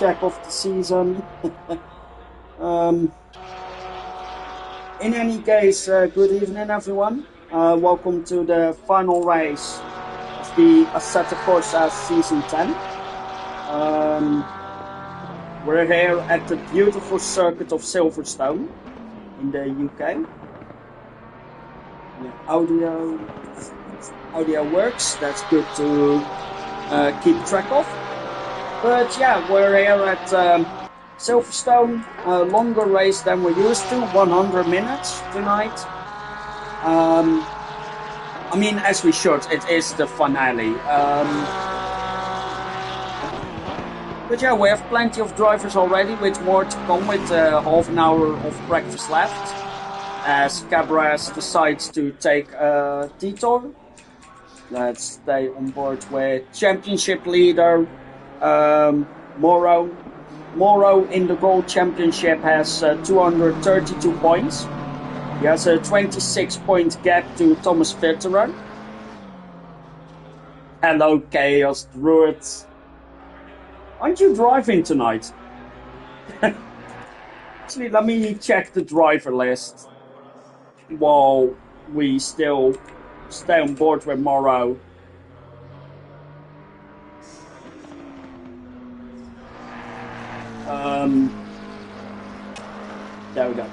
check of the season. um, in any case, good evening everyone. Welcome to the final race of the Assetto Corsa Season 10. We're here at the beautiful circuit of Silverstone in the UK. The audio works, that's good to keep track of. But yeah, we're here at Silverstone, a longer race than we're used to, 100 minutes tonight. I mean, as we should, it is the finale. But yeah, we have plenty of drivers already, with more to come, with half an hour of practice left, as Cabras decides to take a detour. Let's stay on board with championship leader Moro. Moro in the World Championship has 232 points. He has a 26-point gap to Thomas Vitterer. Hello, Chaos Druid. Aren't you driving tonight? Actually, let me check the driver list while we still stay on board with Moro. There we go.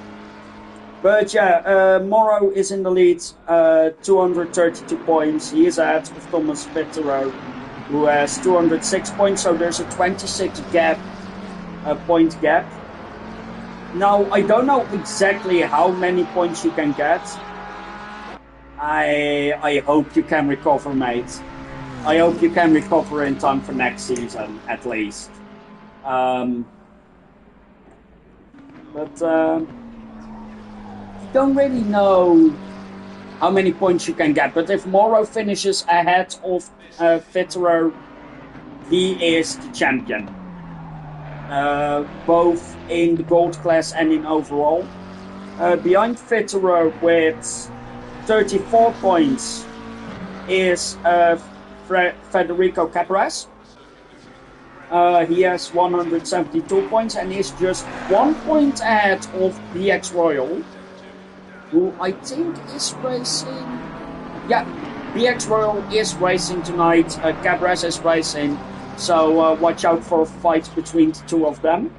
But yeah, Moro is in the lead, 232 points. He is ahead of Thomas Vitterer, who has 206 points, so there's a 26 point gap. Now, I don't know exactly how many points you can get. I hope you can recover, mate. I hope you can recover in time for next season, at least. But you don't really know how many points you can get. But if Moro finishes ahead of Vitterer, he is the champion. Both in the gold class and in overall. Behind Vitterer with 34 points is Federico Cabras. He has 172 points and is just 1 point ahead of BX Royal, who I think is racing. Yeah, BX Royal is racing tonight. Cabras is racing, so watch out for a fight between the two of them.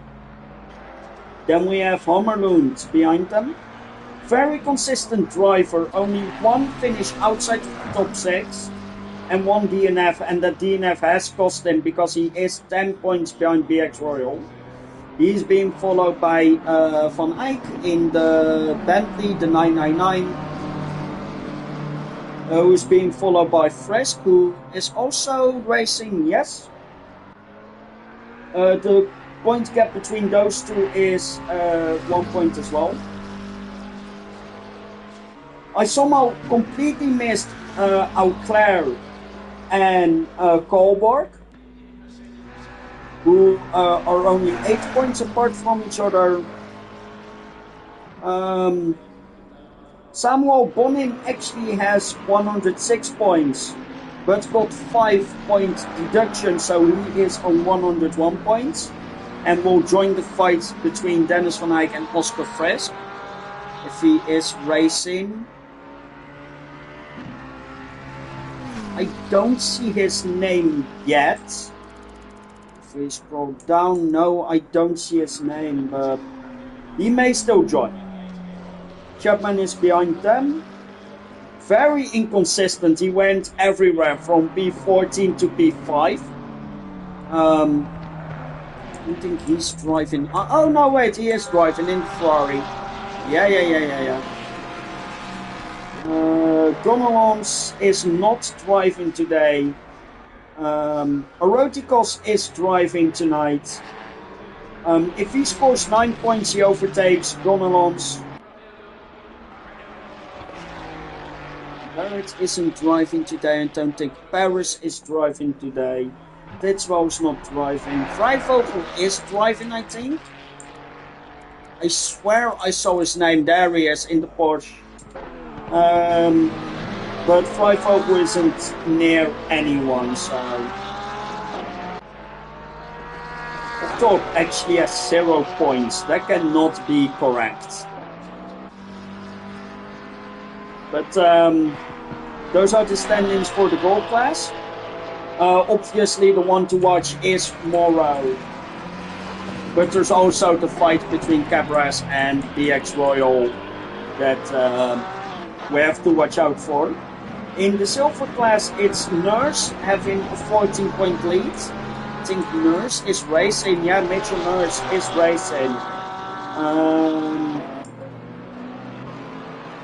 Then we have Hammerlund behind them. Very consistent driver, only one finish outside of the top 6 and one DNF, and that DNF has cost him because he is 10 points behind BX Royal. He's being followed by Van Eyck in the Bentley, the 999, who's being followed by Fresk, who is also racing, yes. The point gap between those two is 1 point as well. I somehow completely missed Auclair and Kohlberg, who are only 8 points apart from each other. Samuel Bonin actually has 106 points, but got 5-point deduction, so he is on 101 points, and will join the fight between Dennis Van Eyck and Oscar Fresk, if he is racing. I don't see his name yet. If we scroll down, no, I don't see his name, but he may still join. Chapman is behind them. Very inconsistent. He went everywhere from P14 to P5. I don't think he's driving. Oh no, wait, he is driving in Ferrari. Yeah. Gonalons is not driving today. Erotikos is driving tonight. If he scores 9 points, he overtakes Gonalons. Barrett isn't driving today. I don't think Paris is driving today. Titzwell's not driving. Vrijvogel is driving, I think. I swear I saw his name. There he is in the Porsche. But Vrijvogel isn't near anyone, so laptop actually has 0 points. That cannot be correct. But those are the standings for the gold class. Obviously, the one to watch is Morrow. But there's also the fight between Cabras and BX Royal that we have to watch out for. In the silver class, it's Nurse having a 14-point lead. I think Nurse is racing. Yeah, Mitchell Nurse is racing.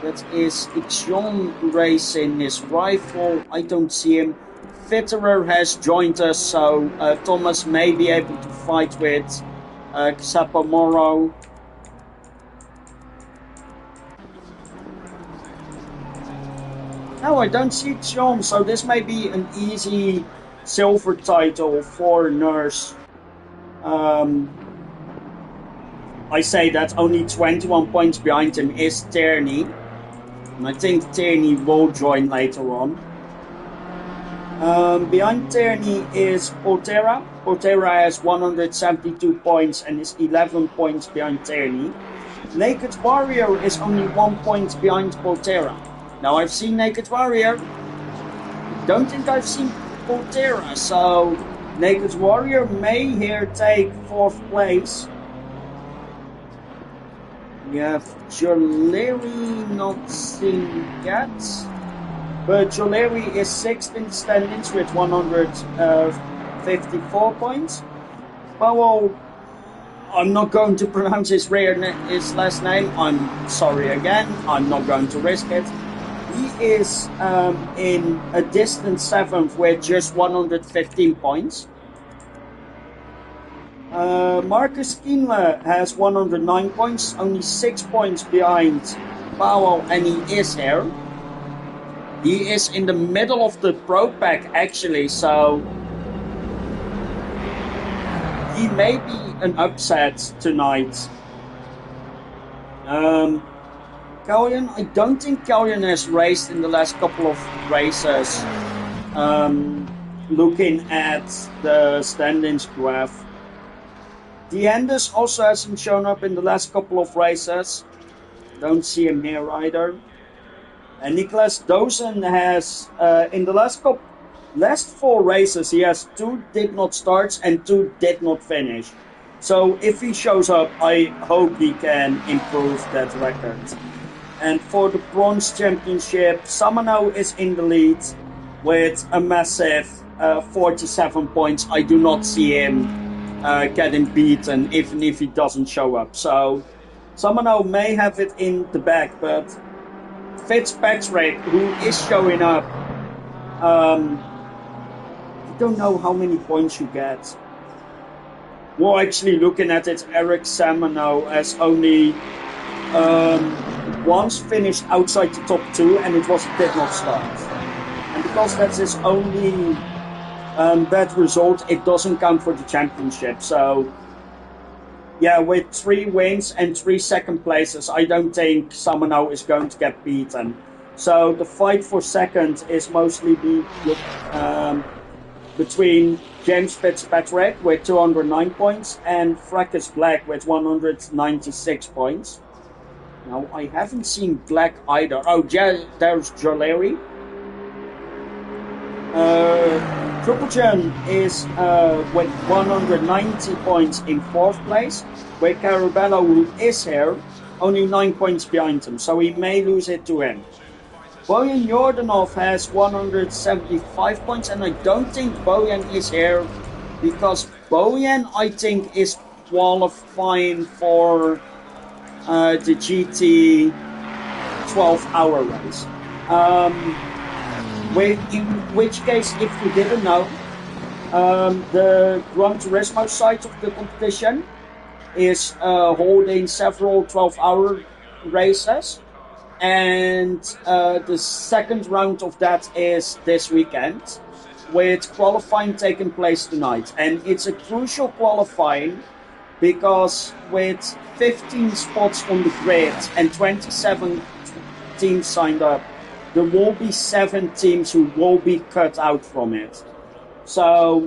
That is Ixion racing his rifle. I don't see him. Fitterer has joined us, so Thomas may be able to fight with Xapo Moro. No, I don't see Ixion, so this may be an easy silver title for Nurse. I say that only 21 points behind him is Tierney. And I think Tierney will join later on. Behind Tierney is Portera. Portera has 172 points and is 11 points behind Tierney. Naked Warrior is only 1 point behind Portera. Now I've seen Naked Warrior. Don't think I've seen Portera, so Naked Warrior may here take 4th place. We have Joleri not seen yet. But Joleri is 6th in the standings with 154 points. Powell, I'm not going to pronounce his last name. I'm sorry again. I'm not going to risk it. He is in a distant 7th with just 115 points. Marcus Kienle has 109 points, only 6 points behind Powell, and he is here. He is in the middle of the Pro Pack actually, so he may be an upset tonight. Callion, I don't think Callion has raced in the last couple of races. Looking at the standings graph. DeAnders also hasn't shown up in the last couple of races. Don't see him here either. And Nicholas Dozen has, in the last 4 races, he has 2 did not start and 2 did not finish. So if he shows up, I hope he can improve that record. And for the Bronze Championship, Samano is in the lead with a massive 47 points. I do not see him getting beaten even if he doesn't show up. So Samano may have it in the bag, but Fitzpatrick, who is showing up, I don't know how many points you get. Well, actually looking at it, Eric Samano has only once finished outside the top 2, and it was did not start. And because that's his only bad result, it doesn't count for the championship. So yeah, with 3 wins and 3 second places, I don't think Samano is going to get beaten. So the fight for second is mostly between James Fitzpatrick with 209 points and Fracas Black with 196 points. Now, I haven't seen Black either. Oh, yeah, there's Joleri. Triple Jen is with 190 points in 4th place, with Carabello, who is here, only 9 points behind him, so he may lose it to him. Bojan Jordanov has 175 points, and I don't think Bojan is here, because Bojan, I think, is qualifying for the GT 12-hour race. In which case, if you didn't know, the Gran Turismo side of the competition is holding several 12-hour races, and the second round of that is this weekend, with qualifying taking place tonight. And it's a crucial qualifying because with 15 spots on the grid and 27 teams signed up, there will be 7 teams who will be cut out from it. So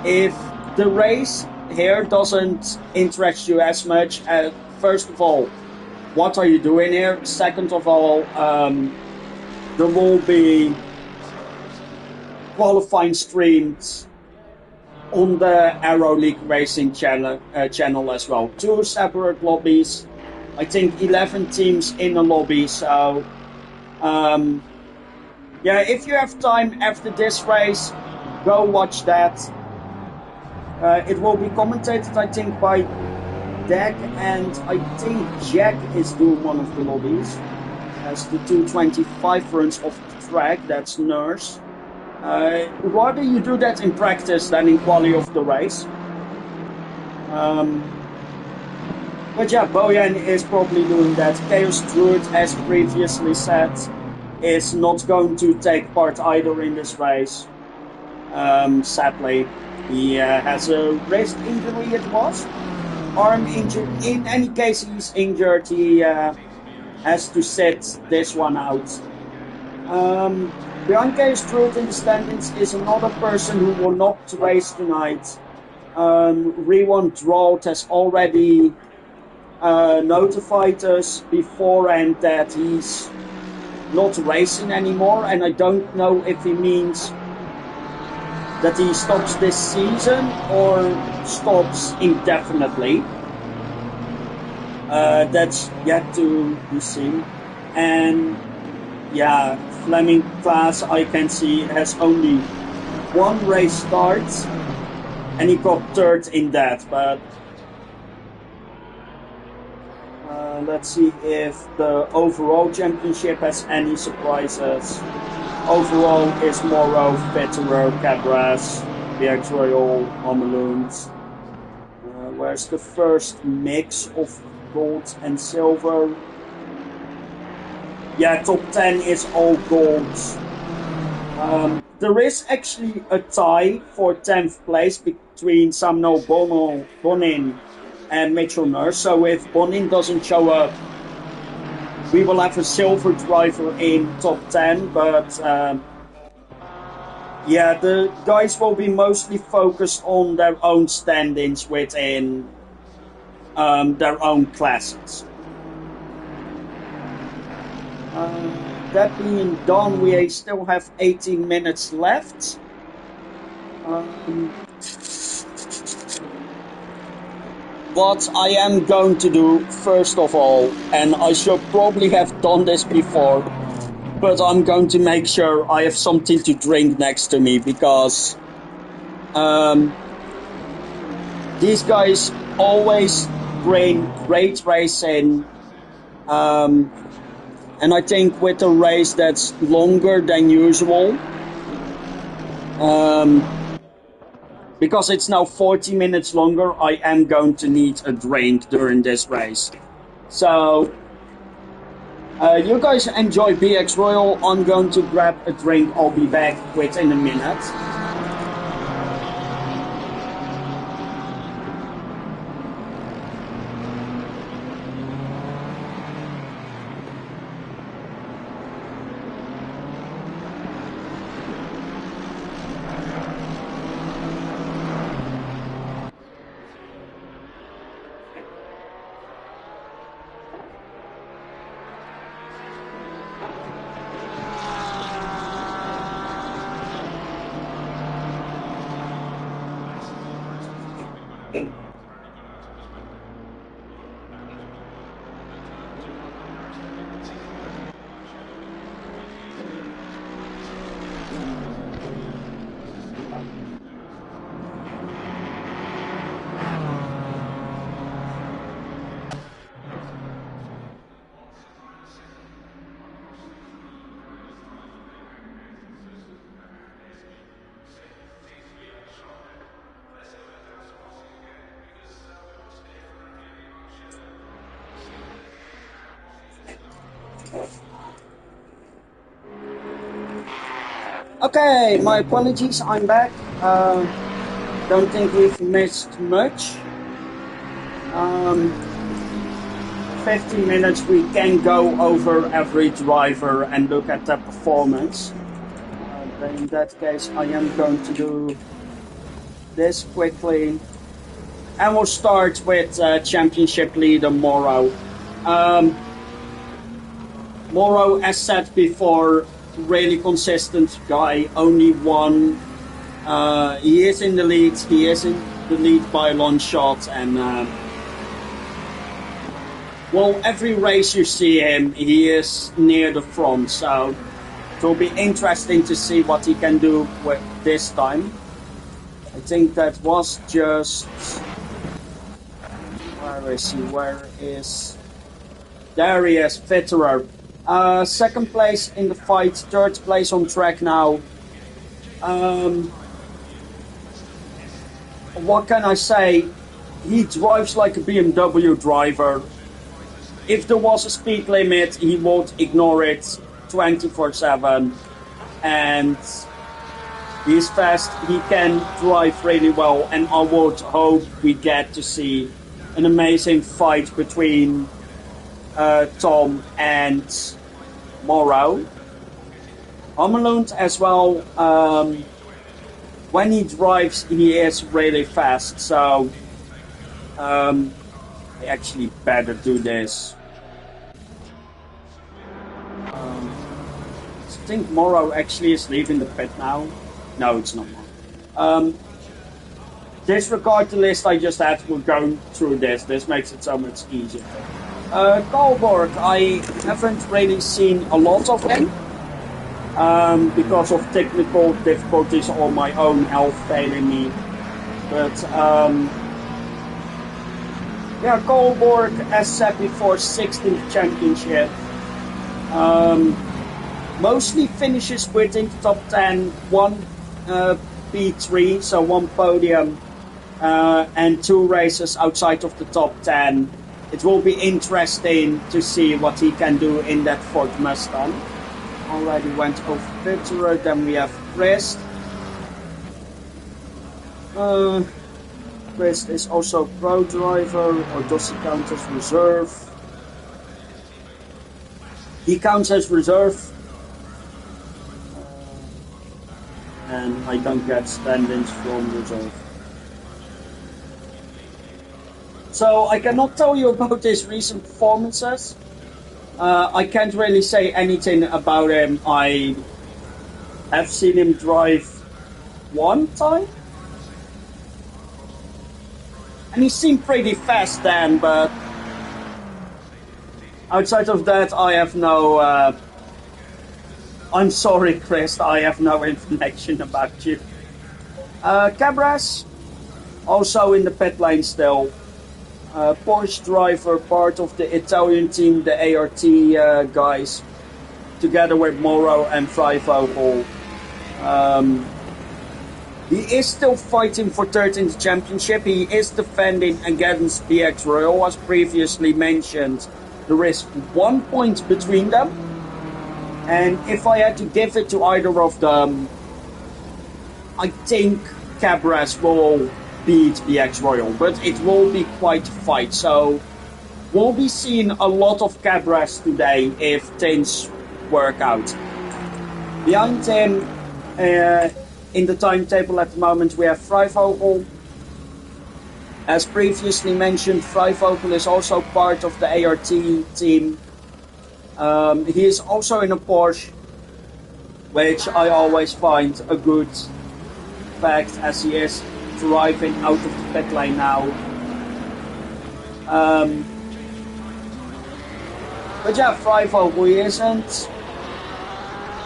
If the race here doesn't interest you as much, first of all, what are you doing here? Second of all, there will be qualifying streams on the Aero League Racing channel as well. 2 separate lobbies. I think 11 teams in a lobby. So, yeah, if you have time after this race, go watch that. It will be commentated, I think, by Deck, and I think Jack is doing one of the lobbies as the 225 runs off the track. That's Nurse. Rather you do that in practice than in quali of the race. But yeah, Bojan is probably doing that. Chaos Druid, as previously said, is not going to take part either in this race. Sadly, he has a wrist injury, it was. Arm injury. In any case, he's injured. He has to sit this one out. Behind Chaos Druid in the standings is another person who will not race tonight. Rewan Drought has already notified us beforehand that he's not racing anymore, and I don't know if he means that he stops this season or stops indefinitely. That's yet to be seen. And yeah, Fleming class, I can see, has only 1 race start, and he got 3rd in that. But let's see if the overall championship has any surprises. Overall is Morrow, Federer, Cabras, BX Royal, Homeloons. Where's the first mix of gold and silver? Yeah, top 10 is all gold. There is actually a tie for 10th place between Samuel Bonin and Mitchell Nurse. So if Bonin doesn't show up, we will have a silver driver in top 10. But yeah, the guys will be mostly focused on their own standings within their own classes. That being done, we still have 18 minutes left. What I am going to do, first of all, and I should probably have done this before, but I'm going to make sure I have something to drink next to me, because these guys always bring great racing. And I think with a race that's longer than usual, because it's now 40 minutes longer, I am going to need a drink during this race. So, you guys enjoy BX Royal. I'm going to grab a drink. I'll be back within a minute. Okay, my apologies, I'm back. Don't think we've missed much. 15 minutes we can go over every driver and look at their performance. In that case, I am going to do this quickly. And we'll start with championship leader Morrow. Morrow, as said before, really consistent guy, only one. He is in the lead, he is in the lead by a long shot, and well, every race you see him, he is near the front, so it will be interesting to see what he can do with this time. I think that was just... Where is he? Where is... There he is, Fitterer. Second place in the fight, third place on track now. What can I say? He drives like a BMW driver. If there was a speed limit, he would ignore it 24/7. And he's fast, he can drive really well, and I would hope we get to see an amazing fight between Tom and Morrow. Amelund as well, when he drives, he is really fast, so I actually better do this. I think Morrow actually is leaving the pit now. No, it's not. Disregard the list I just had. We're going through this. This makes it so much easier. Kolborg, I haven't really seen a lot of him because of technical difficulties or my own health failing me. But yeah, Kolborg, as said before, 16th championship. Mostly finishes within the top 10, one P3, so one podium, and two races outside of the top 10. It will be interesting to see what he can do in that Ford Mustang. Already went over Fitterer, then we have Chris. Chris is also pro driver, or does he count as reserve? He counts as reserve. And I don't get stand-ins from reserve. So I cannot tell you about his recent performances. I can't really say anything about him. I have seen him drive one time. And he seemed pretty fast then, but outside of that I have no... I'm sorry, Chris, I have no information about you. Cabras, also in the pit lane still. Porsche driver, part of the Italian team, the ART guys, together with Morrow and Vrijvogel. He is still fighting for 13th championship. He is defending against BX Royal, as previously mentioned. There is 1 point between them. And if I had to give it to either of them, I think Cabras will beat BX Royal, but it will be quite a fight. So we'll be seeing a lot of Cabras today if things work out. Behind him, in the timetable at the moment, we have Vrijvogel. As previously mentioned, Vrijvogel is also part of the ART team. He is also in a Porsche, which I always find a good fact, as he is driving out of the pit lane now. But yeah, Vrijvogel, he isn't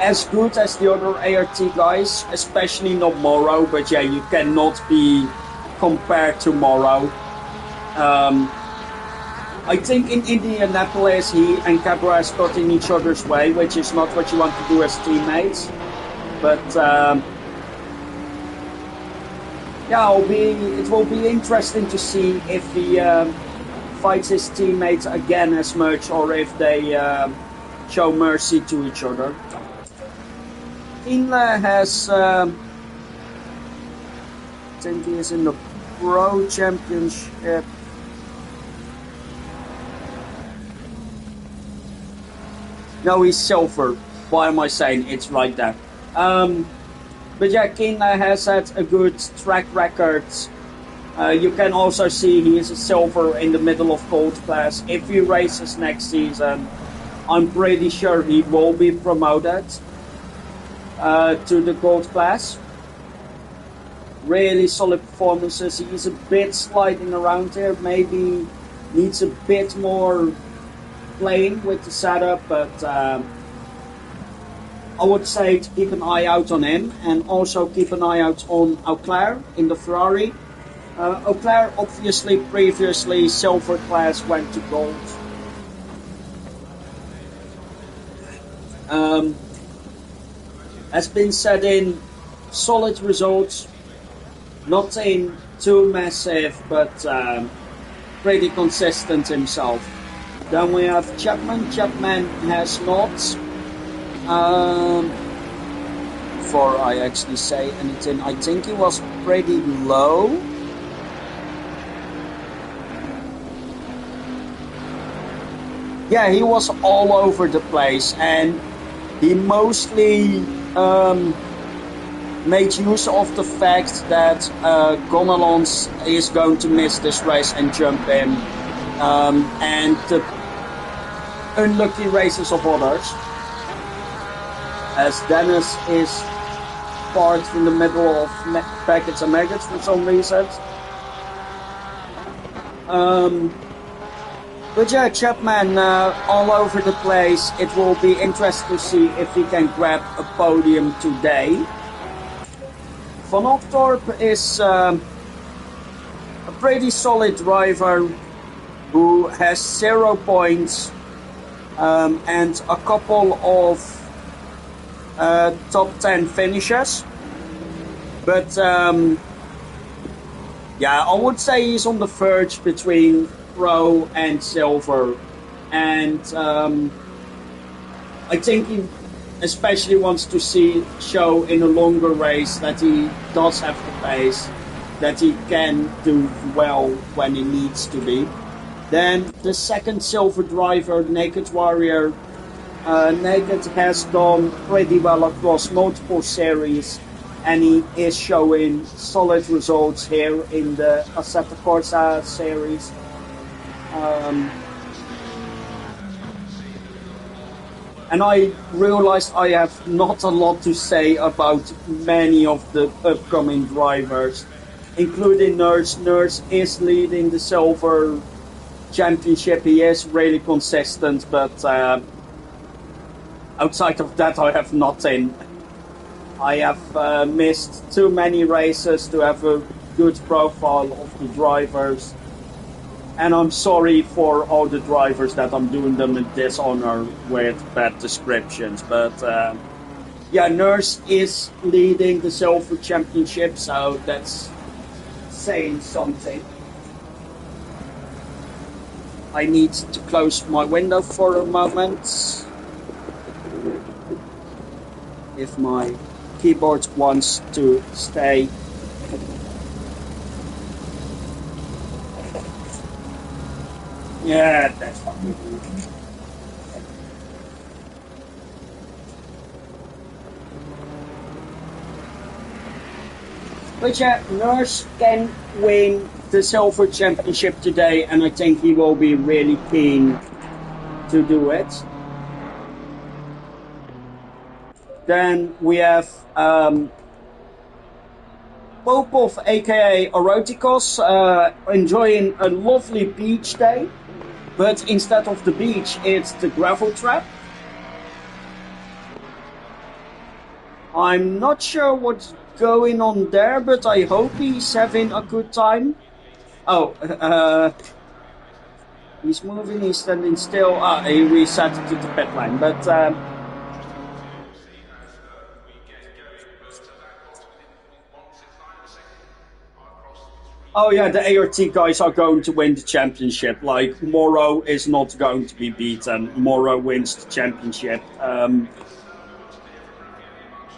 as good as the other ART guys, especially not Morrow, but yeah, you cannot be compared to Morrow. I think in Indianapolis he and Cabras got in each other's way, which is not what you want to do as teammates. But yeah, it will be interesting to see if he fights his teammates again as much, or if they show mercy to each other. Inle has, I think he is in the Pro Championship. No, he's silver. Why am I saying it's right there? But yeah, Keen has had a good track record. You can also see he is a silver in the middle of gold class. If he races next season, I'm pretty sure he will be promoted to the gold class. Really solid performances. He's a bit sliding around here. Maybe needs a bit more playing with the setup, but I would say to keep an eye out on him, and also keep an eye out on Auclair in the Ferrari. Auclair obviously previously silver class, went to gold. Has been set in solid results, nothing too massive, but pretty consistent himself. Then we have Chapman. Chapman has not, before I actually say anything, I think he was pretty low. Yeah, he was all over the place, and he mostly made use of the fact that Gonalons is going to miss this race and jump in, and the unlucky races of others, as Dennis is parked in the middle of packets and maggots for some reason. But yeah, Chapman all over the place. It will be interesting to see if he can grab a podium today. Van Optorp is a pretty solid driver who has 0 points and a couple of top 10 finishes. But yeah, I would say he's on the verge between pro and silver, and I think he especially wants to show in a longer race that he does have the pace, that he can do well when he needs to be. Then the second silver driver, Naked Warrior. Naked has done pretty well across multiple series, and he is showing solid results here in the Assetto Corsa series. And I realized I have not a lot to say about many of the upcoming drivers, including Nurse. Nurse is leading the silver championship. He is really consistent, but outside of that I have nothing. I have missed too many races to have a good profile of the drivers. And I'm sorry for all the drivers that I'm doing them a dishonor with bad descriptions. But yeah, Nurse is leading the Silver Championship, so that's saying something. I need to close my window for a moment. If my keyboard wants to stay. Yeah, that's fine. But yeah, Nurse can win the Silver Championship today, and I think he will be really keen to do it. Then we have Popov, aka Erotikos, enjoying a lovely beach day. But instead of the beach, it's the gravel trap. I'm not sure what's going on there, but I hope he's having a good time. Oh, he's moving, he's standing still. He reset to the pit line, but oh yeah, the ART guys are going to win the championship. Like, Morrow is not going to be beaten. Morrow wins the championship.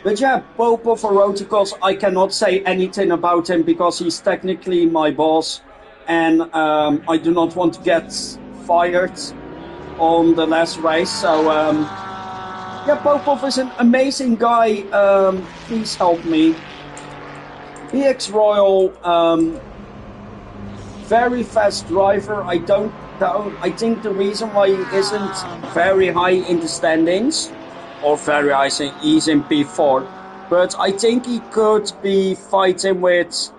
But yeah, Popov or Rotikos, I cannot say anything about him because he's technically my boss. And I do not want to get fired on the last race. So Yeah, Popov is an amazing guy. Please help me. BX Royal, very fast driver. I don't know. I think the reason why he isn't very high in the standings, or very high, he's in P4, but I think he could be fighting with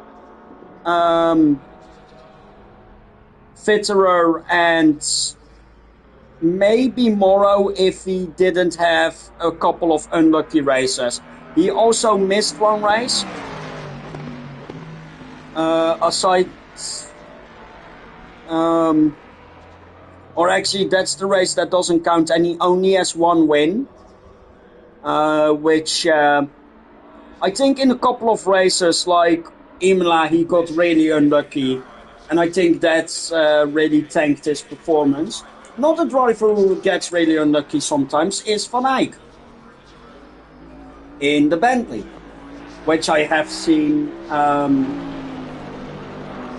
Fitterer and maybe Morrow if he didn't have a couple of unlucky races. He also missed one race. Aside, or actually that's the race that doesn't count, and he only has one win, which I think in a couple of races like Imola he got really unlucky, and I think that's really tanked his performance. Not a driver who gets really unlucky sometimes is Van Eyck in the Bentley, which I have seen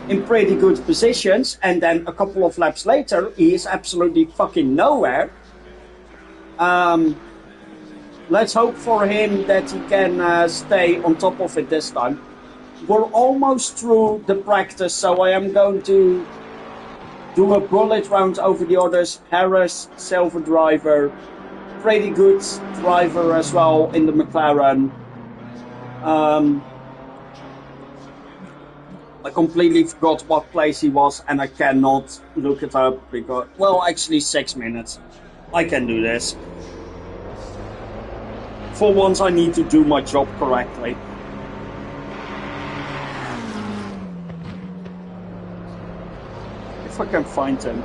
in pretty good positions, and then a couple of laps later he is absolutely fucking nowhere. Let's hope for him that he can stay on top of it this time. We're almost through the practice, so I am going to do a bullet round over the others. Harris, silver driver, pretty good driver as well in the McLaren. I completely forgot what place he was, and I cannot look it up because, well, actually 6 minutes. I can do this. For once I need to do my job correctly. If I can find him.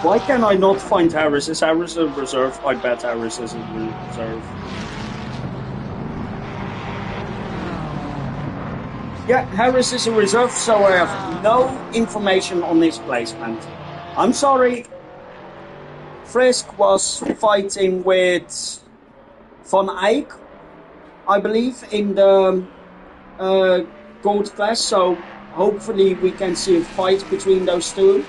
Why can I not find Harris? Is Harris a reserve? I bet Harris is a reserve. Yeah, Harris is a reserve, so I have no information on his placement. I'm sorry. Frisk was fighting with Van Eyck, I believe, in the gold class, so hopefully we can see a fight between those two.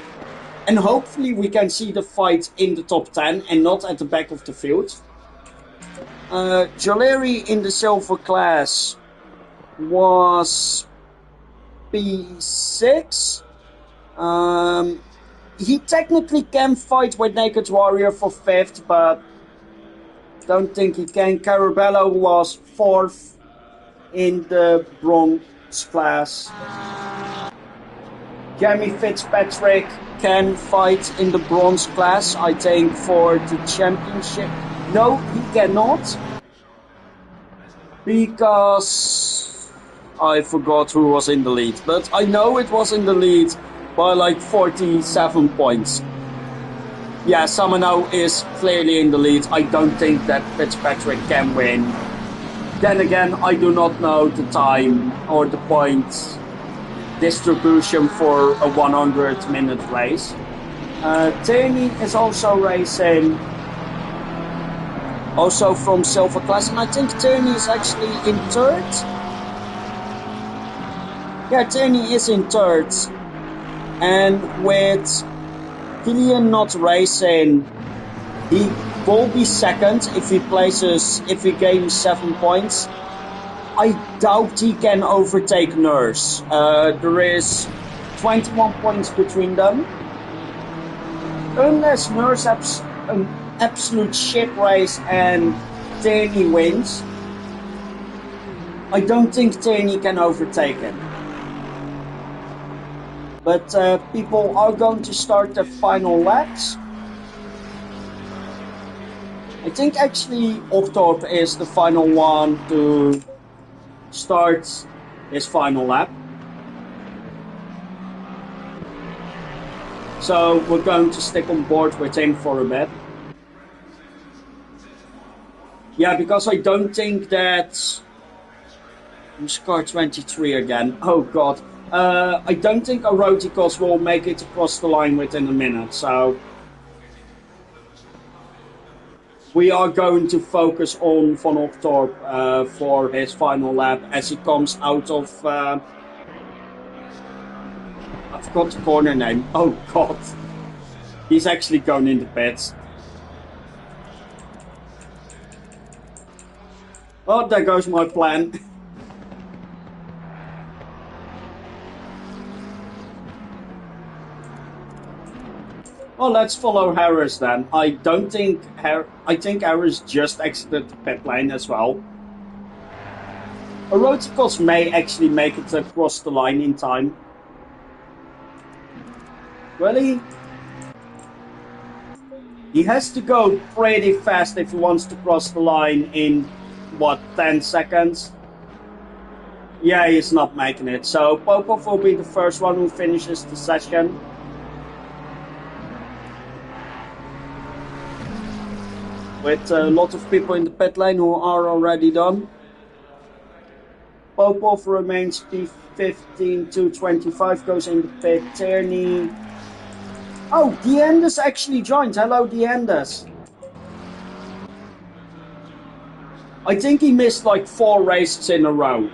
And hopefully we can see the fight in the top 10 and not at the back of the field. Joleri in the silver class was P6. He technically can fight with Naked Warrior for 5th, but don't think he can. Carabello was 4th in the bronze class. Jamie Fitzpatrick can fight in the bronze class, I think, for the championship. No, he cannot. Because I forgot who was in the lead. But I know it was in the lead by like 47 points. Yeah, Samano is clearly in the lead. I don't think that Fitzpatrick can win. Then again, I do not know the time or the points distribution for a 100-minute race. Tierney is also racing, also from silver class, and I think Tierney is actually in 3rd. Yeah, Tierney is in 3rd, and with Killian not racing, he will be 2nd if he gains 7 points. I doubt he can overtake Nurse. There is 21 points between them. Unless Nurse has an absolute shit race and Tierney wins, I don't think Tierney can overtake him. But people are going to start the final laps. I think actually Octorp is the final one to start his final lap. So we're going to stick on board with him for a bit. Yeah, because I don't think that... Score 23 again. Oh god. I don't think Eroticos will make it across the line within a minute, so... We are going to focus on Van Octorp for his final lap as he comes out of... I forgot the corner name. Oh god. He's actually going in the pits. Well, there goes my plan. Well, let's follow Harris then. I think Harris just exited the pit lane as well. Eroticos may actually make it across the line in time. Really? He has to go pretty fast if he wants to cross the line in, what, 10 seconds? Yeah, he's not making it. So Popov will be the first one who finishes the session. With a lot of people in the pit lane who are already done. Popov remains P15 to 25, goes in the pit. Tierney. Oh, Diendes actually joined. Hello, Diendes. I think he missed like 4 races in a row.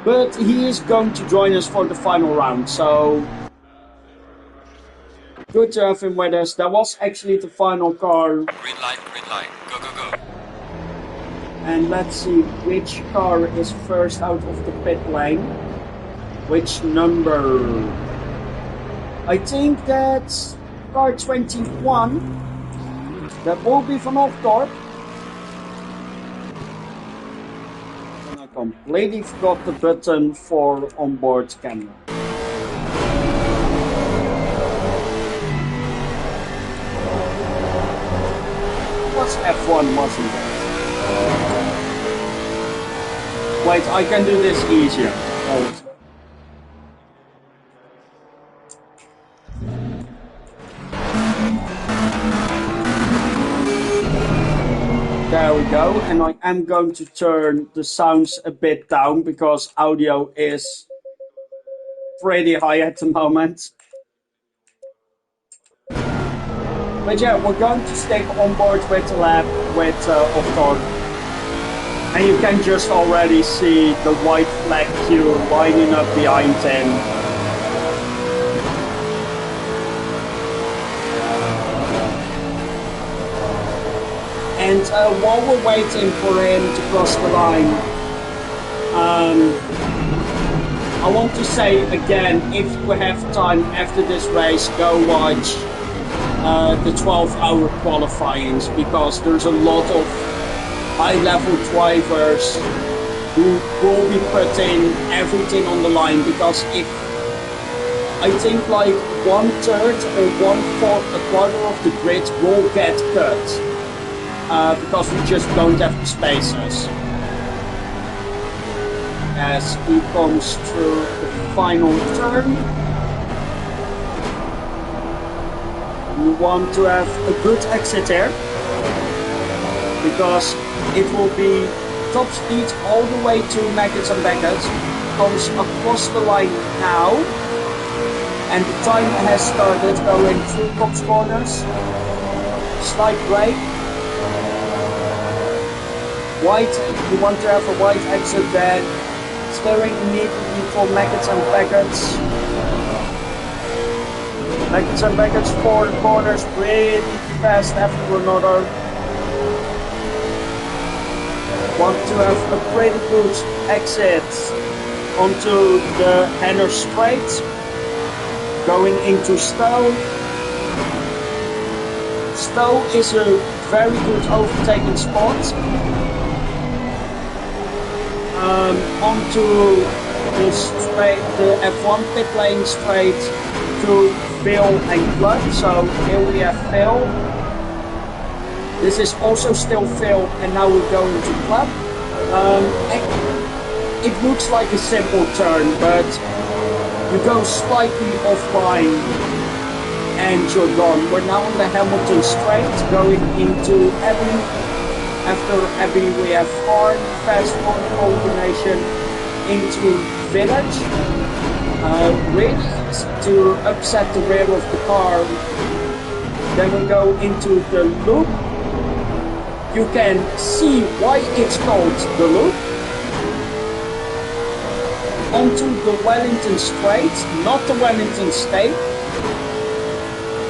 But he is going to join us for the final round, so good to have him with us. That was actually the final car. Green light, go, go, go. And let's see which car is first out of the pit lane. Which number? I think that's car 21. That will be Van Hofdorp. And I completely forgot the button for onboard camera. Was F1, wasn't it? Wait, I can do this easier. Hold. There we go, and I am going to turn the sounds a bit down because audio is pretty high at the moment. But yeah, we're going to stick on board with the lab with Hofdorp. And you can just already see the white flag queue lining up behind him. And while we're waiting for him to cross the line, I want to say again, if you have time after this race, go watch the 12-hour qualifyings, because there's a lot of high-level drivers who will be putting everything on the line, because if I think like 1/3 or 1/4, a quarter of the grid will get cut because we just don't have the spaces. As he comes through the final turn, we want to have a good exit here, because it will be top speed all the way to Maggots and Beckett. Comes across the line now, and the time has started going through Cops corners. Slight break. White, we want to have a white exit there. Steering immediately for Maggots and Beckett. Maggots and Beckett for the corners really fast after another. Want to have a pretty good exit onto the Henner Straight, going into Stowe. Stowe is a very good overtaking spot. Onto the straight, the F1 pit lane straight to Phil and Club. So here we have Phil. This is also still Phil, and now we're going to Club. It looks like a simple turn, but you go slightly offline and you're gone. We're now on the Hamilton Straight, going into Abbey. After Abbey we have hard, fast forward combination into Village. Really to upset the rear of the car. Then we go into the loop. You can see why it's called the loop. Onto the Wellington Straight, not the Wellington State.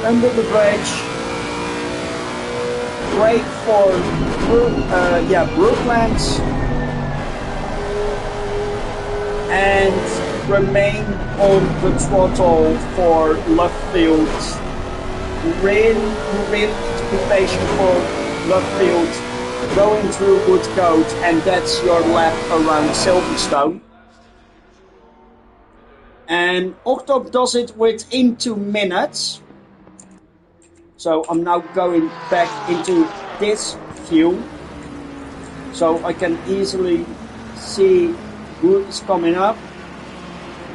under the bridge, brake for Brooklands, and remain on the throttle for left field. Really need to be patient for left field, going through Woodcote, and that's your lap around Silverstone. And Octop does it within 2 minutes. So I'm now going back into this view, so I can easily see who is coming up.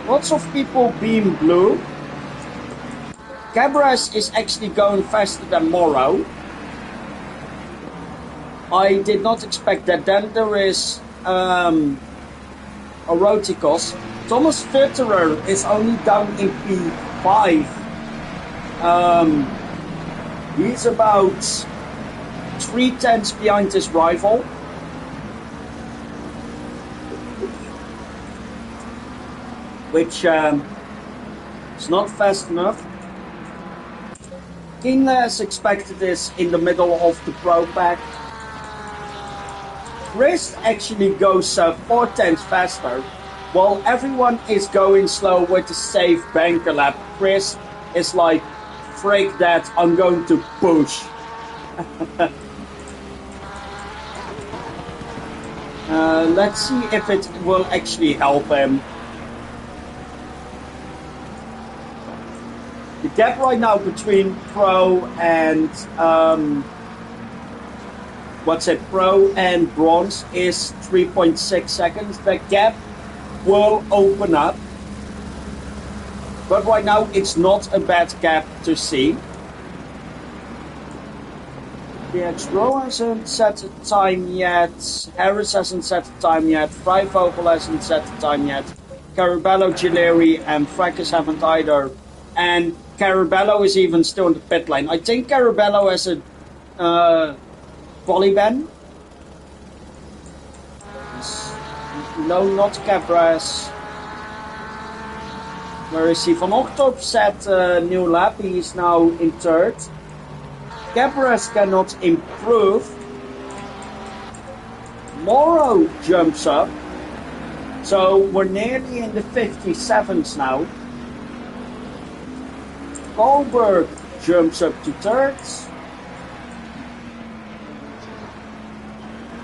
Lots of people being blue. Cabras is actually going faster than Morrow. I did not expect that. Then there is Orotikos. Thomas Fitterer is only down in P5. He's about 3/10 behind his rival. Which is not fast enough. Keenless expected this in the middle of the Pro Pack. Chris actually goes 4/10 faster, while everyone is going slow with the safe banker lap. Chris is like, freak that, I'm going to push. Let's see if it will actually help him. The gap right now between Pro and Pro and Bronze is 3.6 seconds. The gap will open up, but right now it's not a bad gap to see. The X-Row hasn't set a time yet. Harris hasn't set a time yet. Vogel hasn't set a time yet. Carabello, Gileri, and Fracas haven't either. And Carabello is even still in the pit lane. I think Carabello has a polyban. No, not Cabras. Where is he? Van Octop set a new lap. He's now in third. Cabras cannot improve. Morrow jumps up. So we're nearly in the 57s now. Goldberg jumps up to third.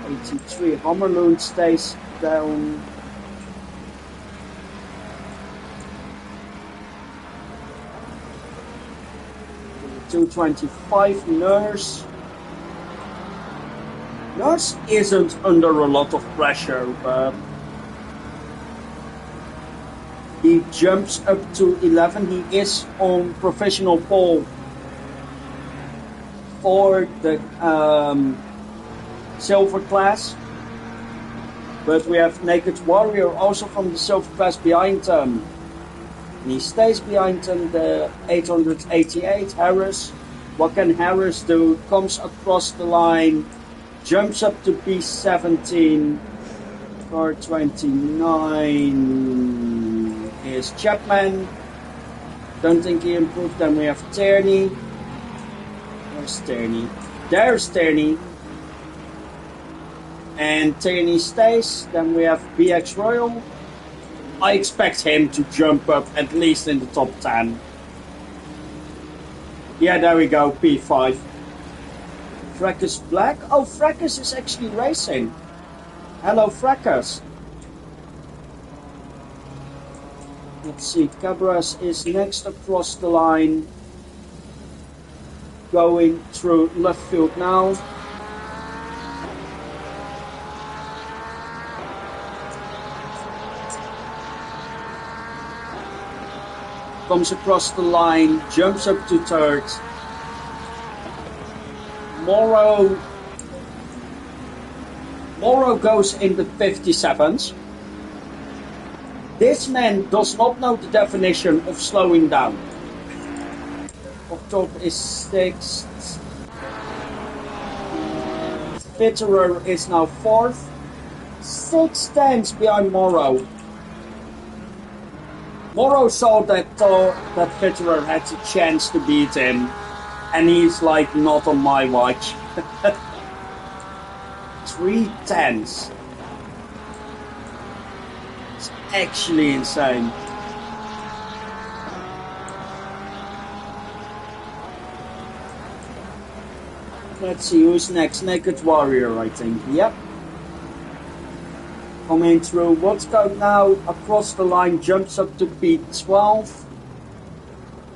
83. Hammerloon stays down. The 225 Nurse. Nurse isn't under a lot of pressure, but he jumps up to 11. He is on professional pole for the silver class. But we have Naked Warrior also from the silver class behind him. And he stays behind him, the 888 Harris. What can Harris do? Comes across the line, jumps up to P17. Car 29 is Chapman. Don't think he improved. Then we have Tierney. Where's Tierney? There's Tierney. And Tierney stays. Then we have BX Royal. I expect him to jump up at least in the top 10. Yeah, there we go, P5. Fracas Black. Oh, Fracas is actually racing. Hello, Fracas. Let's see, Cabras is next across the line. Going through left field now. Comes across the line, jumps up to third. Morrow goes in the 57s. This man does not know the definition of slowing down. October is 6th. Fitterer is now 4th. 6 tenths behind Morrow. Moro saw that Fitterer had a chance to beat him, and he's like, not on my watch. 3/10. It's actually insane. Let's see who's next. Naked Warrior, I think. Yep. Coming through. Woodcote now across the line, jumps up to P12.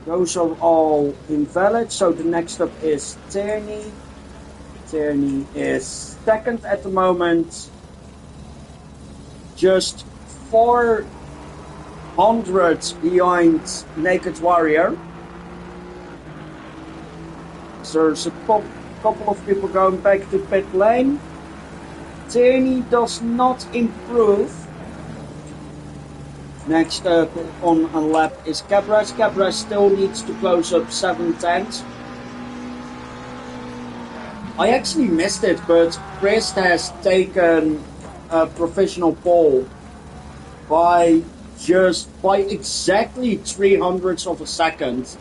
Those are all invalid. So the next up is Tierney. Tierney is second at the moment. Just 400 behind Naked Warrior. So there's a couple of people going back to pit lane. Tierney does not improve. Next up on a lap is Cabras. Cabras still needs to close up 7/10. I actually missed it, but Chris has taken a professional pole by exactly 300ths of a second.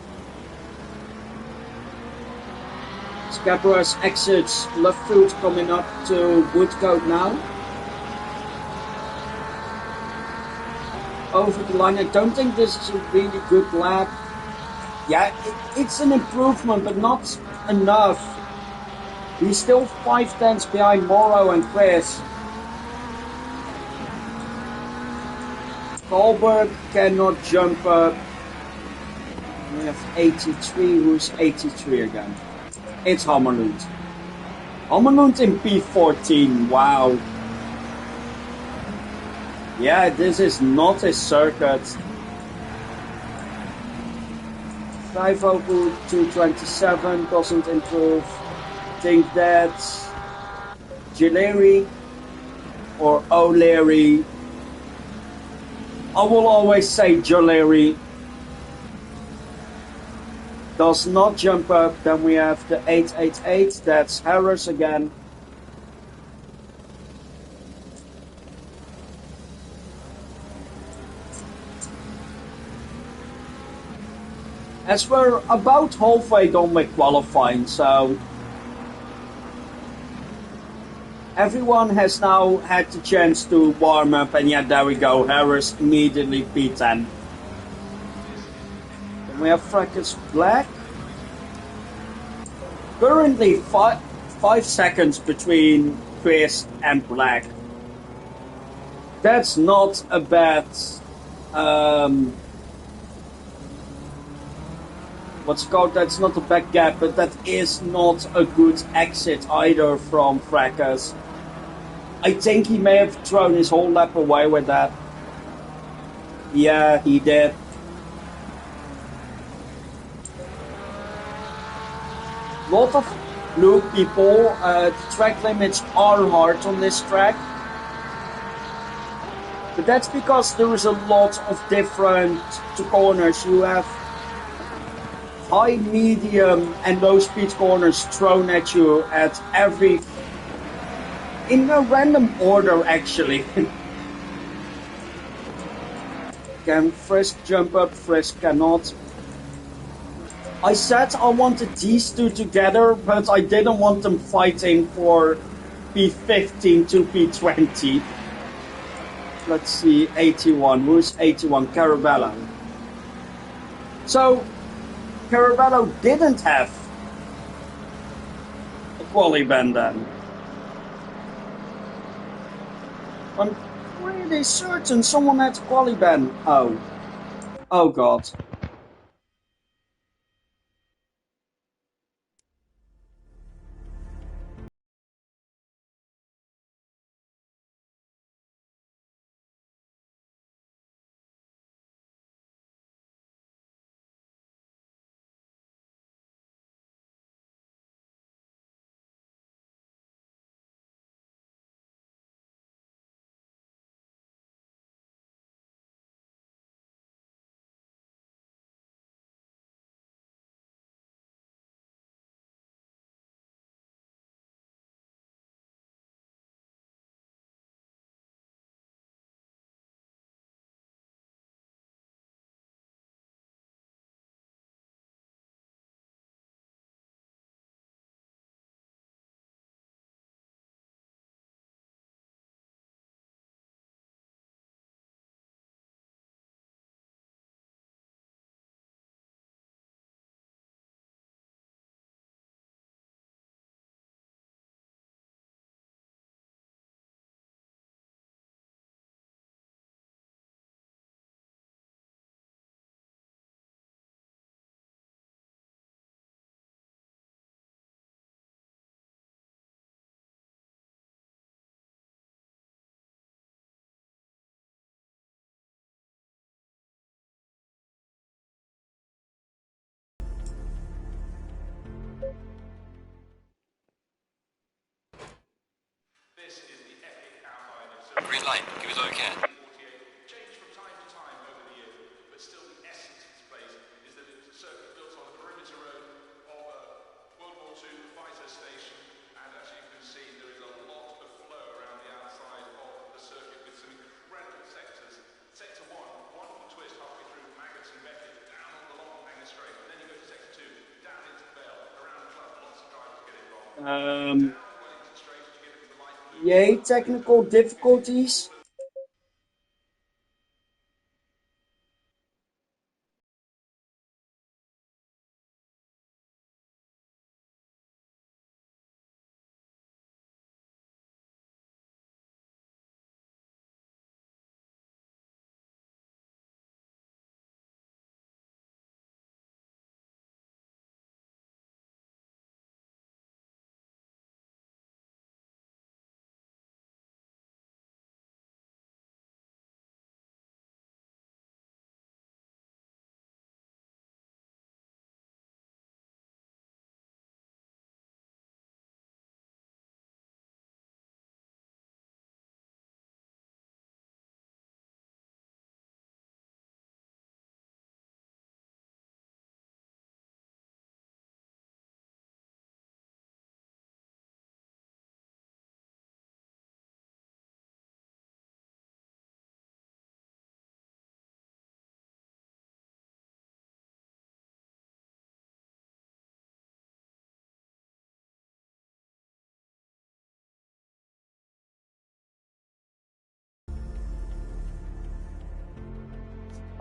Cabras exits left field coming up to Woodcote now. Over the line. I don't think this is a really good lap. Yeah, it's an improvement, but not enough. He's still 5/10 behind Moro and Chris. Kolberg cannot jump up. We have 83. Who's 83 again? It's Hammerlund. Hammerlund in P14. Wow. Yeah, this is not his circuit. 502 227 doesn't improve. Think that Gileri or O'Leary. I will always say Gileri does not jump up. Then we have the 888. That's Harris again. As we're about halfway done with qualifying, so everyone has now had the chance to warm up, and yeah, there we go. Harris immediately P10. Then we have Fracas Black. Currently 5 seconds between Chris and Black. That's not a bad what's it called? That's not a back gap, but that is not a good exit either from Fracas. I think he may have thrown his whole lap away with that. Yeah, he did. Lot of blue people. The track limits are hard on this track. But that's because there is a lot of different corners. You have high, medium, and low speed corners thrown at you at every... in a random order, actually. Can Frisk jump up? Frisk cannot. I said I wanted these two together, but I didn't want them fighting for P15 to P20. Let's see, 81. Who's 81? Carabello. So, Carabello didn't have a quali ban then. I'm pretty certain someone had a quali ban. Oh. Oh god. Green light. Give it all you can. Yay, technical difficulties.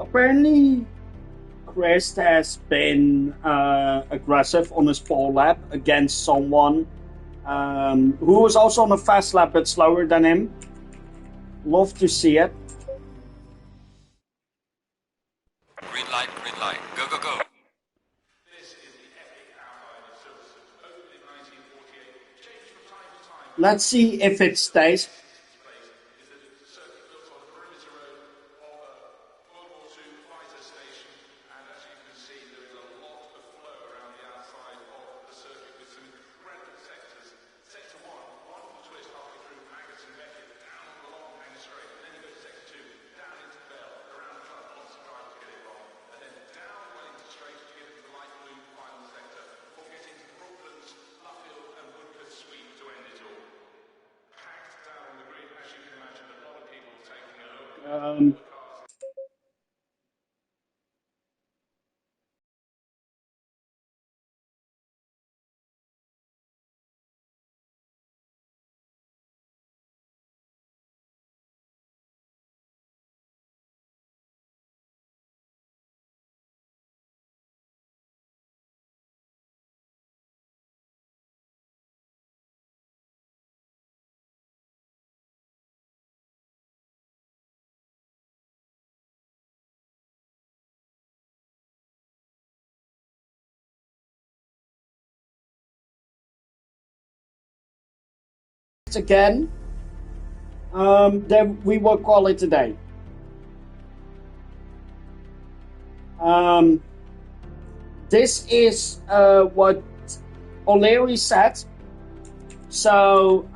Apparently, Chris has been aggressive on his pole lap against someone who was also on a fast lap but slower than him. Love to see it. Green light. Green light. Go, go, go. Let's see if it stays. Again, then we will call it a day. This is what O'Leary said. So,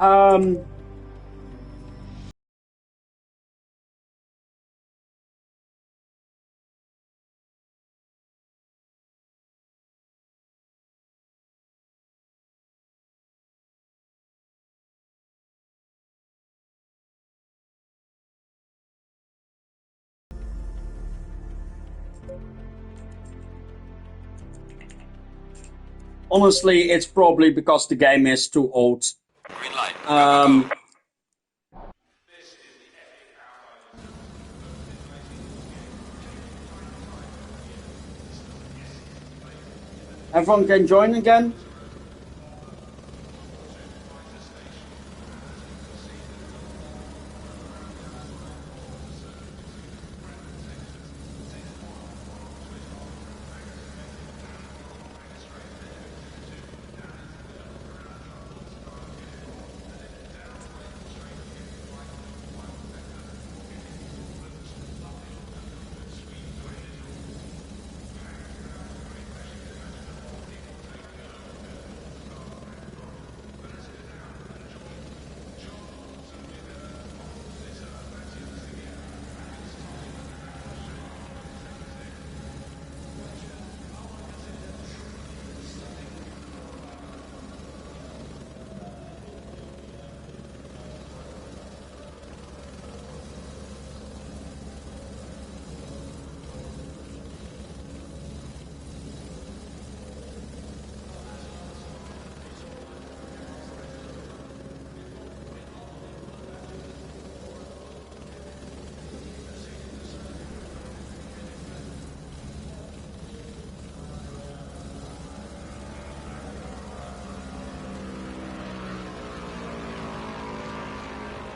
honestly, it's probably because the game is too old. Green light. Go, go, go. Everyone can join again.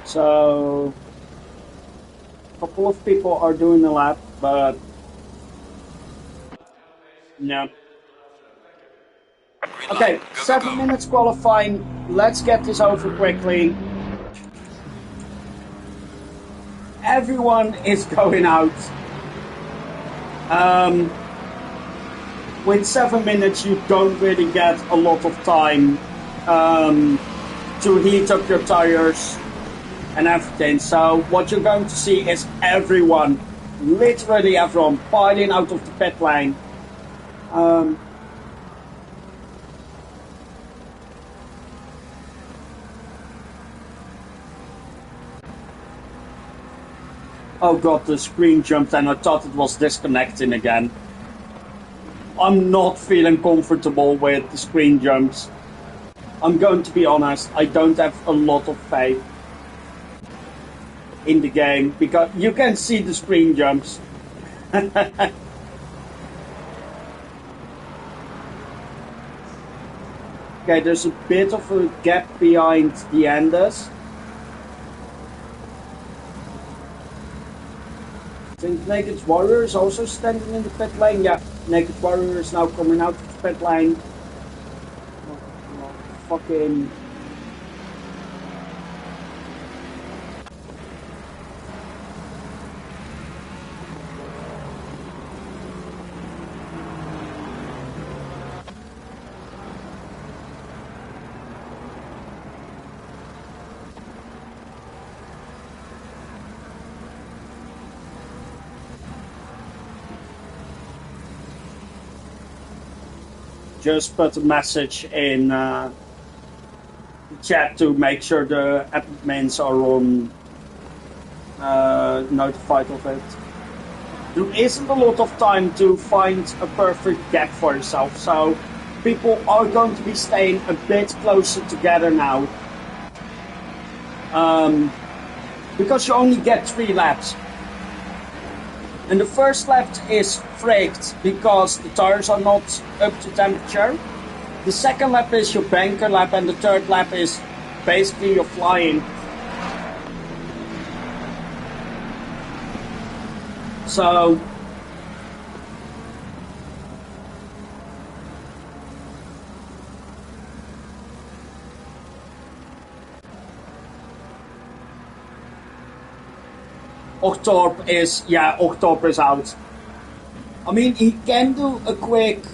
So a couple of people are doing a lap, but no. Green Okay, light. Go, go, 7 go. minutes qualifying. Let's get this over quickly. Everyone is going out. With 7 minutes, you don't really get a lot of time to heat up your tires and everything. So what you're going to see is everyone, literally everyone, piling out of the pit lane. Oh god, the screen jumped and I thought it was disconnecting again. I'm not feeling comfortable with the screen jumps. I'm going to be honest, I don't have a lot of faith in the game because you can see the screen jumps. Okay, there's a bit of a gap behind the enders. I think Naked Warrior is also standing in the pit lane. Yeah, Naked Warrior is now coming out of the pit lane. Fucking... Just put a message in the chat to make sure the admins are on notified of it. There isn't a lot of time to find a perfect gap for yourself, so people are going to be staying a bit closer together now. Because you only get 3 laps. And the first lap is fraked because the tires are not up to temperature. The second lap is your banker lap, and the third lap is basically your flying. So Octorp is out. I mean, he can do a quick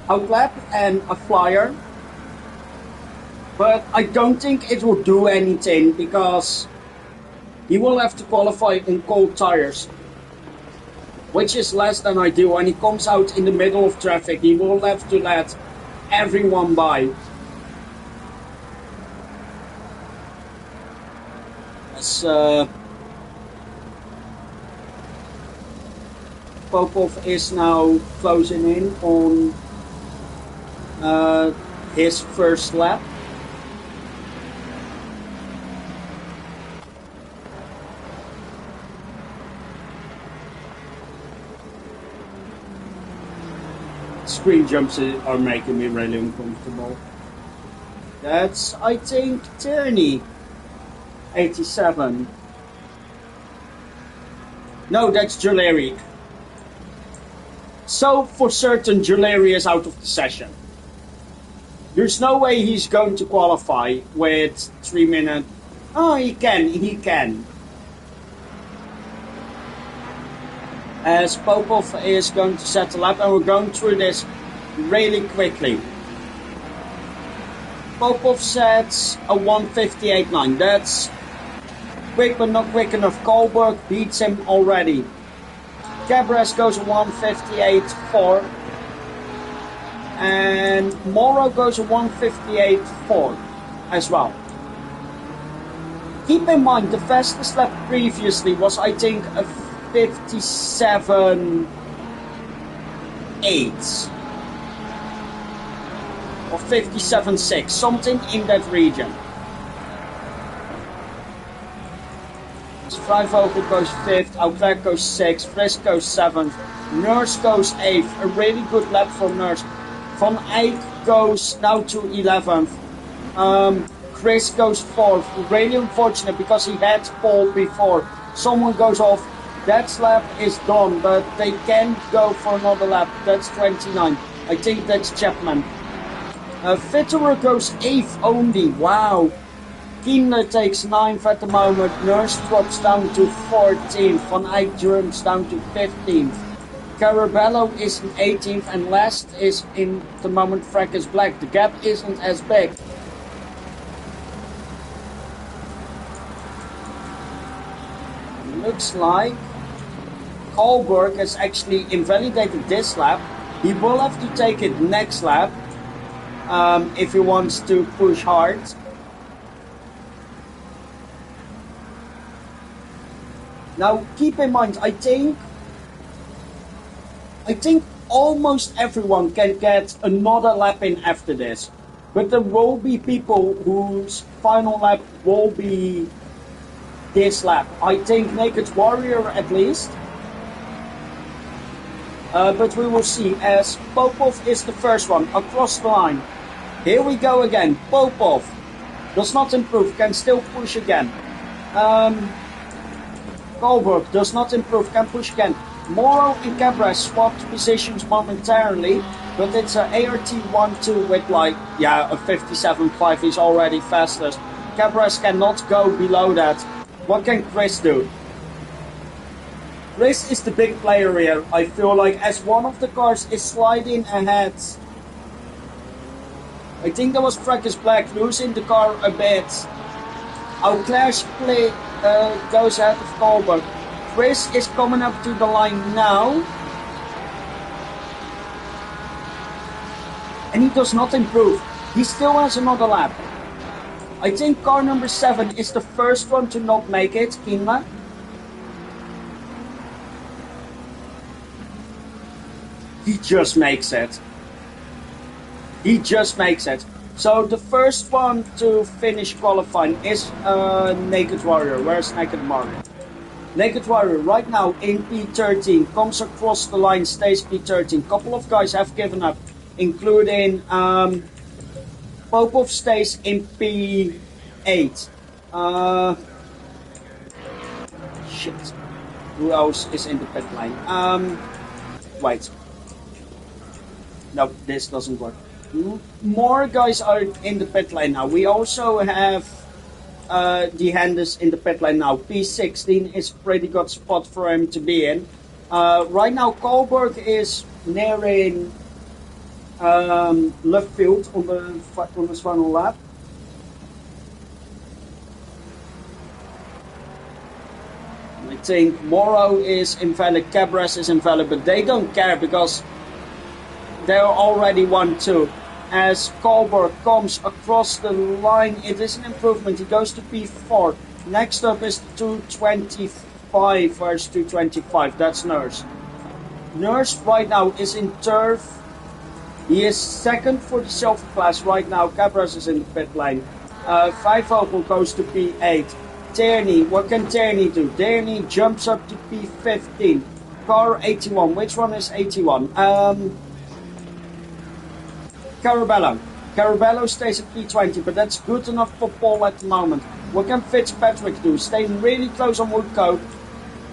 outlap and a flyer, but I don't think it will do anything because he will have to qualify on cold tires, which is less than ideal. When he comes out in the middle of traffic, he will have to let everyone by. As Popov is now closing in on his first lap. Screen jumps are making me really uncomfortable. That's, I think, Tierney. 87. No, that's Juleri. So, for certain, Juleri is out of the session. There's no way he's going to qualify with 3 minutes. Oh, he can. As Popov is going to set the lap, and we're going through this really quickly. Popov sets a 1:58.9. That's quick, but not quick enough. Kohlberg beats him already. Cabras goes a 1:58.4. And Morrow goes a 1:58.4 as well. Keep in mind, the fastest lap previously was, I think, a 57.8 or 57.6, something in that region. Vrijvogel goes 5th, Auclair goes 6th, Frisk goes 7th, Nurse goes 8th, a really good lap for Nurse. Van Eyck goes now to 11th. Chris goes fourth. Really unfortunate because he had pole before. Someone goes off. That lap is done, but they can go for another lap. That's 29. I think that's Chapman. Fitterer goes 8th only. Wow. Kienle takes 9th at the moment. Nurse drops down to 14th. Van Eyck jumps down to 15th. Carabello is in 18th, and last is in the moment Fracas Black. The gap isn't as big. Looks like Kohlberg has actually invalidated this lap. He will have to take it next lap if he wants to push hard. Now keep in mind, I think almost everyone can get another lap in after this. But there will be people whose final lap will be this lap. I think Naked Warrior at least. But we will see, as Popov is the first one across the line. Here we go again. Popov does not improve, can still push again. Kohlberg does not improve, can push again. Morrow and Cabra swapped positions momentarily, but it's an ART 1-2 with like, yeah, a 57.5 is already fastest. Cabras cannot go below that. What can Chris do? Chris is the big player here, I feel like, as one of the cars is sliding ahead. I think that was Fracas Black losing the car a bit. Auclair's play goes ahead of Kohlberg. Chris is coming up to the line now. And he does not improve. He still has another lap. I think car number 7 is the first one to not make it, Kienle. He just makes it. He just makes it. So the first one to finish qualifying is Naked Warrior. Where's Naked Warrior? Naked Warrior right now in P13, comes across the line, stays P13. Couple of guys have given up, including Popov stays in P8. Shit. Who else is in the pit lane? Wait. No, this doesn't work. More guys are in the pit lane now. We also have the Henders in the pit lane now. P16 is a pretty good spot for him to be in. Right now, Kohlberg is nearing left field on his final lap. I think Morrow is invalid, Cabras is invalid, but they don't care because they're already 1-2. As Kohlberg comes across the line, it is an improvement. He goes to P4. Next up is 225. Where's 225? That's Nurse. Nurse right now is in turf. He is second for the silver class right now. Cabras is in the pit lane. Vijvogel goes to P8. Tierney, what can Tierney do? Tierney jumps up to P15. Car 81. Which one is 81? Carabello. Carabello stays at P20, but that's good enough for Paul at the moment. What can Fitzpatrick do? Staying really close on Woodcote.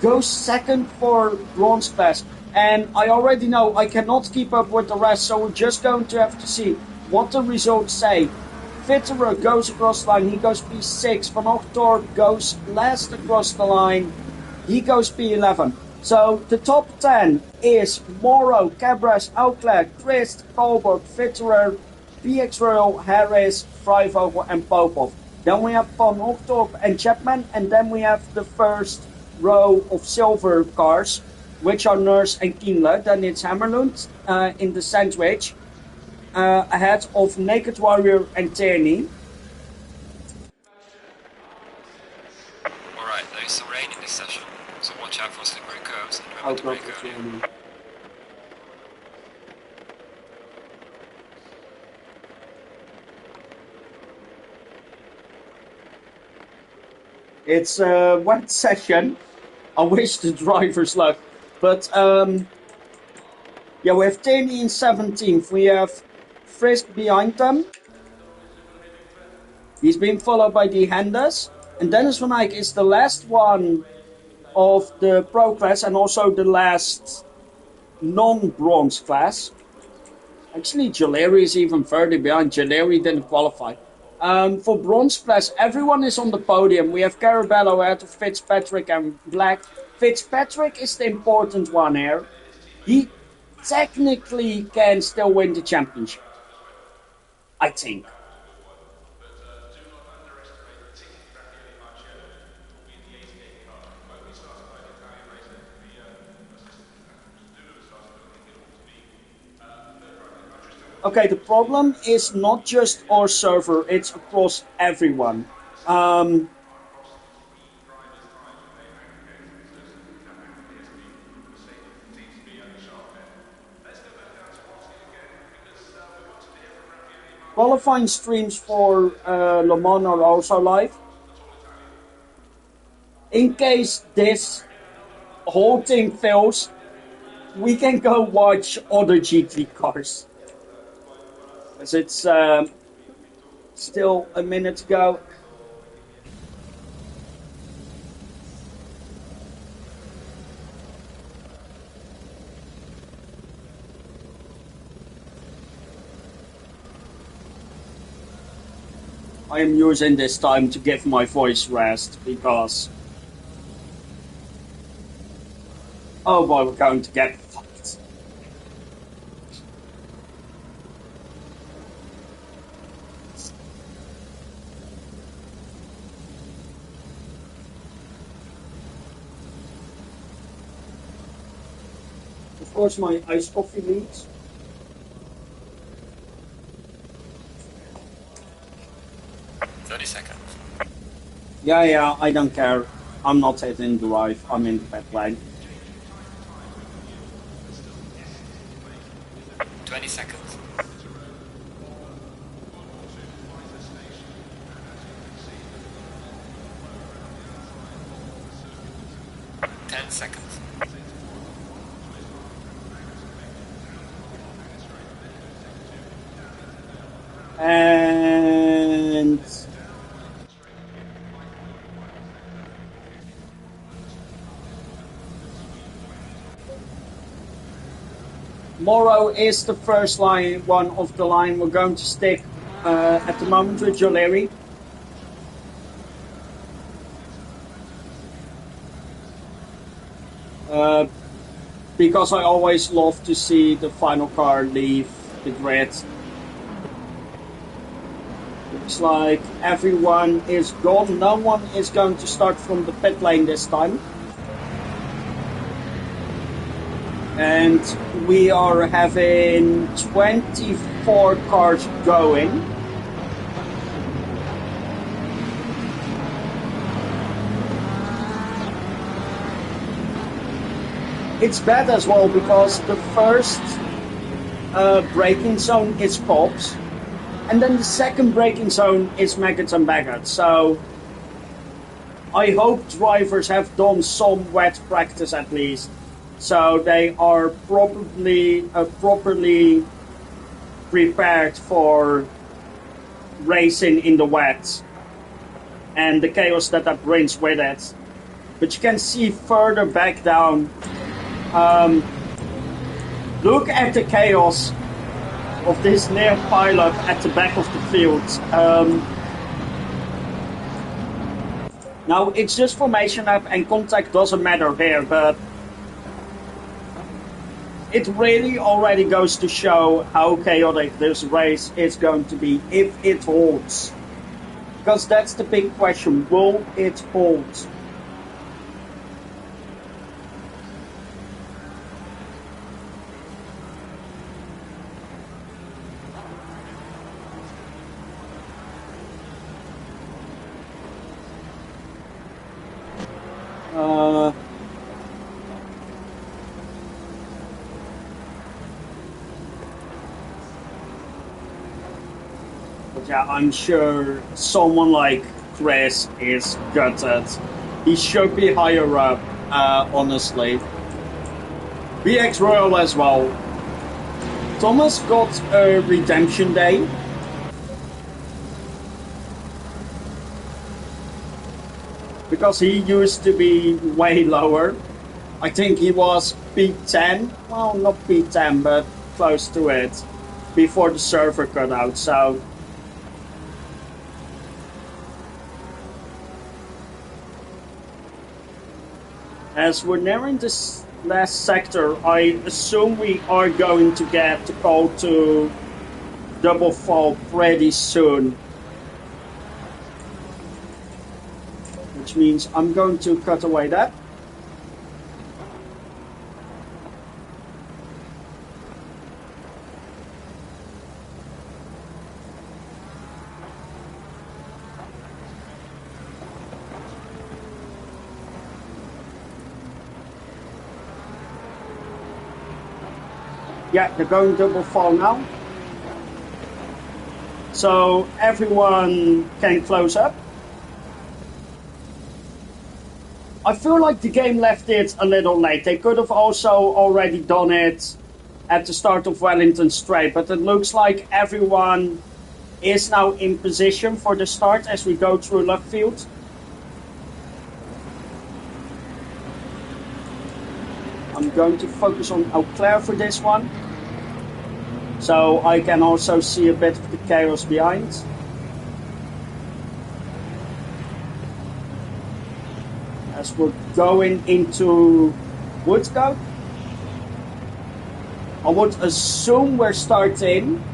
Goes second for bronze class. And I already know I cannot keep up with the rest, so we're just going to have to see what the results say. Fitterer goes across the line, he goes P6. Van Ochtorp goes last across the line, he goes P11. So the top 10 is Morrow, Cabras, Auclair, Christ, Kohlberg, Fitterer, PX Royal, Harris, Vrijvogel and Popov. Then we have Van Ochtorp and Chapman, and then we have the first row of silver cars, which are Nurse and Kienle. Then it's Hammerlund in the sandwich, ahead of Naked Warrior and Tierney. Alright, there is some rain in this session, so watch out for slippery curves and remember to brake early. It's a wet session. I wish the drivers luck. But, yeah, we have Tierney in 17th. We have Frisk behind them. He's been followed by the Henders. And Dennis van Eyck is the last one of the pro class and also the last non-bronze class. Actually, Jaleri is even further behind. Jaleri didn't qualify. For bronze class, everyone is on the podium. We have Carabello ahead of Fitzpatrick and Black. Fitzpatrick is the important one here. He technically can still win the championship, I think. Okay, the problem is not just our server, it's across everyone. Qualifying streams for Le Mans are also live. In case this whole thing fails, we can go watch other GT cars. As it's still a minute to go. I am using this time to give my voice rest because... Oh boy, we're going to get fucked. Of course, my iced coffee leaks. Yeah, I don't care. I'm not in the drive. I'm in the pit lane. 20 seconds. 10 seconds. And... Morrow is the first one of the line. We're going to stick at the moment with Joleri. Because I always love to see the final car leave the grid. Looks like everyone is gone. No one is going to start from the pit lane this time. And we are having 24 cars going. It's bad as well because the first braking zone is Pops, and then the second braking zone is Maggots and Baggots. So I hope drivers have done some wet practice at least. So they are probably properly prepared for racing in the wet and the chaos that brings with it. But you can see further back down. Look at the chaos of this near pileup at the back of the field. Now it's just formation up and contact doesn't matter here, but it really already goes to show how chaotic this race is going to be if it holds. Because that's the big question, will it hold? Yeah, I'm sure someone like Chris is gutted. He should be higher up, honestly. BX Royal as well. Thomas got a redemption day. because he used to be way lower. I think he was P10, well, not P10, but close to it, before the server cut out, so... As we're nearing this last sector, I assume we are going to get the call to double fall pretty soon. Which means I'm going to cut away that. Yeah, they're going double fall now. So everyone can close up. I feel like the game left it a little late. They could have also already done it at the start of Wellington Straight, but it looks like everyone is now in position for the start as we go through Lovefield. I'm going to focus on Eau Claire for this one, so I can also see a bit of the chaos behind. As we're going into Woodcote, I would assume we're starting.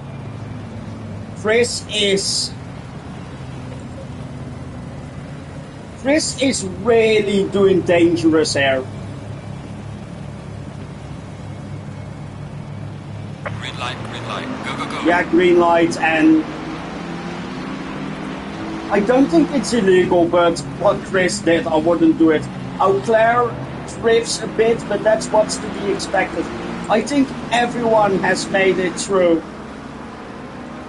Chris is really doing dangerous here. Green light, go, go, go. Yeah, green light, and I don't think it's illegal, but what Chris did, I wouldn't do it. Eau Claire drifts a bit, but that's what's to be expected. I think everyone has made it through.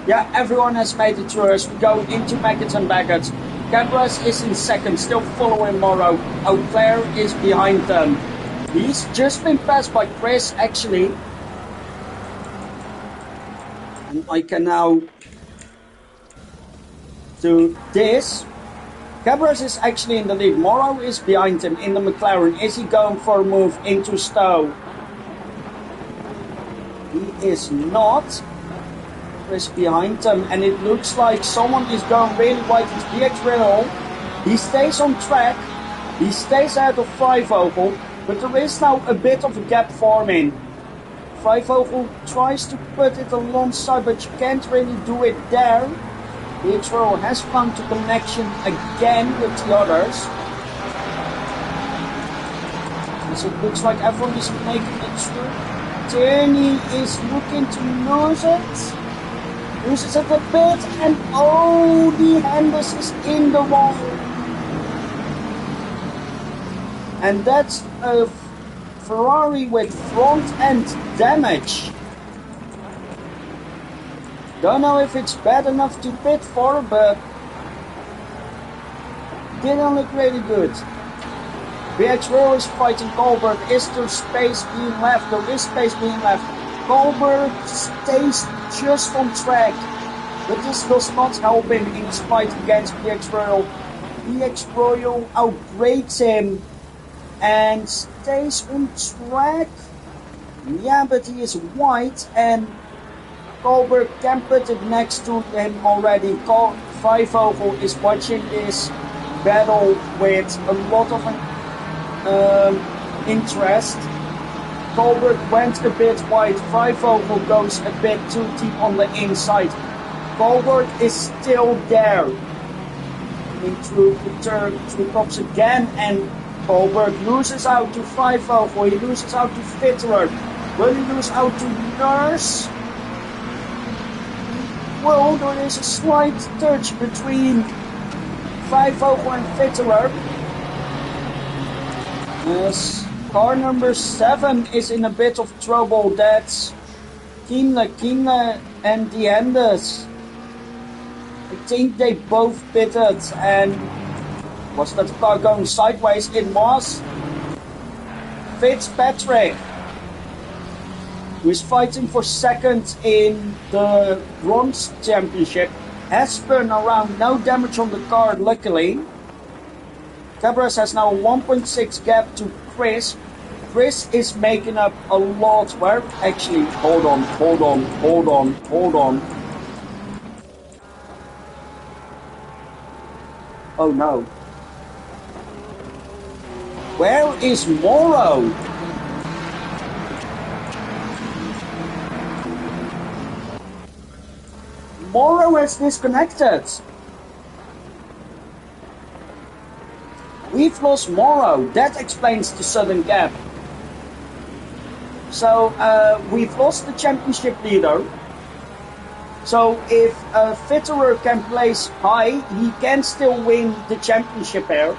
Yeah, everyone has made it through as we go into Maggots and Baggots. Cabras is in second, still following Morrow. Eau Claire is behind them. He's just been passed by Chris, actually. And I can now do this. Cabras is actually in the lead. Morrow is behind him in the McLaren. Is he going for a move into Stowe? He is not. Chris behind him, and it looks like someone is going really wide. It's BX Renault. He stays on track. He stays out of Vrijvogel, but there is now a bit of a gap forming. Vrijvogel tries to put it alongside, but you can't really do it there. BX Renault has found the connection again with the others. So it looks like everyone is making it through. Tierney is looking to lose it. Loses it a bit, and oh, the Henders is in the wall. And that's a Ferrari with front end damage. Don't know if it's bad enough to pit for, but didn't look really good. BX Row is fighting Goldberg. Is there space being left? There is space being left. Goldberg stays just on track, but this does not help him in his fight against BX Royal. BX Royal outbreaks him and stays on track. Yeah, but he is wide, and Goldberg can put it next to him already. Vrijvogel is watching this battle with a lot of interest. Goldberg went a bit wide. Vrijvogel goes a bit too deep on the inside. Goldberg is still there. Into the turn, through tops again, and Goldberg loses out to Vrijvogel. He loses out to Fitterer. Will he lose out to Nurse? Well, there is a slight touch between Vrijvogel and Fitterer. Yes. Car number 7 is in a bit of trouble. That's Kienle and the Enders. I think they both pitted, and was that car going sideways? It was. Fitzpatrick, who is fighting for second in the Bronze Championship, has spun around. No damage on the car, luckily. Cabras has now a 1.6 gap to Chris. Chris is making up a lot. Where actually, hold on. Oh no. Where is Morrow? Morrow has disconnected. We've lost Morrow. That explains the sudden gap. So we've lost the championship leader. So if Fitterer can place high, he can still win the championship here.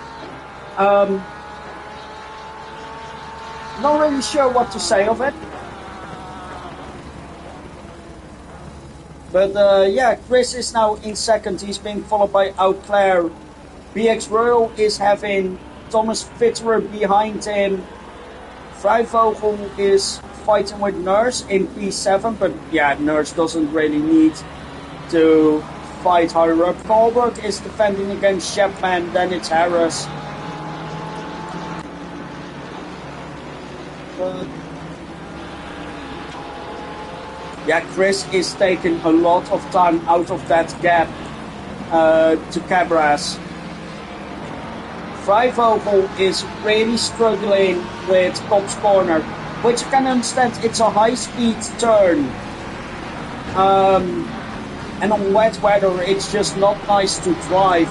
Not really sure what to say of it. But yeah, Chris is now in second. He's being followed by Auclair. BX Royal is having Thomas Fitterer behind him. Vrijvogel is fighting with Nurse in P7, but yeah, Nurse doesn't really need to fight higher up. Colbert is defending against Chapman, then it's Harris. Yeah, Chris is taking a lot of time out of that gap to Cabras. Vrijvogel is really struggling with Cops Corner, which you can understand, it's a high-speed turn. And on wet weather, it's just not nice to drive.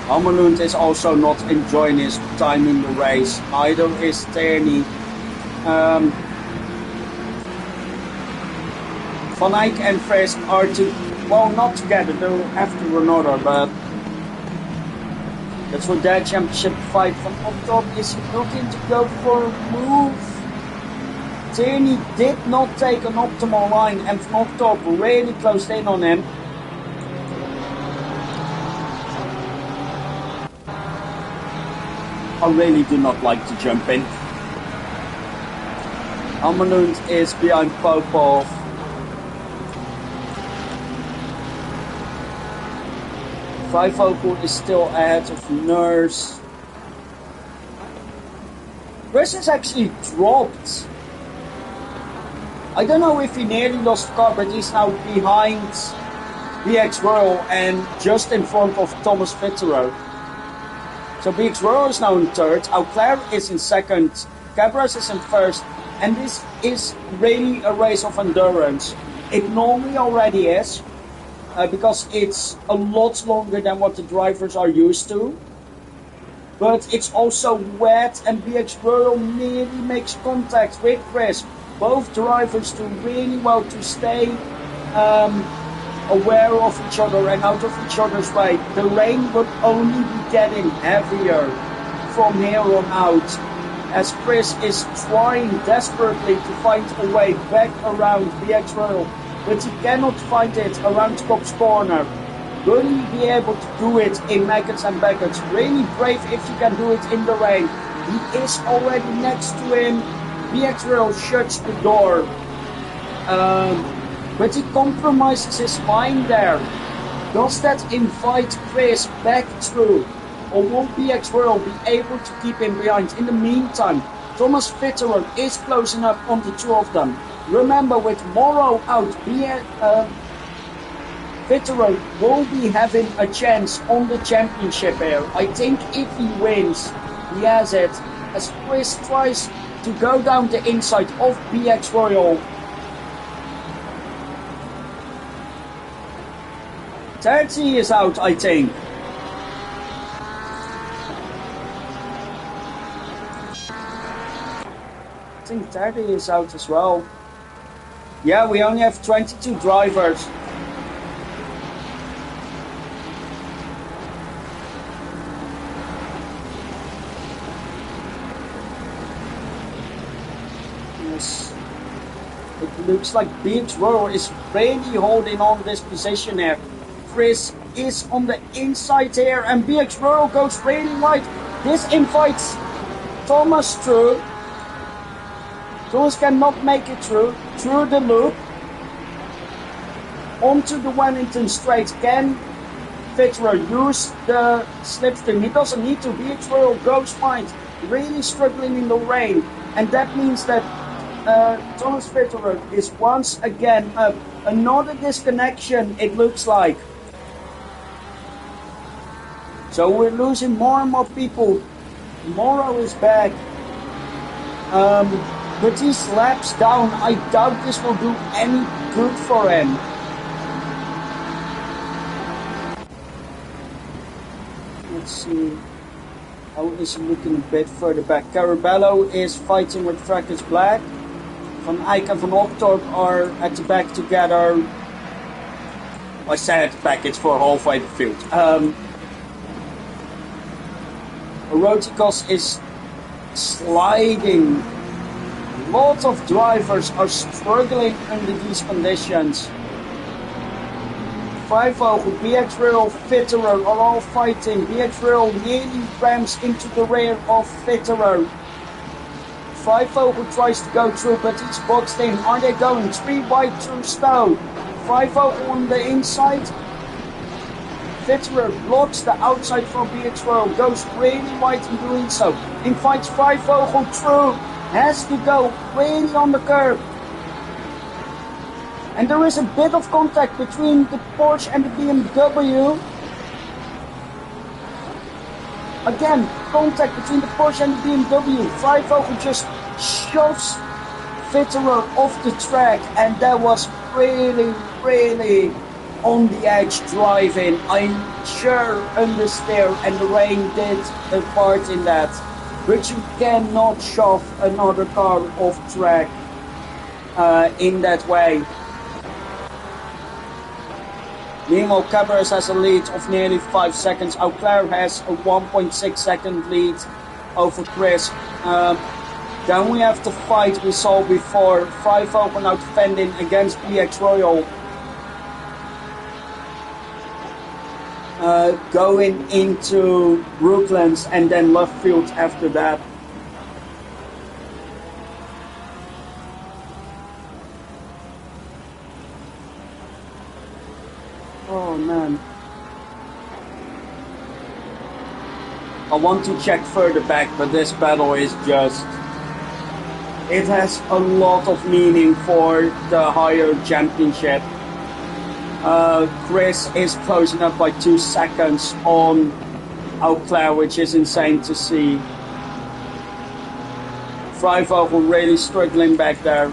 Amelund is also not enjoying his time in the race. Neither is Tierney. Van Eyck and Frisk are not together, they'll have to run another, but that's for that championship fight. Van Optop is looking to go for a move. Tierney did not take an optimal line and Van Optop really closed in on him. I really do not like to jump in. Amelund is behind Popov. Vrijvogel is still ahead of Nurse. Chris is actually dropped. I don't know if he nearly lost the car, but he's now behind BX Royal and just in front of Thomas Fitterer. So BX Royal is now in third, Auclair is in second, Cabras is in first, and this is really a race of endurance. It normally already is. Because it's a lot longer than what the drivers are used to. But it's also wet and BX Royal nearly makes contact with Chris. Both drivers do really well to stay aware of each other and out of each other's way. The rain will only be getting heavier from here on out, as Chris is trying desperately to find a way back around BX Royal. But he cannot find it around Cops Corner. Will he be able to do it in Maggots and Baggots? Really brave if he can do it in the rain. He is already next to him. BX Royal shuts the door. But he compromises his mind there. Does that invite Chris back through? Or will BX Royal be able to keep him behind? In the meantime, Thomas Fitterer is closing up on the two of them. Remember, with Morrow out, Fitterer will be having a chance on the championship here. I think if he wins, he has it. As Chris tries to go down the inside of BX Royal. Terzi is out, I think. I think Terzi is out as well. Yeah, we only have 22 drivers. Yes. It looks like BX Royal is really holding on this position here. Chris is on the inside here and BX Royal goes really wide. This invites Thomas through. Jules cannot make it through the loop. Onto the Wellington straight. Can Fitterer use the slipstream? He doesn't need to. BX goes wide, really struggling in the rain. And that means that Thomas Fitterer is once again up. Another disconnection, it looks like. So we're losing more and more people. Morrow is back. But these laps down, I doubt this will do any good for him. Let's see. How is he looking a bit further back? Carabello is fighting with Fracas Black. Van Eyck and Van Octorp are at the back together. I say at the back, it's for halfway the field. Rotikos is sliding. Lots of drivers are struggling under these conditions. Vrijvogel, BX Rail, Fitterer are all fighting. BX Rail nearly rams into the rear of Fitterer. Vrijvogel tries to go through, but it's boxed in. Are they going 3 wide through Stowe? Vrijvogel on the inside. Fitterer blocks the outside from BX Rail, goes really wide in doing so. Invites Vrijvogel through, has to go really on the curb. And there is a bit of contact between the Porsche and the BMW. Again, contact between the Porsche and the BMW. Vrijvogel just shoves Fitterer off the track, and that was really, really on the edge driving. I'm sure understeer and the rain did a part in that. But you cannot shove another car off track in that way. Meanwhile, Cabres has a lead of nearly 5 seconds. Auclair has a 1.6 second lead over Chris. Then we have the fight we saw before. Vrijvogel now defending against BX Royal. Going into Brooklands and then left field after that. Oh man. I want to check further back, but this battle is just... It has a lot of meaning for the higher championship. Chris is closing up by 2 seconds on Auclair, which is insane to see. Vrijvogel really struggling back there.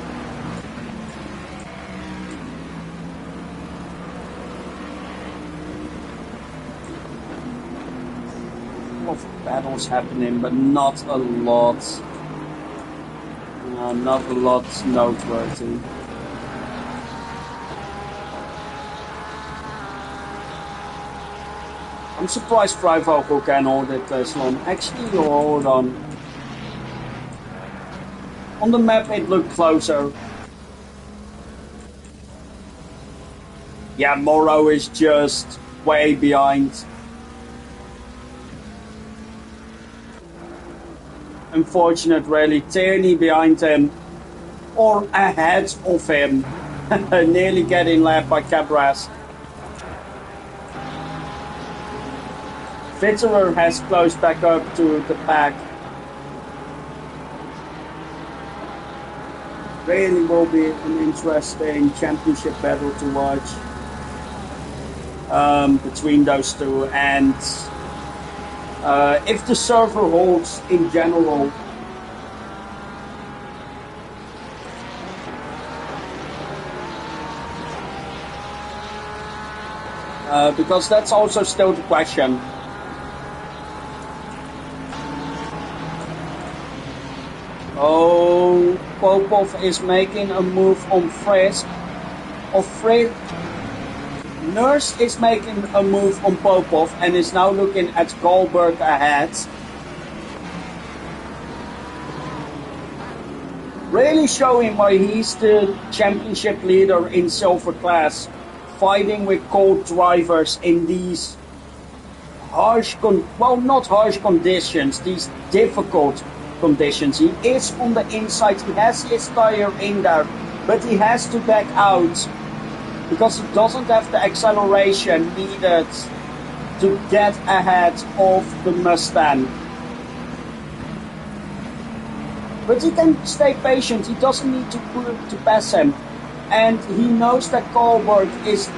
A lot of battles happening, but not a lot. Not a lot noteworthy. I'm surprised Vrijvogel can hold it this long. Actually, hold on. On the map it looked closer. Yeah, Morrow is just way behind. Unfortunate really, Tierney behind him. Or ahead of him. Nearly getting left by Cabras. Fitterer has closed back up to the pack. Really will be an interesting championship battle to watch between those two. And if the server holds in general, because that's also still the question. Oh, Popov is making a move on Frisk. Nurse is making a move on Popov and is now looking at Goldberg ahead. Really showing why he's the championship leader in silver class, fighting with cold drivers in these harsh, not harsh conditions, these difficult conditions. He is on the inside, he has his tire in there, but he has to back out because he doesn't have the acceleration needed to get ahead of the Mustang. But he can stay patient, he doesn't need to pass him. And he knows that Kohlberg is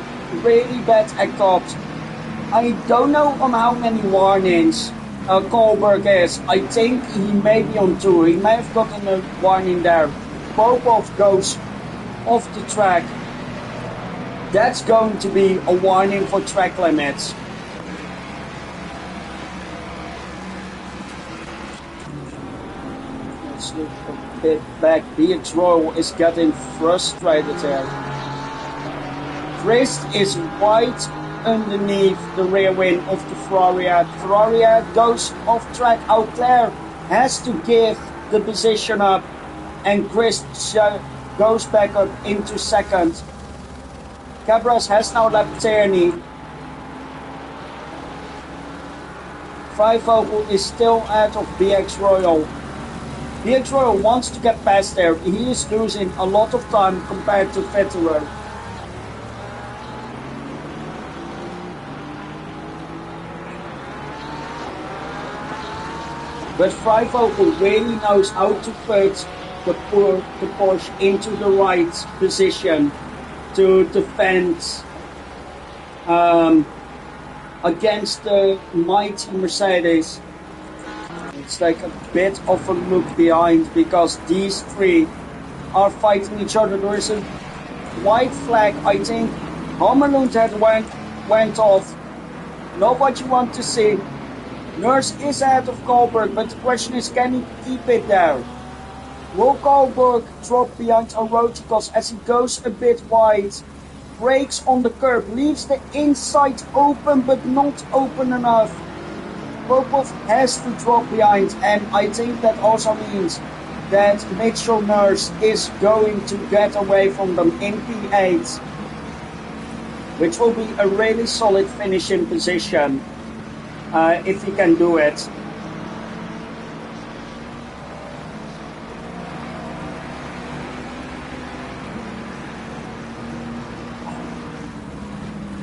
really bad at cops. I don't know on how many warnings Kohlberg is. I think he may be on 2. He may have gotten a warning there. Popov goes off the track. That's going to be a warning for track limits. Let's look a bit back. BX Royal is getting frustrated here. Chris is right underneath the rear wing of the Ferrari. Ferrari goes off track. Auclair has to give the position up, and Chris goes back up into second. Cabras has now left Tierney. Vrijvogel is still out of BX Royal. BX Royal wants to get past there. He is losing a lot of time compared to Vettel. But Vrijvogel really knows how to put the Porsche into the right position to defend against the mighty Mercedes. Let's take a bit of a look behind because these three are fighting each other. There is a white flag. I think Hammerlund had went off. Not what you want to see. Nurse is ahead of Kohlberg, but the question is, can he keep it there? Will Kohlberg drop behind Aeroticos as he goes a bit wide? Brakes on the curb, leaves the inside open, but not open enough. Popov has to drop behind, and I think that also means that Mitchell Nurse is going to get away from them in P8, which will be a really solid finishing position. If he can do it.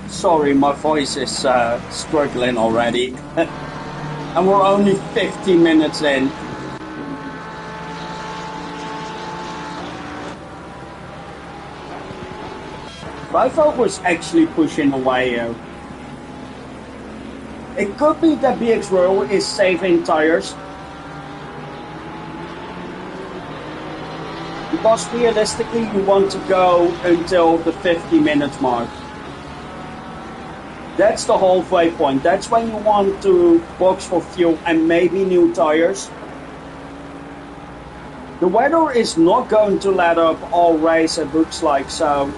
Sorry, my voice is struggling already. And we're only 50 minutes in. Vrijvogel was actually pushing away here. It could be that BX Royal is saving tires. Because realistically you want to go until the 50-minute mark. That's the halfway point. That's when you want to box for fuel and maybe new tires. The weather is not going to let up all race, it looks like, so...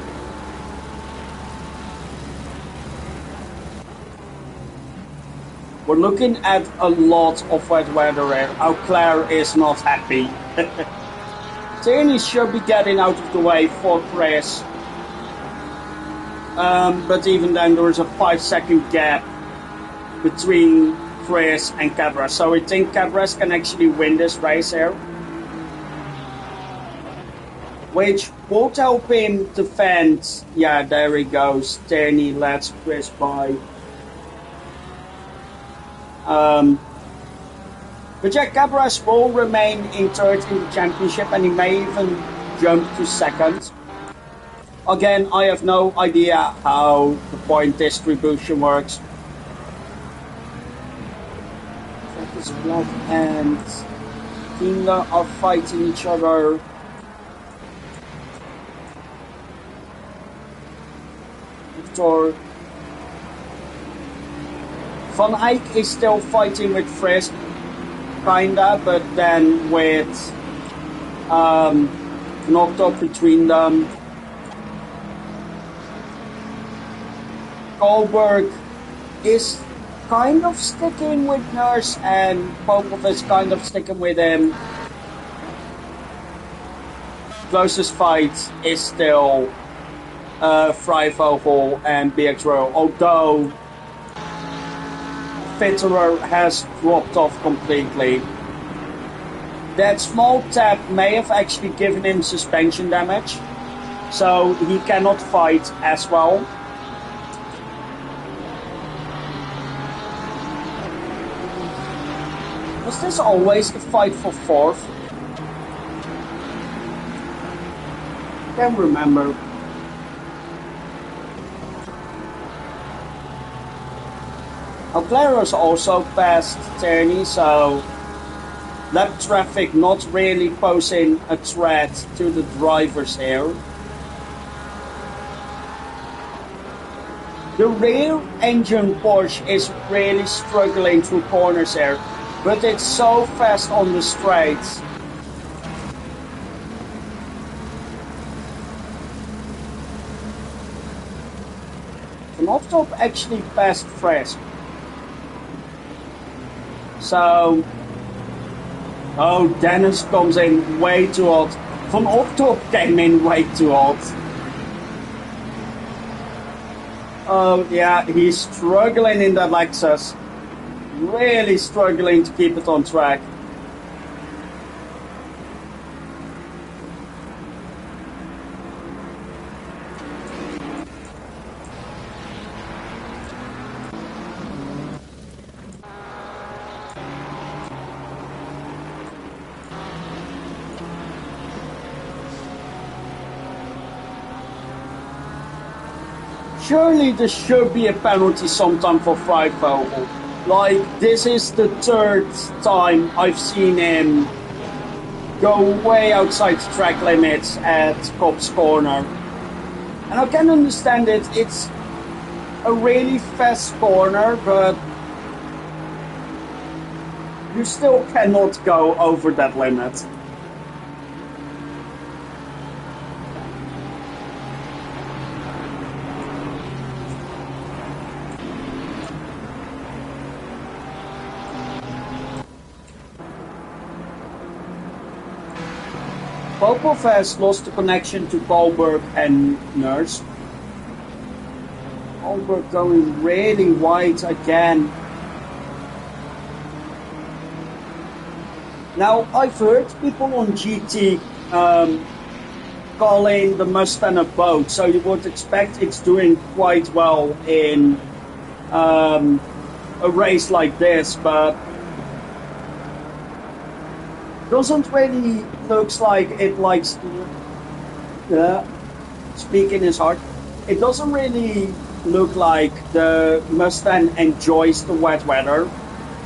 We're looking at a lot of wet weather here. Auclair is not happy. Tierney should be getting out of the way for Chris. But even then there is a 5-second gap between Chris and Cabras. So I think Cabras can actually win this race here. Which would help him defend. Yeah, there he goes. Tierney lets Chris by. But yeah, Cabras will remain in third in the championship and he may even jump to second. Again, I have no idea how the point distribution works. Travis Black and Kinga are fighting each other. Victor Van Eyck is still fighting with Frisk, kinda, but then with knocked up between them. Kohlberg is kind of sticking with Nurse and Popov is kind of sticking with him. Closest fight is still Vrijvogel and BX Royal, although Fitterer has dropped off completely. that small tap may have actually given him suspension damage, so he cannot fight as well. Was this always the fight for fourth? Can't remember. Aero's also passed Tierney, so lap traffic not really posing a threat to the drivers here. The rear engine Porsche is really struggling through corners here, but it's so fast on the straights. Van Oftop actually passed Fresk. So, oh, Dennis comes in way too hot. Van Oftop came in way too hot. Oh yeah, he's struggling in that Lexus. Really struggling to keep it on track. Surely there should be a penalty sometime for Freivogel. Like, this is the third time I've seen him go way outside the track limits at Cobb's Corner. And I can understand it, it's a really fast corner, but you still cannot go over that limit. Popov has lost the connection to Kohlberg and Nurse. Kohlberg going really wide again. Now, I've heard people on GT calling the Mustang a boat, so you would expect it's doing quite well in a race like this, but doesn't really looks like it likes to speak in his heart. It doesn't really look like the Mustang enjoys the wet weather.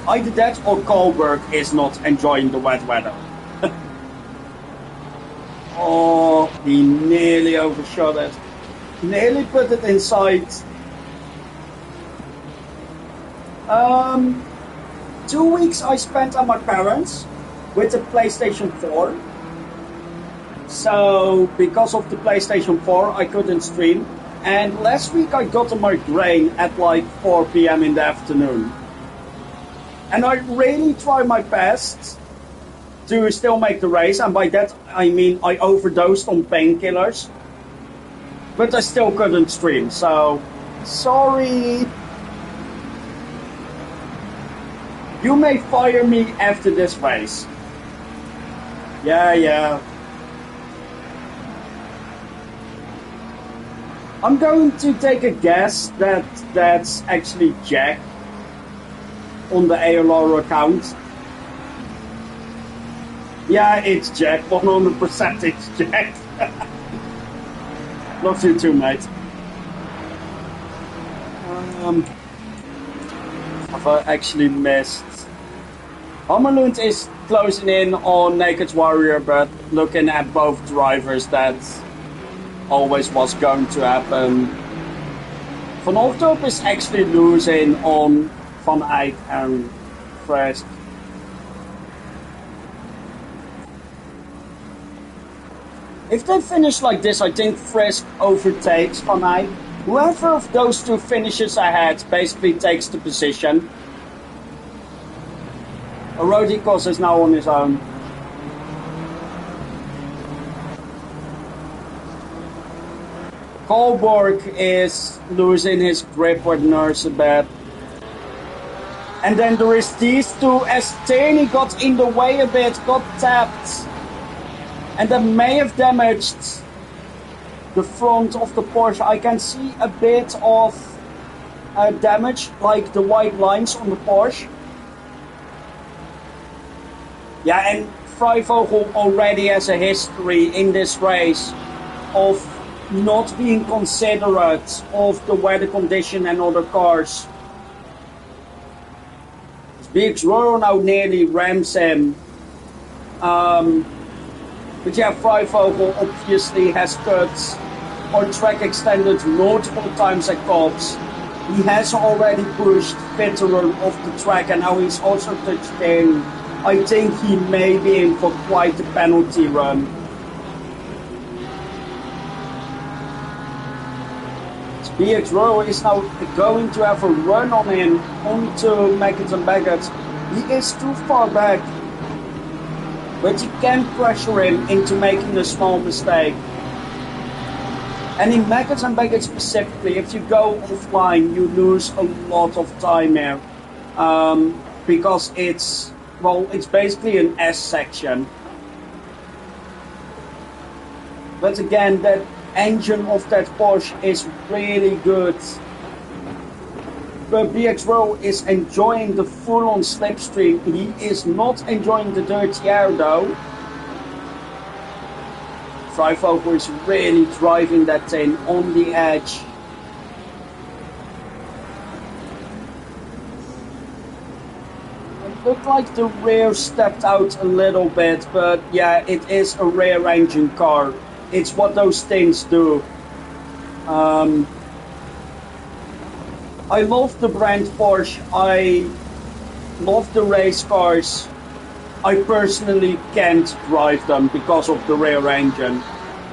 Either that or Kohlberg is not enjoying the wet weather. Oh, he nearly overshot it. Nearly put it inside. 2 weeks I spent at my parents' with the PlayStation 4. So, because of the PlayStation 4, I couldn't stream. And last week I got a migraine at like 4 p.m. in the afternoon. And I really tried my best to still make the race. And by that, I mean I overdosed on painkillers. But I still couldn't stream. So, sorry. You may fire me after this race. Yeah. I'm going to take a guess that that's actually Jack on the Aero account. Yeah, it's Jack. 100% it's Jack. Love you too, mate. Have I actually missed? Hammerlund is closing in on Naked Warrior, but looking at both drivers, that always was going to happen. Van Oftop is actually losing on Van Eyck and Fresk. If they finish like this, I think Fresk overtakes Van Eyck. Whoever of those two finishes ahead basically takes the position. Rodikos is now on his own. Kohlberg is losing his grip with Nurse a bit. And then there is these two. S10, he got in the way a bit, got tapped. And that may have damaged the front of the Porsche. I can see a bit of damage, like the white lines on the Porsche. Yeah, and Vrijvogel already has a history in this race of not being considerate of the weather condition and other cars. BX now nearly rams him. But yeah, Vrijvogel obviously has cut or track extended multiple times at Cops. He has already pushed Vetteran off the track and now he's also touched in. I think he may be in for quite a penalty run. BX Rowe is now going to have a run on him onto Maggots and Baggett. He is too far back, but he can pressure him into making a small mistake. And in Maggots and Baggett specifically, if you go offline, you lose a lot of time here. Because it's basically an S section. But again, that engine of that Porsche is really good. But BX is enjoying the full-on slipstream. He is not enjoying the dirty air though. Vrijvogel is really driving that thing on the edge. It looked like the rear stepped out a little bit, but yeah, it is a rear engine car. It's what those things do. I love the brand Porsche. I love the race cars. I personally can't drive them because of the rear engine.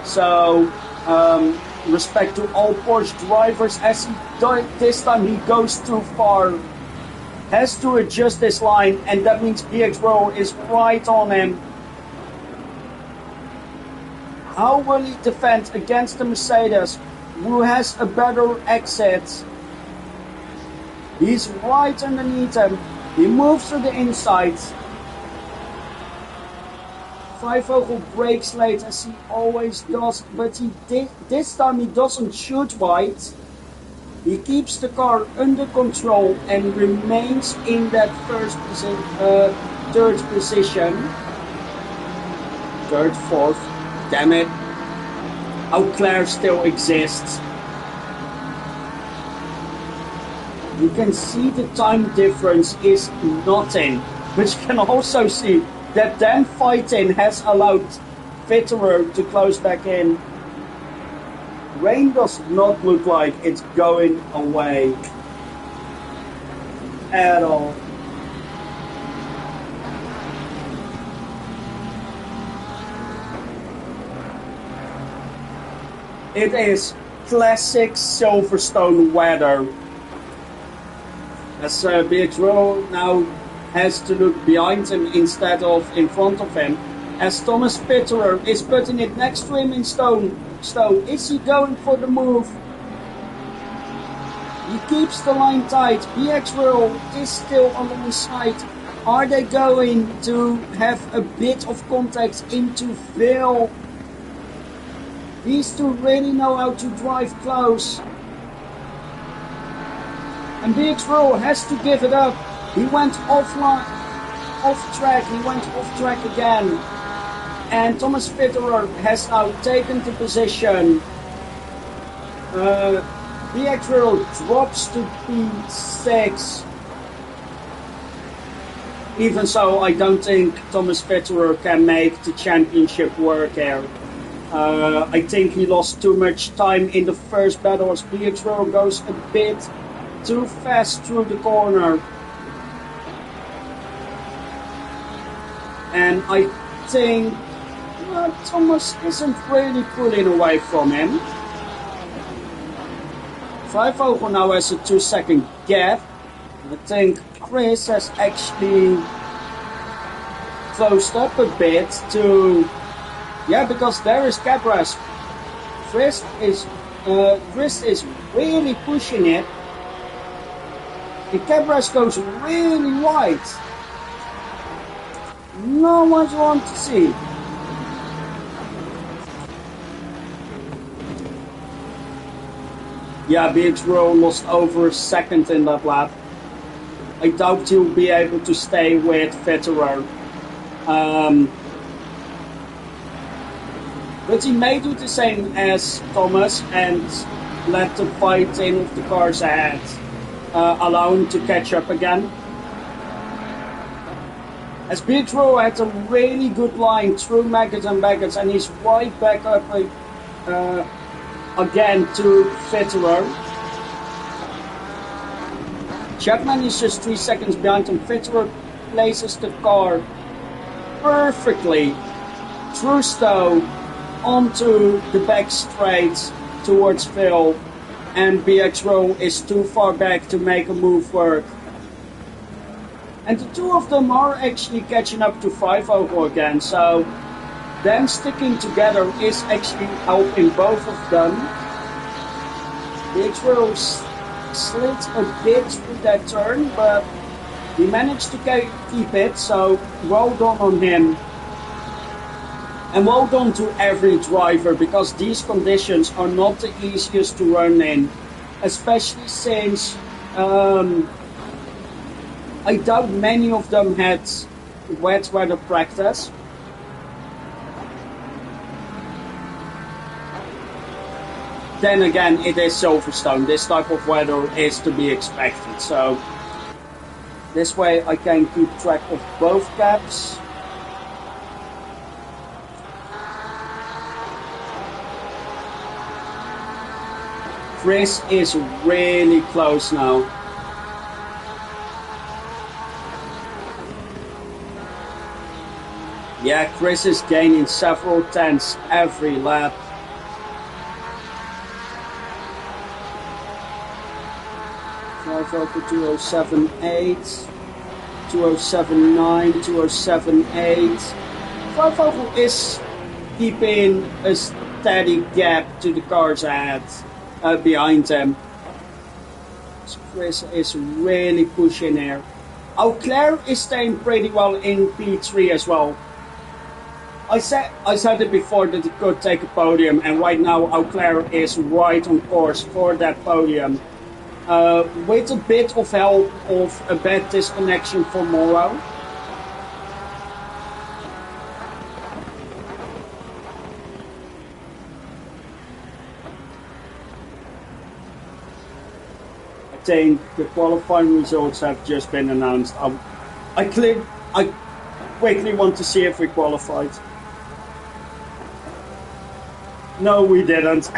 So, respect to all Porsche drivers, as this time he goes too far, has to adjust this line, and that means BX is right on him. How will he defend against the Mercedes, who has a better exit? He's right underneath him. He moves to the inside. Vrijvogel brakes late as he always does, but this time he doesn't shoot wide. He keeps the car under control and remains in that third position. Third, fourth. Damn it. Auclair still exists. You can see the time difference is nothing. But you can also see that damn fighting has allowed Vetteran to close back in. Rain does not look like it's going away at all. It is classic Silverstone weather. As BX now has to look behind him instead of in front of him. As Thomas Vetteran is putting it next to him in stone. Is he going for the move? He keeps the line tight. BX is still alongside. Are they going to have a bit of contact into Phil? These two really know how to drive close. And BX has to give it up. He went off track. He went off track again. And Thomas Vetteran has now taken the position. BX drops to P6. Even so, I don't think Thomas Vetteran can make the championship work here. I think he lost too much time in the first battle as BX goes a bit too fast through the corner. And I think Thomas isn't really pulling away from him. Vrijvogel now has a 2-second gap. I think Chris has actually closed up a bit to... Yeah, because there is Cabras. Chris is really pushing it. The Cabras goes really wide. No one wants to see. Yeah, BXRO lost over a second in that lap. I doubt he'll be able to stay with Vetero. But he may do the same as Thomas and let the fight in of the cars ahead allow him to catch up again. As BXRO had a really good line through Maggots and Baggots, and he's right back up again to Vetero. Chapman is just 3 seconds behind him. Vetero places the car perfectly through Stowe onto the back straight towards Phil, and BXRO is too far back to make a move work. And the two of them are actually catching up to 5-0 again, so them sticking together is actually helping both of them. BXRO slid a bit through that turn, but he managed to keep it, so well done on him. And well done to every driver, because these conditions are not the easiest to run in, especially since I doubt many of them had wet weather practice. Then again, it is Silverstone. This type of weather is to be expected. So this way I can keep track of both caps. Chris is really close now. Yeah, Chris is gaining several tenths every lap. Drive over 207.8, 207.9, 207.8. Drive over is keeping a steady gap to the cars ahead, behind them. So Chris is really pushing here. Auclair is staying pretty well in P3 as well. I said it before that he could take a podium, and right now Auclair is right on course for that podium. With a bit of help of a bad disconnection for Morrow. I think the qualifying results have just been announced. I quickly want to see if we qualified. No, we didn't.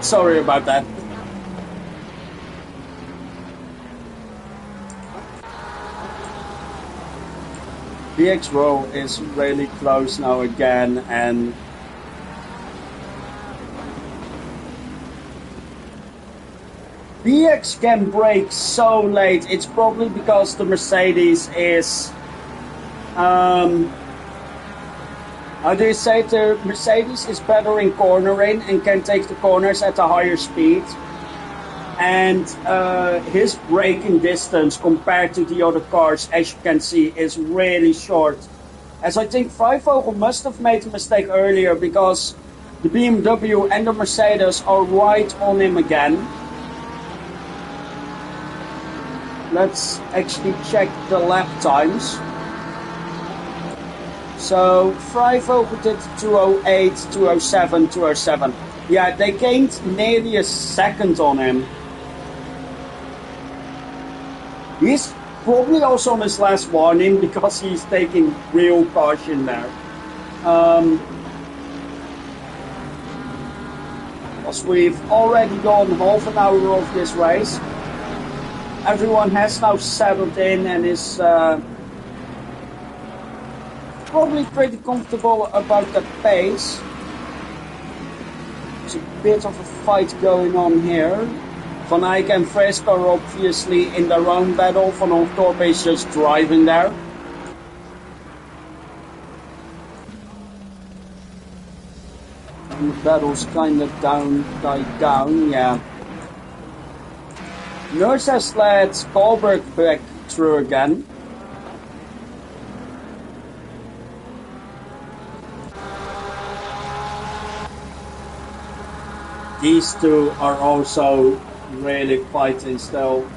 Sorry about that. BXRO is really close now again, and BX can brake so late. It's probably because the Mercedes is how do you say it? The Mercedes is better in cornering and can take the corners at a higher speed. And his braking distance compared to the other cars, as you can see, is really short. As I think Vrijvogel must have made a mistake earlier, because the BMW and the Mercedes are right on him again. Let's actually check the lap times. So Vrijvogel did 208, 207, 207. Yeah, they gained nearly a second on him. He's probably also on his last warning, because he's taking real caution there. Because we've already gone half an hour of this race. Everyone has now settled in and is probably pretty comfortable about the pace. There's a bit of a fight going on here. Van Eyck and Frisk are obviously in their own battle. Van Hoofddorp is just driving there. And the battle's kind of died down, yeah. Nurse has led Kohlberg back through again. These two are also really fighting still.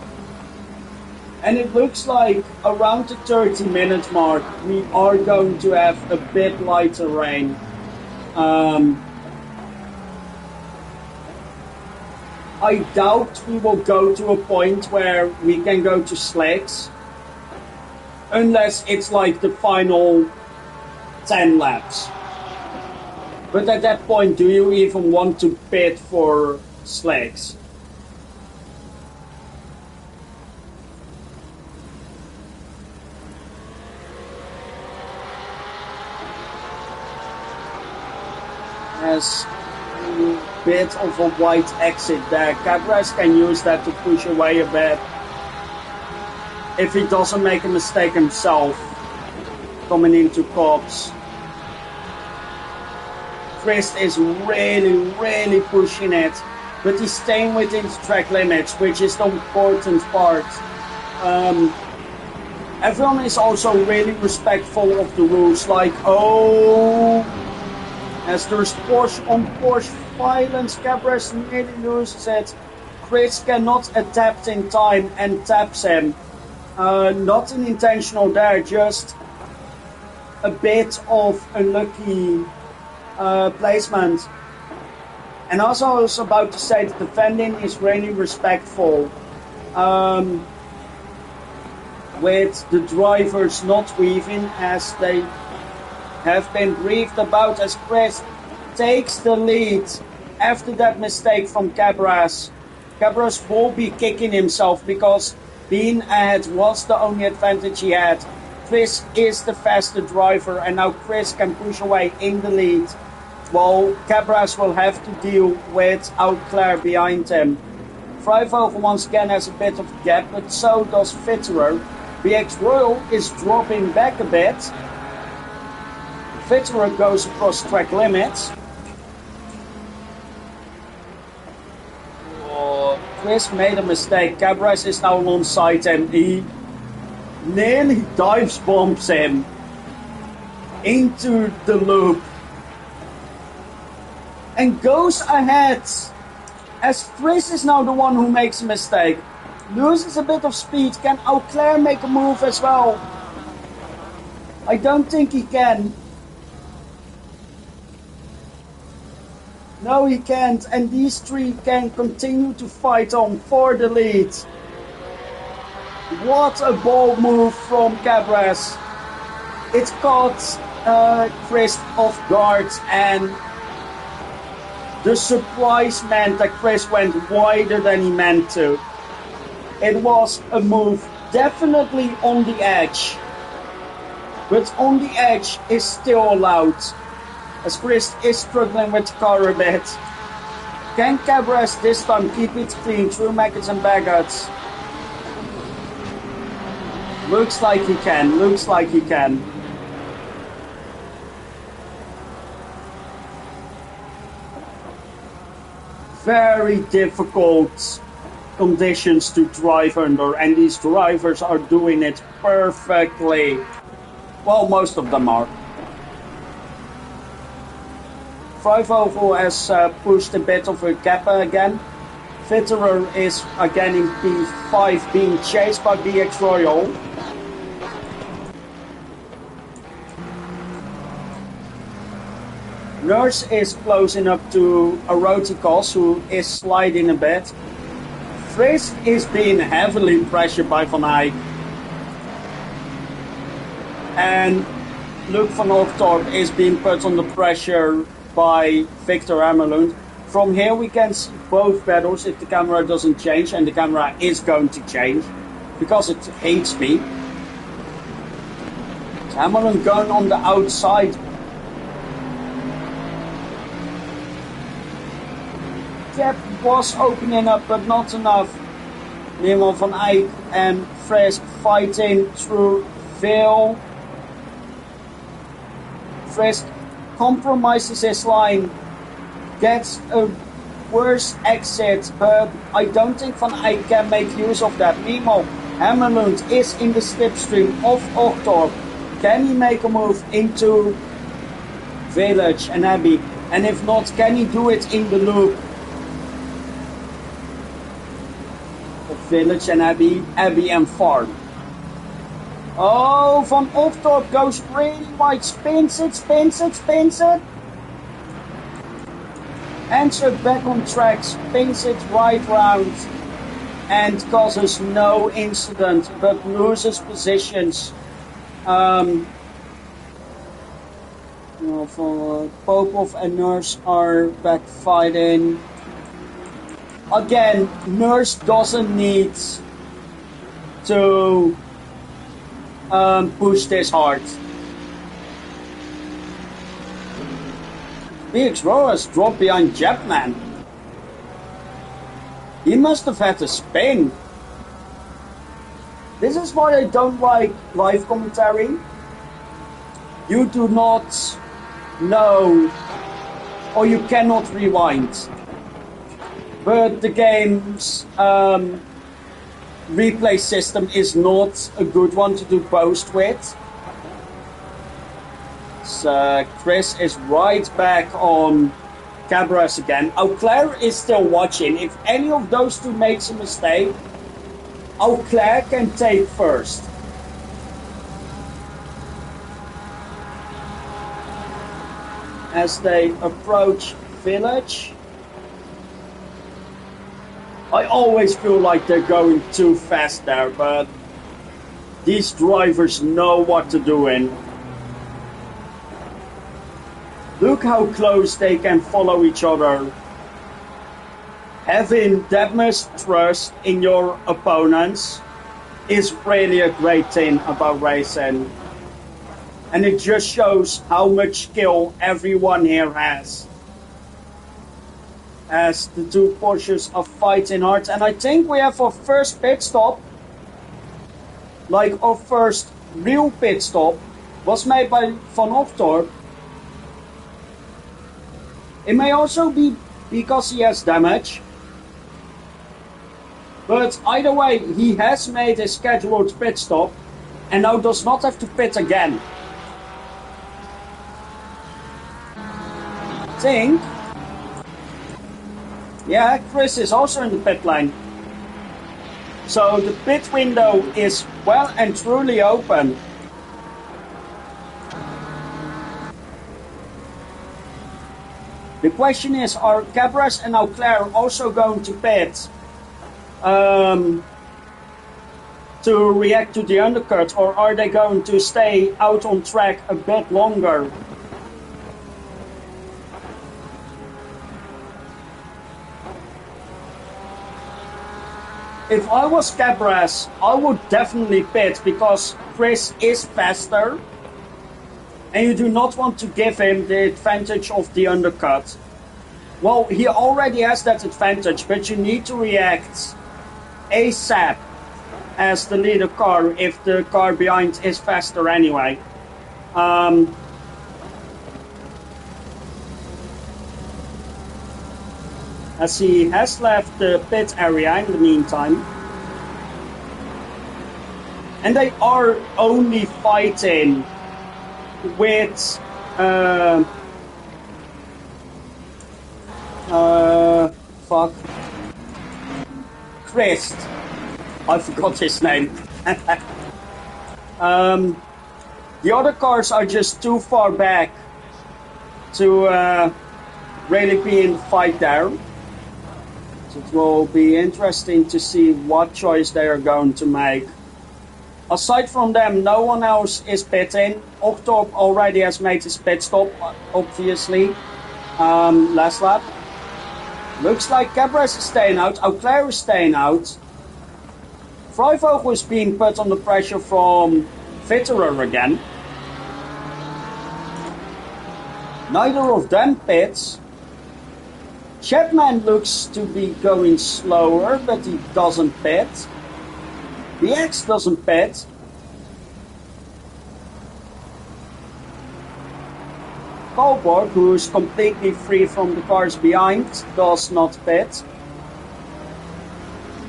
And it looks like around the 30-minute mark we are going to have a bit lighter rain. I doubt we will go to a point where we can go to slicks. Unless it's like the final 10 laps. But at that point, do you even want to bid for slicks? As a bit of a wide exit there. Cabras can use that to push away a bit. If he doesn't make a mistake himself, coming into Cops. Chris is really pushing it, but he's staying within the track limits, which is the important part. Everyone is also really respectful of the rules, like, as there's Porsche on Porsche violence, Cabras nearly loses it. Chris cannot adapt in time and taps him. Not an intentional there, just a bit of unlucky placement. And also I was about to say that the defending is really respectful with the drivers not weaving as they have been briefed about, as Chris takes the lead after that mistake from Cabras. Cabras will be kicking himself because being ahead was the only advantage he had. Chris is the faster driver and now Chris can push away in the lead. Well, Cabras will have to deal with Claire behind him. Vrijvogel once again has a bit of a gap, but so does Vitterer. BX Royal is dropping back a bit. Vitterer goes across track limits. Oh, Chris made a mistake. Cabras is now alongside him. He nearly dives bombs him into the loop. And goes ahead, as Chris is now the one who makes a mistake. Loses a bit of speed. Can Auclair make a move as well? I don't think he can. No, he can't. And these three can continue to fight on for the lead. What a bold move from Cabras. It caught Chris off guard, and the surprise meant that Chris went wider than he meant to. It was a move definitely on the edge, but on the edge is still allowed, as Chris is struggling with the car a bit. Can Cabras this time keep it clean through Maggots and Baggots? Looks like he can. Very difficult conditions to drive under, and these drivers are doing it perfectly. Well, most of them are. Vrijvogel has pushed a bit of a gap again. Vitterer is again in P5 being chased by BX Royal. Nurse is closing up to Eroticos, who is sliding a bit. Frisk is being heavily pressured by Van Eyck. And Luc van Hoofddorp is being put under pressure by Victor Amerlund. From here we can see both battles if the camera doesn't change, and the camera is going to change because it hates me. Amerlund going on the outside. Kept was opening up, but not enough. Nemo van Eyck and Frisk fighting through Veil. Frisk compromises his line, gets a worse exit, but I don't think Van Eyck can make use of that. Nemo Hammerlund is in the slipstream of Ochtorp. Can he make a move into Village and Abbey? And if not, can he do it in the loop? Village and Abbey and Farm. Oh, Van Ochtorp goes really wide, spins it. Ends up back on track, spins it right round, and causes no incident, but loses positions. Popov and Nurse are back fighting. Again, Nurse doesn't need to push this hard. BX Roras dropped behind Japman. He must have had a spin. This is why I don't like live commentary. You do not know, or you cannot rewind. But the game's replay system is not a good one to do boast with. So Chris is right back on Cabras again. Auclair is still watching. If any of those two makes a mistake, Auclair can take first. As they approach Village, I always feel like they're going too fast there, but these drivers know what to do in. Look how close they can follow each other. Having that much trust in your opponents is really a great thing about racing. And it just shows how much skill everyone here has. As the two Porsches are fighting hard. And I think we have our first pit stop. Like our first real pit stop was made by Van Ochtorp. It may also be because he has damage. But either way, he has made a scheduled pit stop. And now does not have to pit again. Think. Yeah, Chris is also in the pit lane. So the pit window is well and truly open. The question is, are Cabras and Auclair also going to pit to react to the undercut, or are they going to stay out on track a bit longer? If I was Cabras, I would definitely pit because Chris is faster and you do not want to give him the advantage of the undercut. Well, he already has that advantage, but you need to react ASAP as the leader car if the car behind is faster anyway. As he has left the pit area in the meantime. And they are only fighting with Christ. I forgot his name. The other cars are just too far back to really be in the fight there. So it will be interesting to see what choice they are going to make. Aside from them, no one else is pitting. Ochtorp already has made his pit stop, obviously, last lap. Looks like Cabras is staying out, Auclair is staying out. Vrijvogel is being put under pressure from Vitterer again. Neither of them pits. Chapman looks to be going slower, but he doesn't pit. BX doesn't pit. Colborg, who's completely free from the cars behind, does not pit.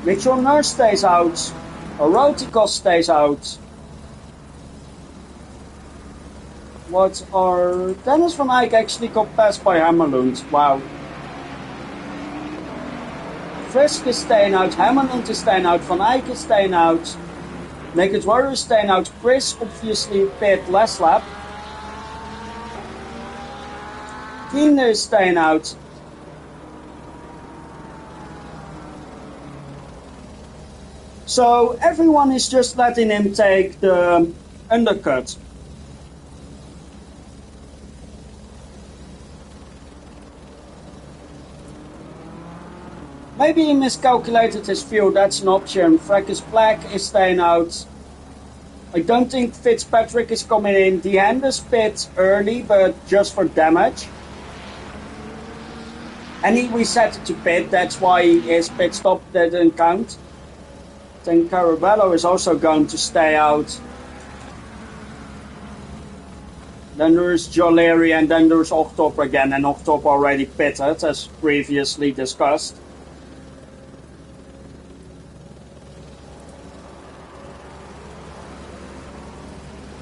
Mitchell Nurse stays out. Eroticos stays out. What are... Dennis van Eyck actually got passed by Hammerlund. Wow. Frisk is staying out. Hammerlund is staying out. Van Eyck is staying out. Naked Warrior is staying out. Chris obviously pit last lap. Keener is staying out. So everyone is just letting him take the undercut. Maybe he miscalculated his fuel, that's an option. Fracas Black is staying out. I don't think Fitzpatrick is coming in. The Handers pit early, but just for damage. And he reset it to pit, that's why his pit stop didn't count. Then Carabello is also going to stay out. Then there's Joleri and then there's Octop again. And Octop already pitted, as previously discussed.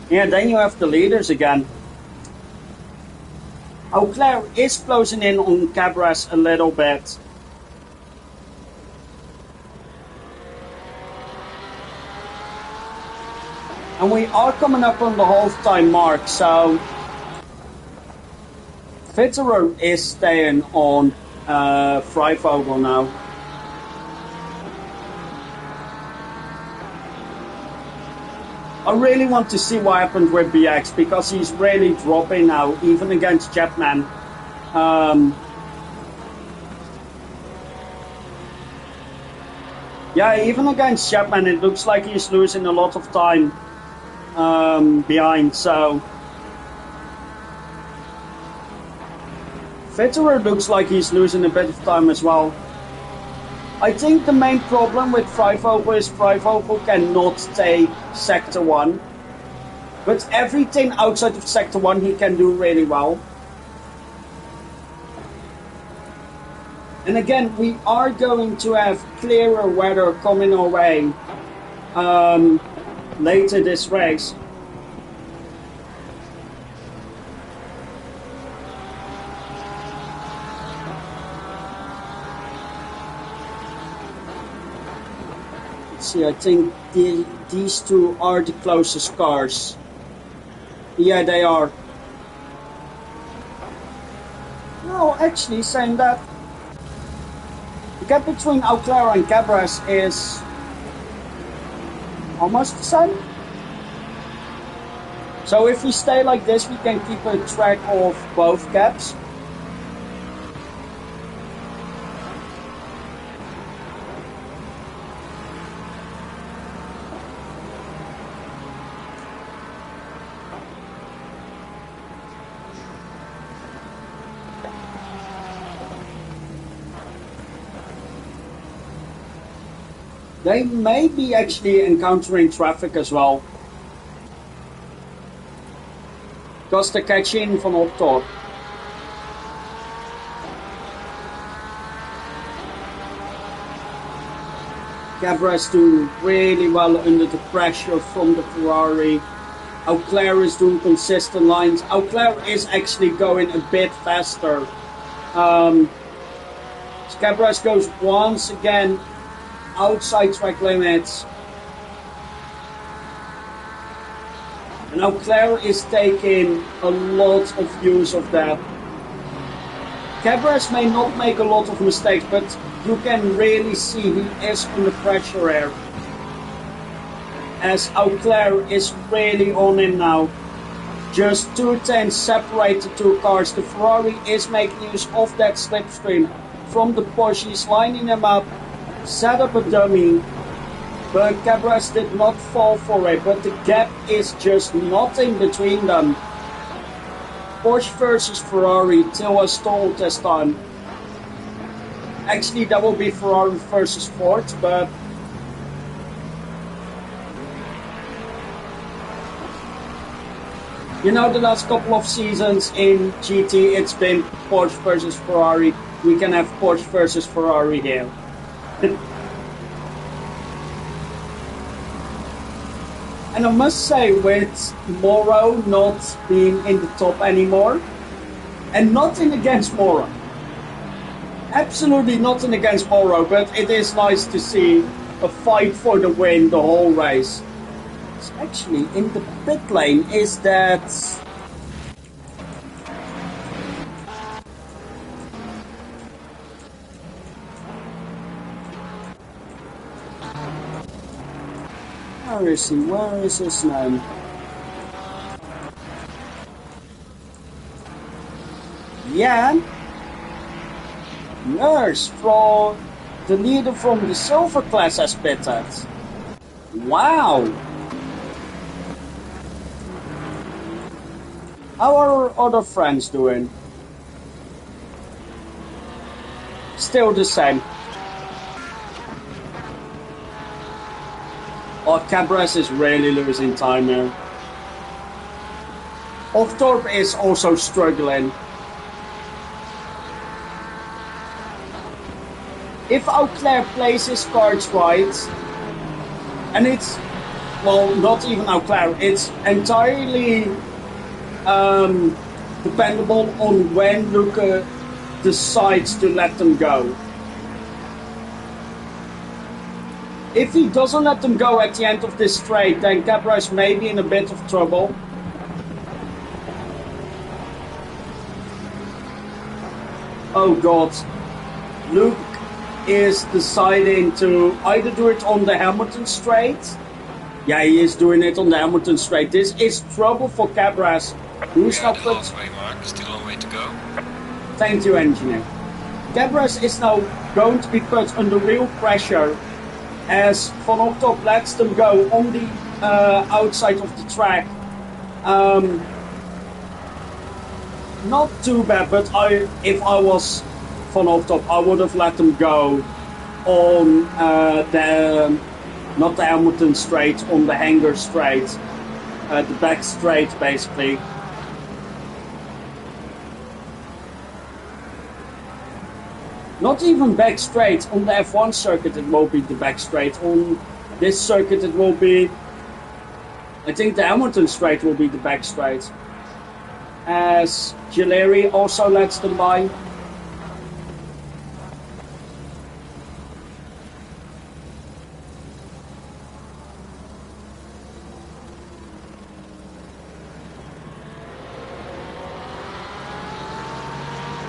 Yeah, then you have the leaders again. Auclair is closing in on Cabras a little bit. And we are coming up on the half-time mark, so Fitterer is staying on Freivogel now. I really want to see what happened with BX, because he's really dropping now, even against Chapman. Yeah, even against Chapman, it looks like he's losing a lot of time behind, so... Fitterer looks like he's losing a bit of time as well. I think the main problem with Freivogel is Freivogel cannot take Sector 1. But everything outside of Sector 1 he can do really well. And again, we are going to have clearer weather coming our way later this race. See, I think these two are the closest cars. Yeah, they are. No, actually, saying that, the gap between Auclair and Cabras is almost the same. So if we stay like this, we can keep a track of both gaps. They may be actually encountering traffic as well. Because they catch in from up top. Cabras doing really well under the pressure from the Ferrari. Auclair is doing consistent lines. Auclair is actually going a bit faster. Cabras goes once again outside track limits. And Auclair is taking a lot of use of that. Cabras may not make a lot of mistakes, but you can really see he is under pressure here. As Auclair is really on him now. Just 2 tenths separate the two cars. The Ferrari is making use of that slipstream from the Porsche. He's lining them up. Set up a dummy, but Cabras did not fall for it, but the gap is just nothing between them. Porsche versus Ferrari, till was told this time. Actually, that will be Ferrari versus Ford, but you know, the last couple of seasons in GT, it's been Porsche versus Ferrari. We can have Porsche versus Ferrari here. And I must say, with Moro not being in the top anymore, and nothing against Moro, absolutely nothing against Moro, but it is nice to see a fight for the win the whole race. It's actually in the pit lane is that where is he? Where is his name? Yeah. Nurse from the leader from the silver class has pitted. Wow. How are our other friends doing? Still the same. Oh, Cabras is really losing time here. Ochtorp is also struggling. If Auclair plays his cards right, and it's, well, not even Auclair, it's entirely dependable on when Luca decides to let them go. If he doesn't let them go at the end of this straight, then Cabras may be in a bit of trouble. Oh god. Luke is deciding to either do it on the Hamilton straight. Yeah, he is doing it on the Hamilton straight. This is trouble for Cabras. Who's now put... halfway mark, still a long way to go. Thank you, engineer. Cabras is now going to be put under real pressure as Van Optop lets them go on the outside of the track. Not too bad, but if I was Van Optop, I would have let them go on not the Hamilton straight, on the Hanger straight, the back straight basically. Not even back straight. On the F1 circuit it will be the back straight. On this circuit it will be... I think the Hamilton straight will be the back straight. As Gileri also lets them by.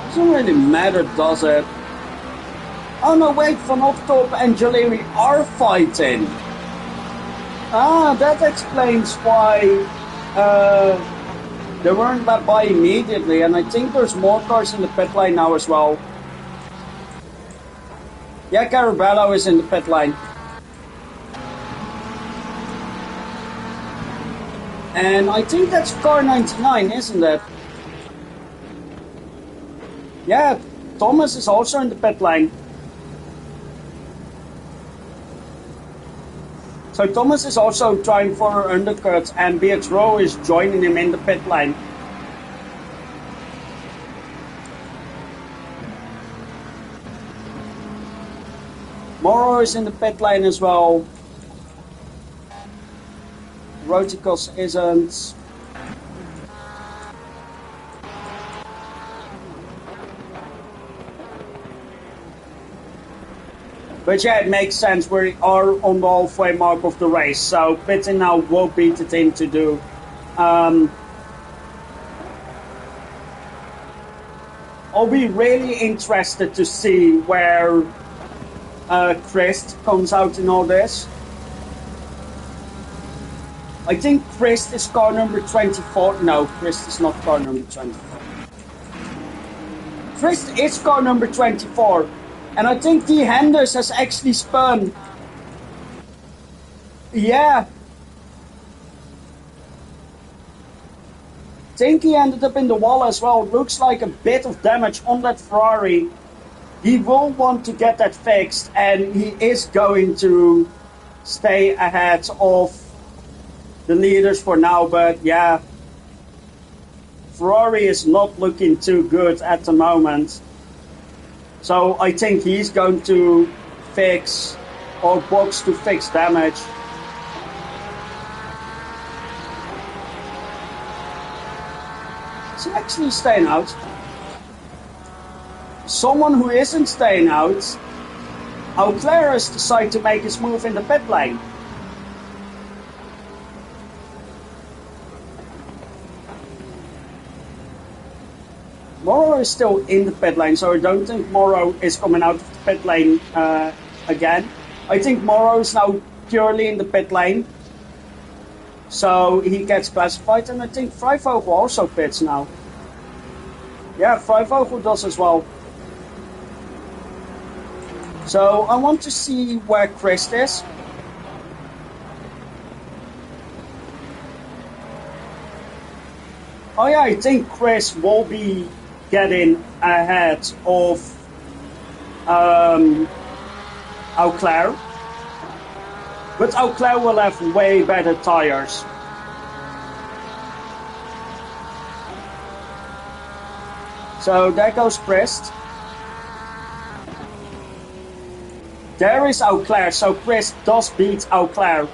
Doesn't really matter, does it? Oh no, wait, Van Optop and Gileri are fighting. Ah, that explains why they weren't let by immediately, and I think there's more cars in the pit lane now as well. Yeah, Carabello is in the pit lane. And I think that's car 99, isn't it? Yeah, Thomas is also in the pit lane. So Thomas is also trying for an undercut, and Beatrice is joining him in the pit lane. Moro is in the pit lane as well. Rotikos isn't. But yeah, it makes sense. We are on the halfway mark of the race, so pitting now will be the thing to do. I'll be really interested to see where Christ comes out in all this. I think Christ is car number 24. No, Christ is not car number 24. Christ is car number 24. And I think D. Henders has actually spun. Yeah. I think he ended up in the wall as well. Looks like a bit of damage on that Ferrari. he will want to get that fixed, and he is going to stay ahead of the leaders for now. But yeah, Ferrari is not looking too good at the moment. So I think he's going to fix or box to fix damage. Is he actually staying out? Someone who isn't staying out, Auclair has decided to make his move in the pit lane. Morrow is still in the pit lane, so I don't think Morrow is coming out of the pit lane again. I think Morrow is now purely in the pit lane, so he gets classified, and I think Vrijvogel also pits now. Yeah, Vrijvogel does as well. So I want to see where Chris is. Oh yeah, I think Chris will be getting ahead of Auclair. But Auclair will have way better tires. So there goes Chris. There is Auclair, so Chris does beat Auclair.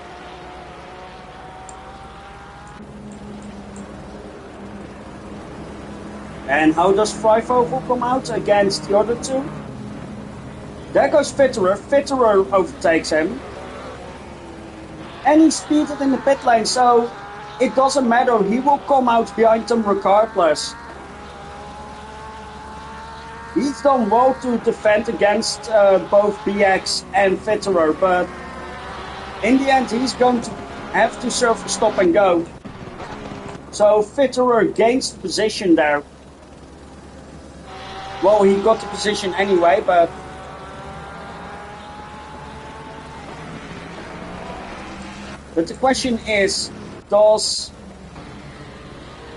And how does Vrijvogel come out against the other two? There goes Vitterer. Vitterer overtakes him. And he's speeded in the pit lane, so it doesn't matter. He will come out behind them regardless. He's done well to defend against both BX and Vitterer, but in the end he's going to have to serve a stop and go. So Vitterer gains the position there. Well, he got the position anyway, but the question is, does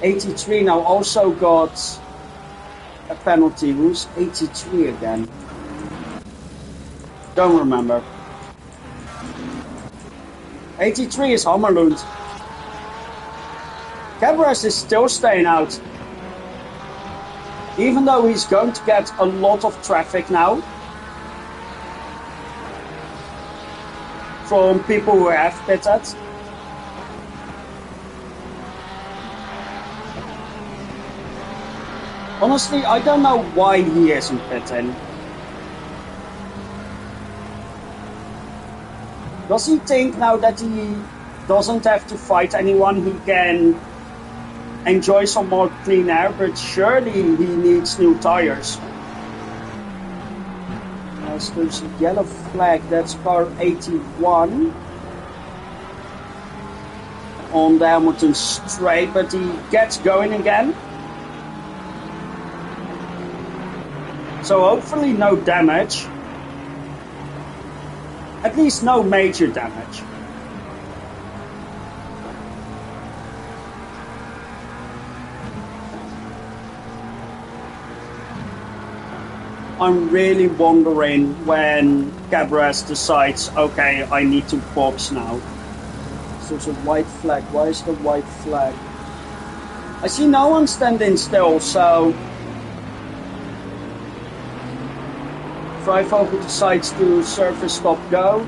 83 now also got a penalty? Who's 83 again? Don't remember. 83 is Hammerlund. Cabras is still staying out. Even though he's going to get a lot of traffic now from people who have pitted. Honestly, I don't know why he isn't pitting. Does he think now that he doesn't have to fight anyone, he can enjoy some more clean air? But surely he needs new tires. As there's a yellow flag, that's car 81 on the Hamilton straight, but he gets going again. So hopefully no damage. At least no major damage. I'm really wondering when Cabras decides, okay, I need to box now. So there's a white flag. Why is the white flag? I see no one standing still, so Vrijvogel decides to surface stop go.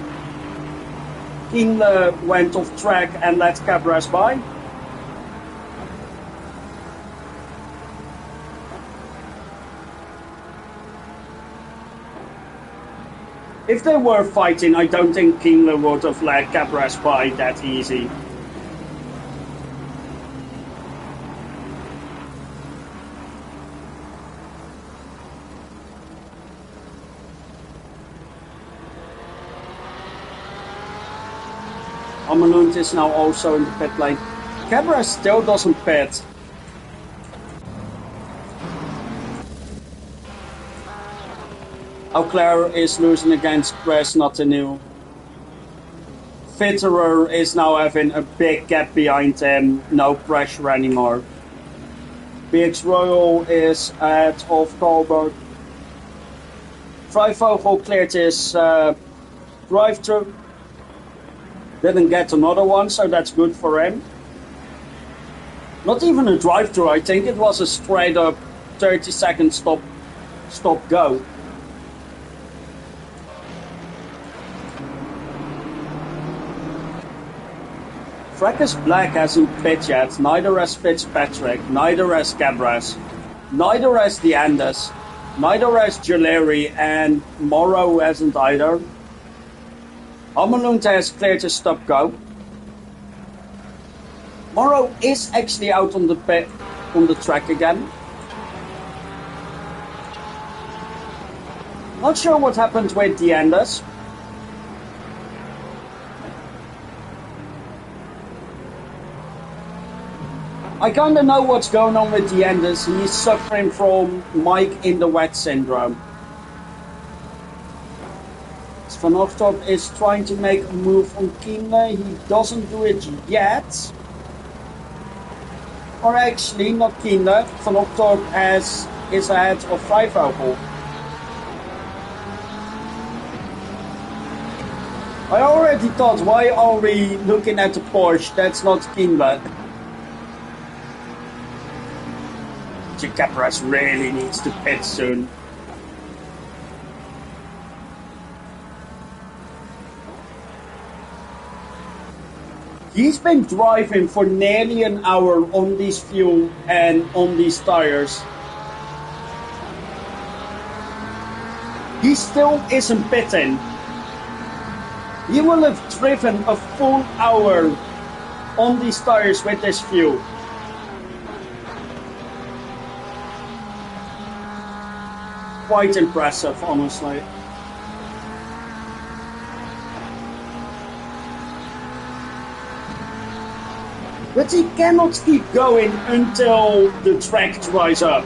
Kienle went off track and let Cabras by. If they were fighting, I don't think Kienle would have let Cabras by that easy. Amelund is now also in the pit lane. Cabras still doesn't pit. Auclair is losing against Chris, nothing new. Vitterer is now having a big gap behind him, no pressure anymore. BX Royal is ahead of Colbert. Vrijvogel cleared his drive-through. Didn't get another one, so that's good for him. Not even a drive-through, I think it was a straight-up 30-second stop go. Fracas Black hasn't pit yet, neither has Fitzpatrick, neither has Cabras, neither has the Andes, neither has Jaleri, and Morrow hasn't either. Hamelund has cleared his stop go. Morrow is actually out on the track again. Not sure what happened with the Andes. I kind of know what's going on with the Andes. He's suffering from Mike in the wet syndrome. Van Ochtorp is trying to make a move on Kienle. He doesn't do it yet. Or actually, not Kienle. Van Ochtorp is ahead of Vrijvogel. I already thought, why are we looking at the Porsche? That's not Kienle. Capras really needs to pit soon. He's been driving for nearly an hour on this fuel and on these tires. He still isn't pitting. He will have driven a full hour on these tires with this fuel. Quite impressive, honestly. But he cannot keep going until the track dries up.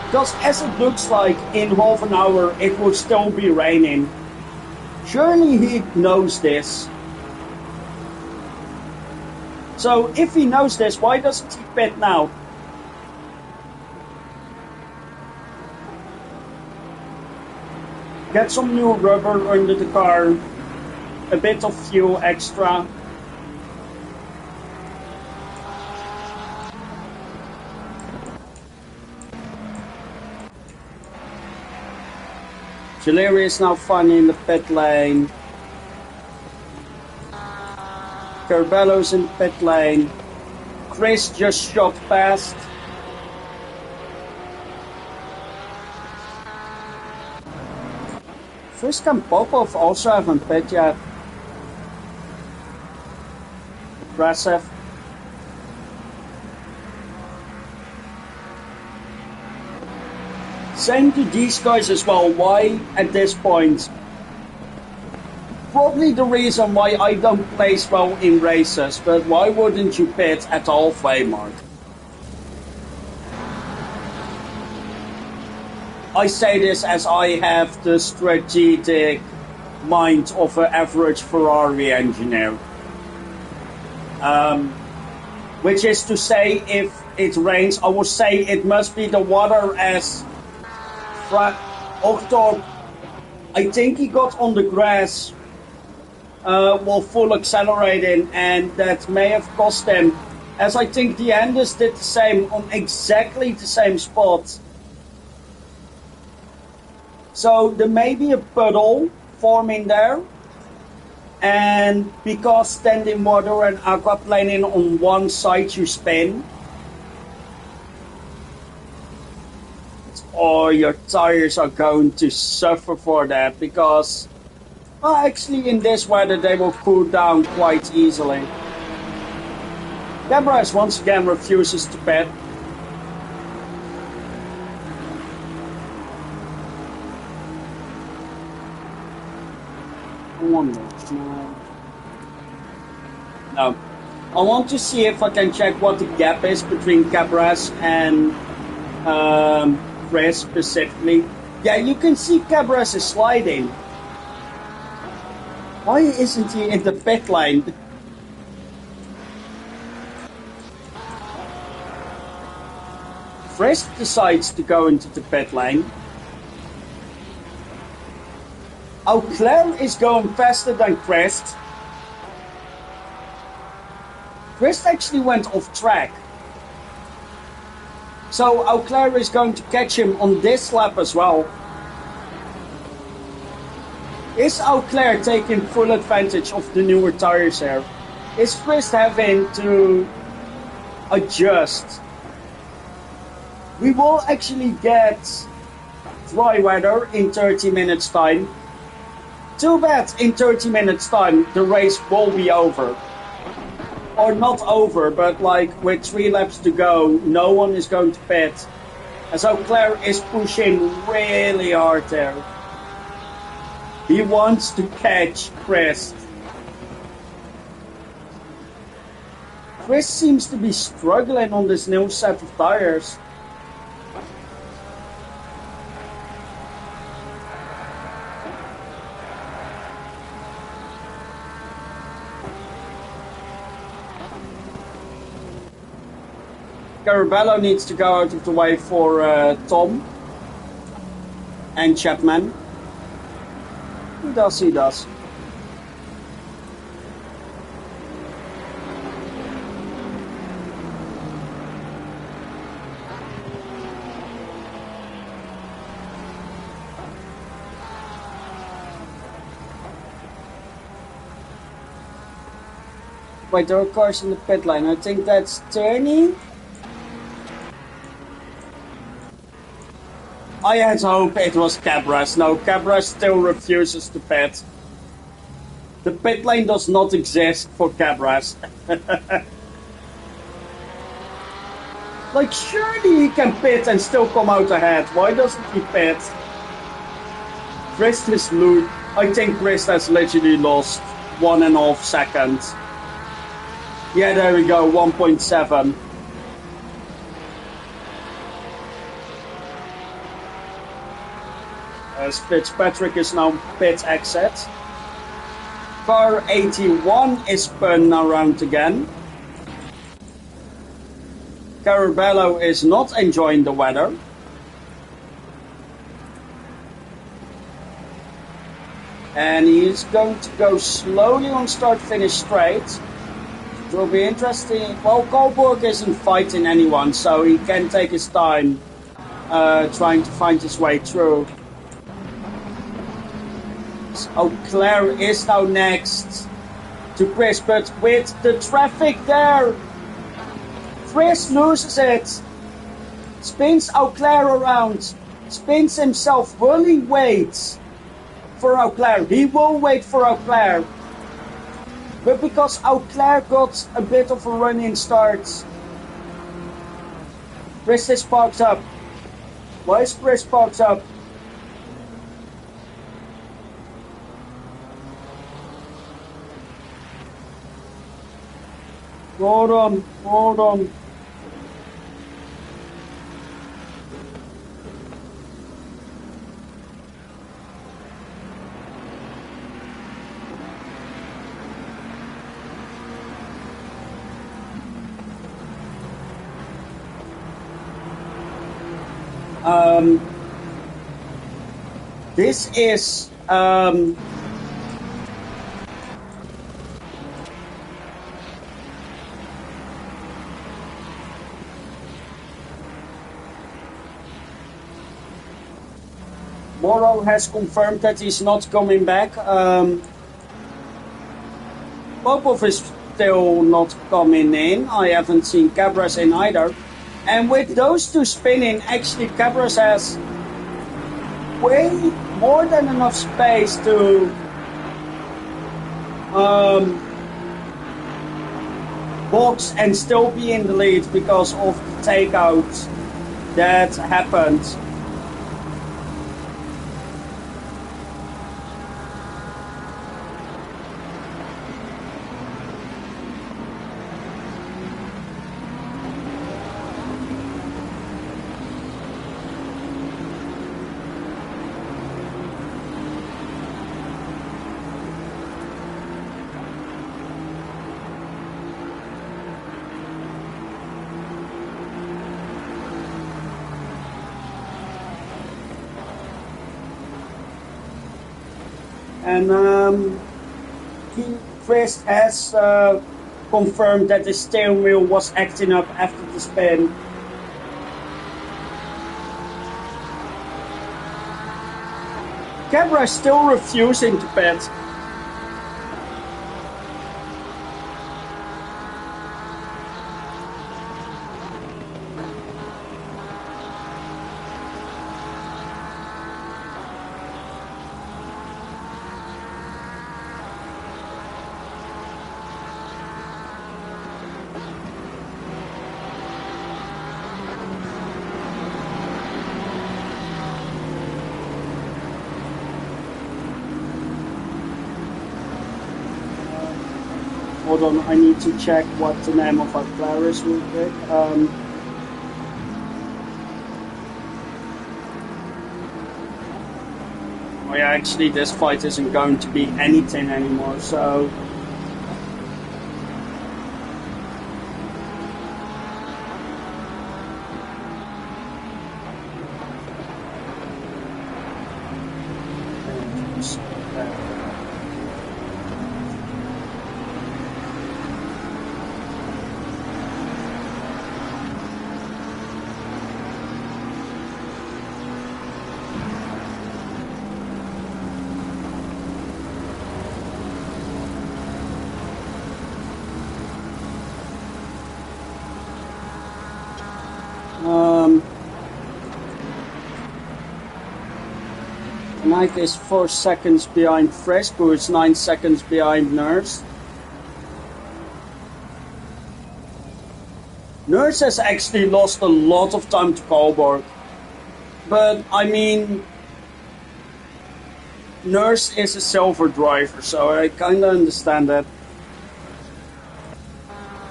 Because as it looks like, in half an hour it will still be raining. Surely he knows this. So if he knows this, why doesn't he pit now? Get some new rubber under the car, a bit of fuel extra. Jaleri is now finally in the pit lane. Carbello's in pit lane. Chris just shot past. Frisk and Popov also haven't pit yet. Impressive. Same to these guys as well. Why at this point? Probably the reason why I don't place well in races, but why wouldn't you pit at the halfway mark? I say this as I have the strategic mind of an average Ferrari engineer. Which is to say, if it rains, I would say it must be the water, as Ochtorp, I think he got on the grass while full accelerating, and that may have cost him, as I think the Andes did the same on exactly the same spot. So there may be a puddle forming there, and because standing water and aquaplaning on one side you spin, or your tires are going to suffer for that, because well, actually in this weather they will cool down quite easily. Cabras once again refuses to pit. No. I want to see if I can check what the gap is between Cabras and Chris specifically. Yeah, you can see Cabras is sliding. Why isn't he in the pit lane? Frisk decides to go into the pit lane. Auclair is going faster than Crest. Crest actually went off track. So Auclair is going to catch him on this lap as well. Is Auclair taking full advantage of the newer tires here? Is Crest having to adjust? We will actually get dry weather in 30 minutes time. Too bad in 30 minutes time the race will be over. Or not over, but like with 3 laps to go, no one is going to pit. As Auclair is pushing really hard there. He wants to catch Crest. Crest seems to be struggling on this new set of tires. Carabello needs to go out of the way for Tom and Chapman. He does, he does. Wait, there are cars in the pit lane. I think that's turning. I had hoped it was Cabras. No, Cabras still refuses to pit. The pit lane does not exist for Cabras. Like, surely he can pit and still come out ahead. Why doesn't he pit? Chris is loot. I think Chris has literally lost 1.5 seconds. Yeah, there we go, 1.7. As Fitzpatrick is now pit exit. Car 81 is spun around again. Carabello is not enjoying the weather. And he is going to go slowly on start-finish straight. It will be interesting. Well, Colborg isn't fighting anyone, so he can take his time trying to find his way through. Auclair is now next to Chris, but with the traffic there, Chris loses it. Spins Auclair around, spins himself. Will he wait for Auclair? He will wait for Auclair. But because Auclair got a bit of a run-in start, Chris is parked up. Why is Chris parked up? Hold on, hold on. This is Morrow has confirmed that he's not coming back. Popov is still not coming in. I haven't seen Cabras in either. And with those two spinning, actually Cabras has way more than enough space to box and still be in the lead because of the takeout that happened. And Chris has confirmed that the steering wheel was acting up after the spin. Cabra is still refusing to pit. Hold on, I need to check what the name of our player is real quick. Oh yeah, actually this fight isn't going to be anything anymore, so... Mike is 4 seconds behind Fresco, is 9 seconds behind Nurse. Nurse has actually lost a lot of time to Kolborg. But, I mean, Nurse is a silver driver, so I kinda understand that.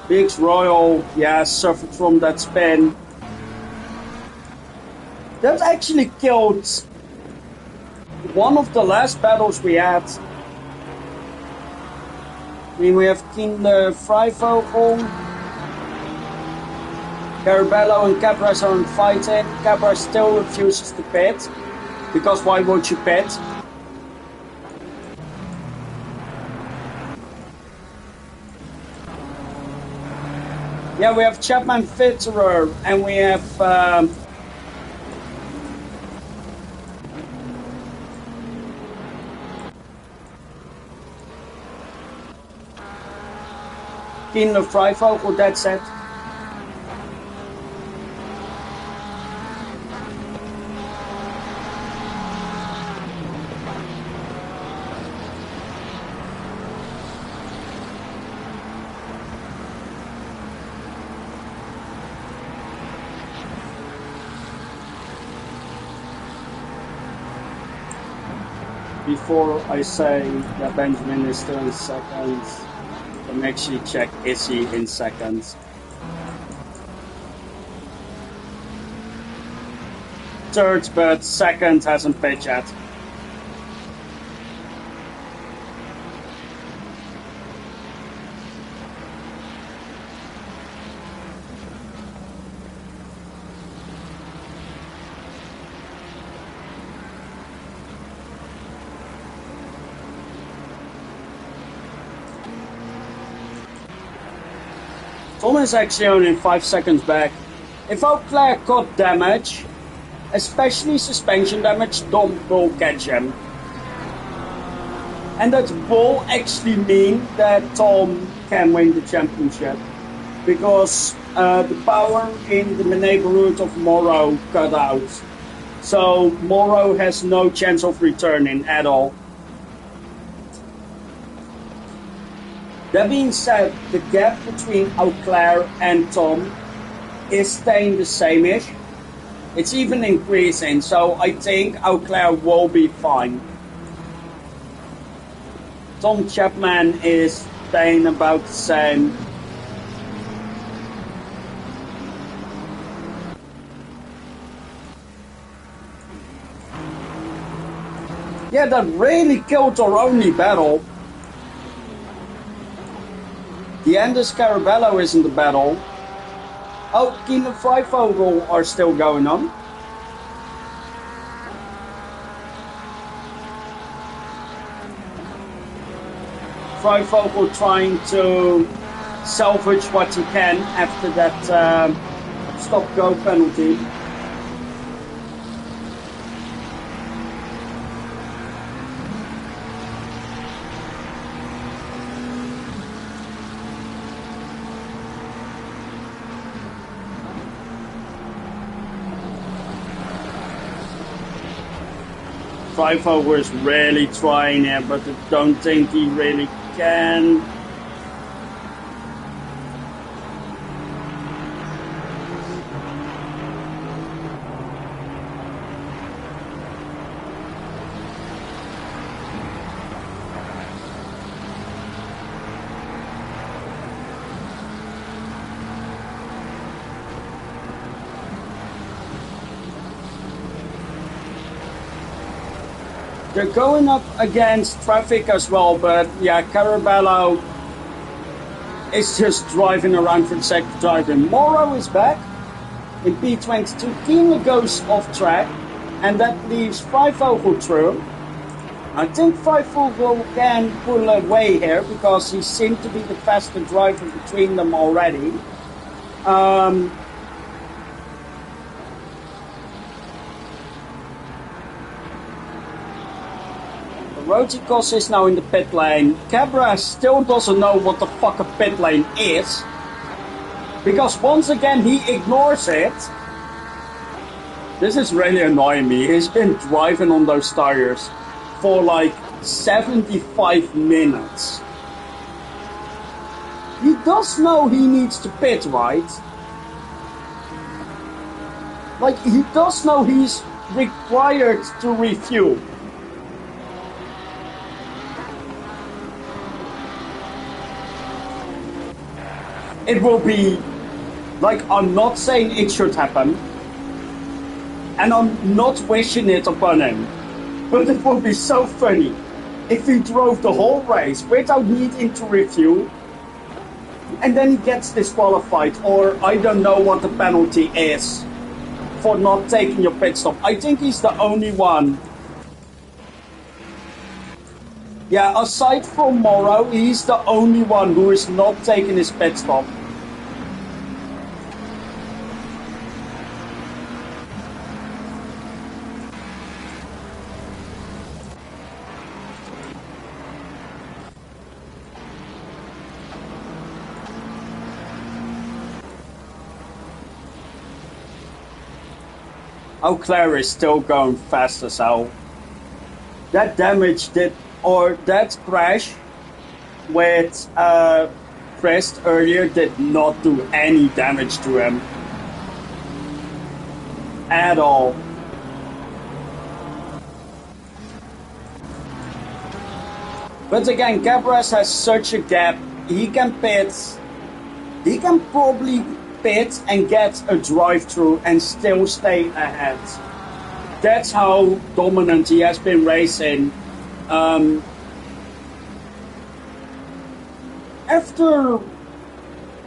Biggs Royal, yeah, suffered from that spin. That actually killed one of the last battles we had. I mean, we have Kinder Freivogel. Carabello and Cabras are fighting. Cabras still refuses to pit. Because why would you pit? Yeah, we have Chapman Fitterer and we have Kinder Freivogel, that's it. Before I say that Benjamin is still in seconds, I'm actually check is he in seconds. Third, but second hasn't pitched yet. Tom is actually only 5 seconds back. If Eau Claire caught damage, especially suspension damage, Tom will catch him. And that will actually mean that Tom can win the championship. Because the power in the neighborhood of Morrow cut out. So Morrow has no chance of returning at all. That being said, the gap between Eau Claire and Tom is staying the same-ish. It's even increasing, so I think Eau Claire will be fine. Tom Chapman is staying about the same. Yeah, that really killed our only battle. The Andes Carabello is in the battle. Oh, Keen and Freivogel are still going on. Vogel trying to salvage what he can after that stop-go penalty. Vogel was really trying it, but I don't think he really can. They're going up against traffic as well, but yeah, Carabello is just driving around for the sake of driving. Morrow is back in P22. Keenly goes off track, and that leaves Vogel through. I think Vogel can pull away here because he seemed to be the faster driver between them already. Roticos is now in the pit lane. Cabra still doesn't know what the fuck a pit lane is, because once again he ignores it. This is really annoying me. He's been driving on those tires for like 75 minutes. He does know he needs to pit, right? Like, he does know he's required to refuel. It will be, like, I'm not saying it should happen, and I'm not wishing it upon him, but it would be so funny if he drove the whole race without needing to refuel, and then he gets disqualified, or I don't know what the penalty is for not taking your pit stop. I think he's the only one. Yeah, aside from Morrow, he's the only one who is not taking his pit stop. Eau Claire is still going fast as hell. That damage did, or that crash with Crest earlier did not do any damage to him at all. But again, Cabras has such a gap. He can pit. He can probably pit and get a drive-through and still stay ahead. That's how dominant he has been racing. After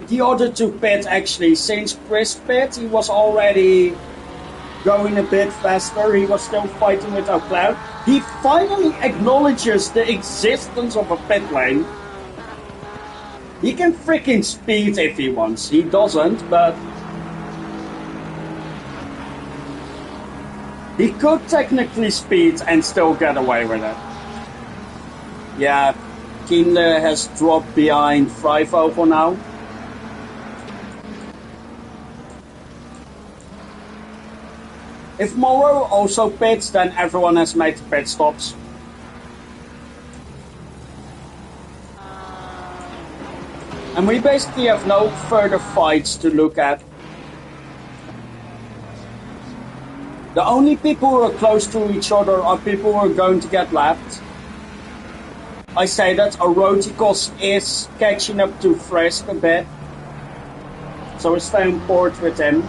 the other two pit, actually, since Chris pit, he was already going a bit faster. He was still fighting with Eau Claire. He finally acknowledges the existence of a pit lane. He can freaking speed if he wants. He doesn't, but he could technically speed and still get away with it. Yeah, Kienle has dropped behind Vogel now. If Morrow also pits, then everyone has made pit stops. And we basically have no further fights to look at. The only people who are close to each other are people who are going to get lapped. I say that Eroticos is catching up to Frisk a bit, so we're staying bored with him.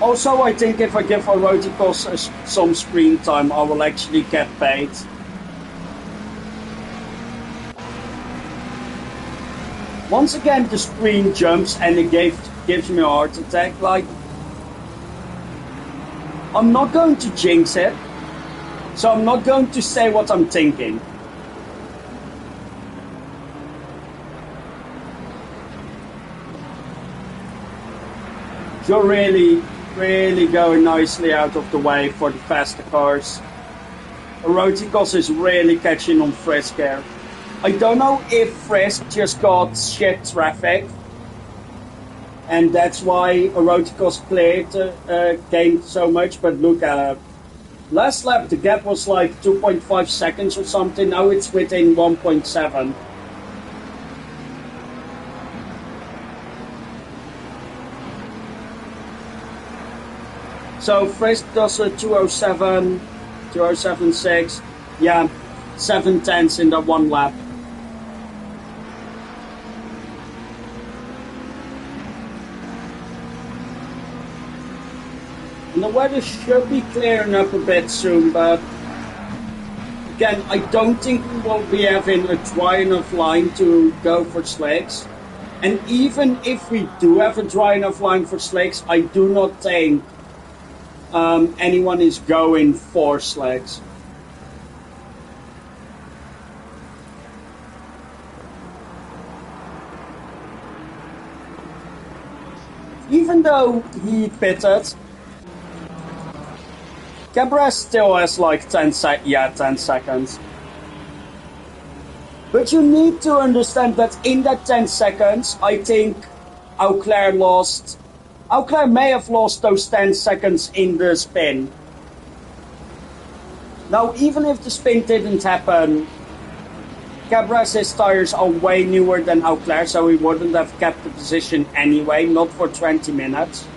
Also, I think if I give Eroticos some screen time, I will actually get paid. Once again, the screen jumps and it gives me a heart attack. Like, I'm not going to jinx it, so I'm not going to say what I'm thinking. You're really going nicely out of the way for the faster cars. Eroticos is really catching on Frisk here. I don't know if Frisk just got shit traffic, and that's why Eroticos gained so much, but look, last lap the gap was like 2.5 seconds or something, now it's within 1.7. So Frisk does a 207, 207.6, yeah, 7/10 in that one lap. And the weather should be clearing up a bit soon, but again, I don't think we will be having a dry enough line to go for slicks. And even if we do have a dry enough line for slicks, I do not think anyone is going for slicks. Even though he pitted, Cabra still has like 10 seconds. But you need to understand that in that 10 seconds, I think Auclair may have lost those 10 seconds in the spin. Now, even if the spin didn't happen, Cabra's tires are way newer than Auclair, so he wouldn't have kept the position anyway, not for 20 minutes.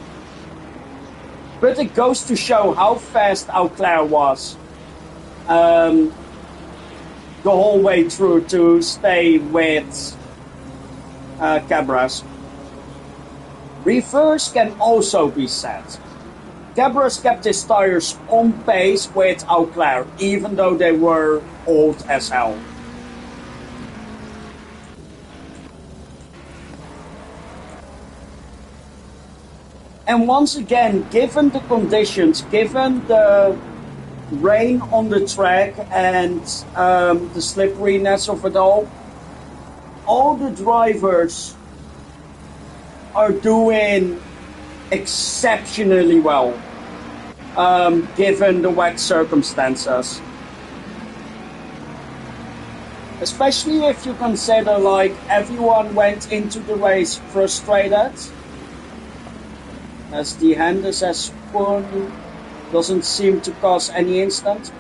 But it goes to show how fast Auclair was the whole way through to stay with Cabras. Reverse can also be set. Cabras kept his tires on pace with Auclair, even though they were old as hell. And once again, given the conditions, given the rain on the track and the slipperiness of it all the drivers are doing exceptionally well, given the wet circumstances. Especially if you consider, like, everyone went into the race frustrated, as the Henders has spun doesn't seem to cause any incident.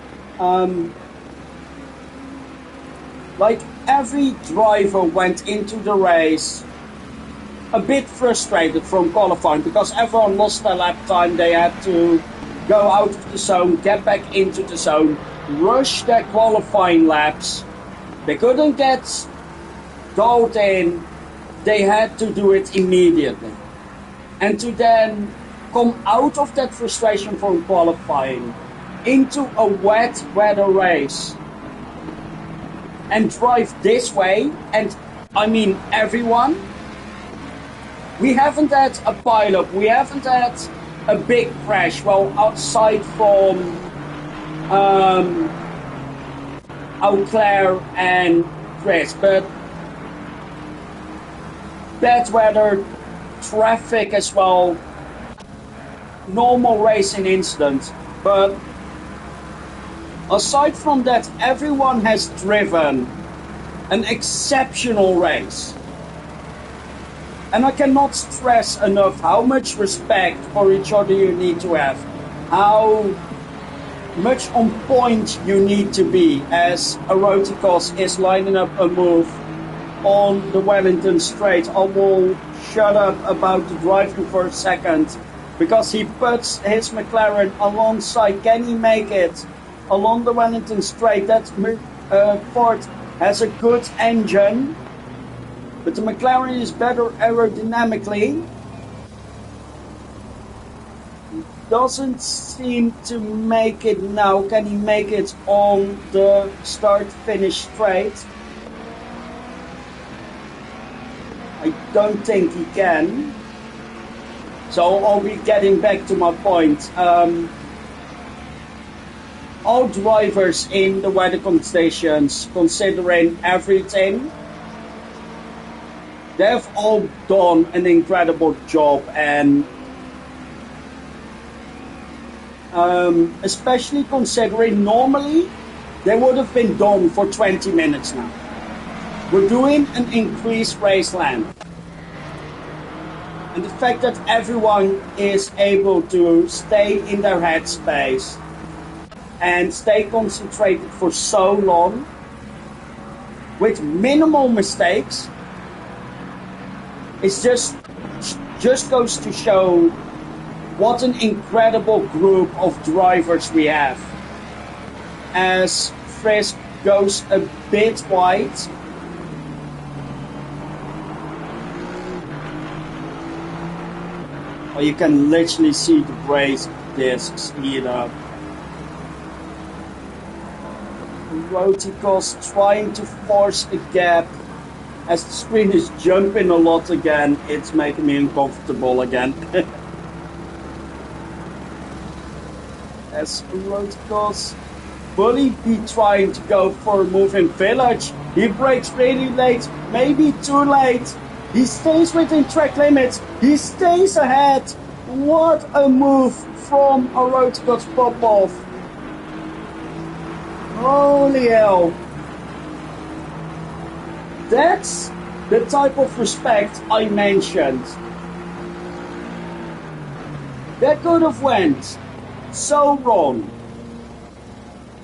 Like, every driver went into the race a bit frustrated from qualifying because everyone lost their lap time. They had to go out of the zone, get back into the zone, rush their qualifying laps. They couldn't get gold in. They had to do it immediately. And to then come out of that frustration from qualifying into a wet weather race and drive this way, and I mean everyone, we haven't had a pileup, we haven't had a big crash, well, outside from Auclair and Chris, but bad weather, traffic as well, normal racing incident. But aside from that, everyone has driven an exceptional race. And I cannot stress enough how much respect for each other you need to have, how much on point you need to be, as Eroticos is lining up a move on the Wellington Straight. I will shut up about the driving for a second, because he puts his McLaren alongside. Can he make it along the Wellington Straight? That Ford has a good engine, but the McLaren is better aerodynamically. Doesn't seem to make it now. Can he make it on the start-finish straight? I don't think he can. So I'll be getting back to my point. all drivers in the weather conditions, considering everything, they've all done an incredible job, and especially considering normally they would have been done for 20 minutes now. We're doing an increased race length. And the fact that everyone is able to stay in their headspace and stay concentrated for so long with minimal mistakes, it just goes to show what an incredible group of drivers we have. As Frisk goes a bit wide, you can literally see the brake discs heat up. Roticos trying to force a gap. As the screen is jumping a lot again, it's making me uncomfortable again. As Roticos will be trying to go for a moving village. He brakes really late, maybe too late. He stays within track limits. He stays ahead. What a move from Aeroticos Popov. Holy hell. That's the type of respect I mentioned. That could have went so wrong.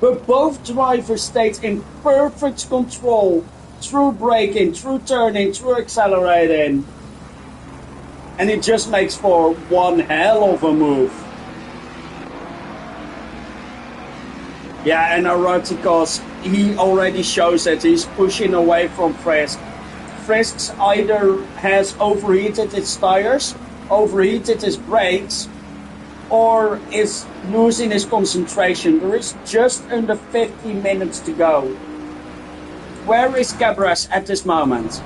But both drivers stayed in perfect control through braking, through turning, through accelerating. And it just makes for one hell of a move. Yeah, and Aeroticos, he already shows it. He's pushing away from Frisk. Frisk either has overheated his tires, overheated his brakes, or is losing his concentration. There is just under 50 minutes to go. Where is Cabras at this moment?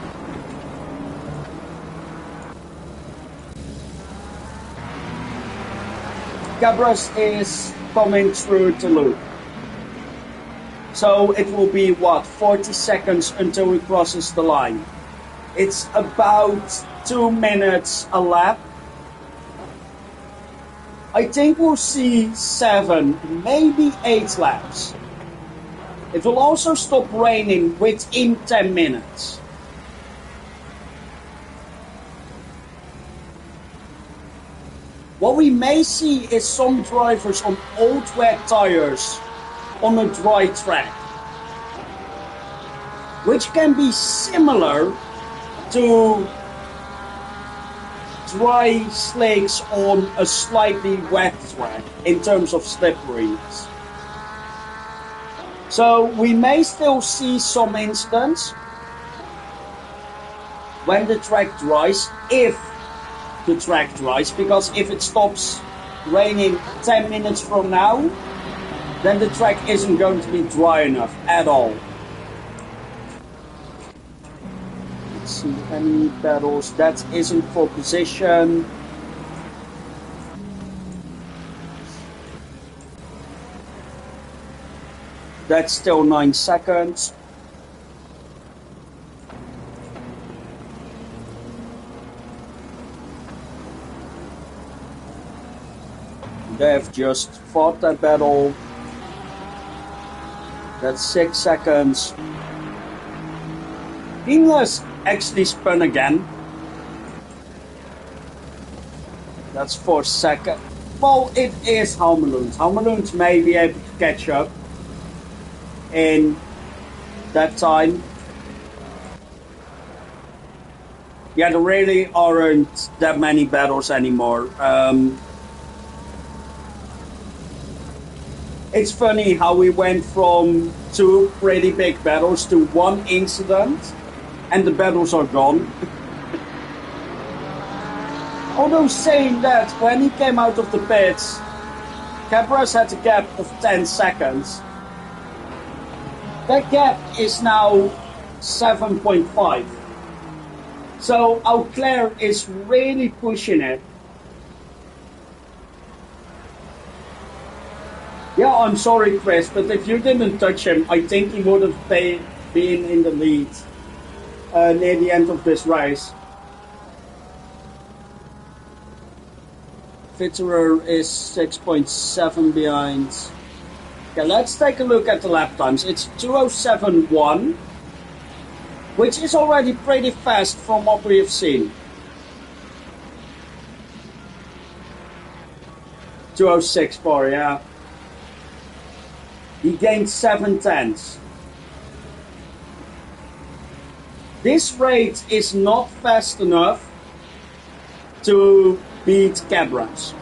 Cabras is coming through the loop. So it will be, 40 seconds until he crosses the line. It's about 2 minutes a lap. I think we'll see 7, maybe 8 laps. It will also stop raining within 10 minutes. What we may see is some drivers on old wet tires on a dry track, which can be similar to dry slicks on a slightly wet track in terms of slipperiness. So we may still see some incidents when the track dries, if the track dries, because if it stops raining 10 minutes from now, then the track isn't going to be dry enough at all. Let's see, any battles. That isn't for position. That's still 9 seconds. They have just fought that battle. That's 6 seconds. Ingles actually spun again. That's 4 seconds. Well, it is Halmeloons. Halmeloons may be able to catch up in that time. Yeah, there really aren't that many battles anymore. It's funny how we went from 2 pretty big battles to 1 incident, and the battles are gone. Although saying that, when he came out of the pits, Cabras had a gap of 10 seconds. That gap is now 7.5. So Auclair is really pushing it. Yeah, I'm sorry, Chris, but if you didn't touch him, I think he would have been in the lead near the end of this race. Fitterer is 6.7 behind. Okay, let's take a look at the lap times. It's 2:07.1, which is already pretty fast from what we have seen. 2:06.4, yeah. He gained 7 tenths. This rate is not fast enough to beat Cabras.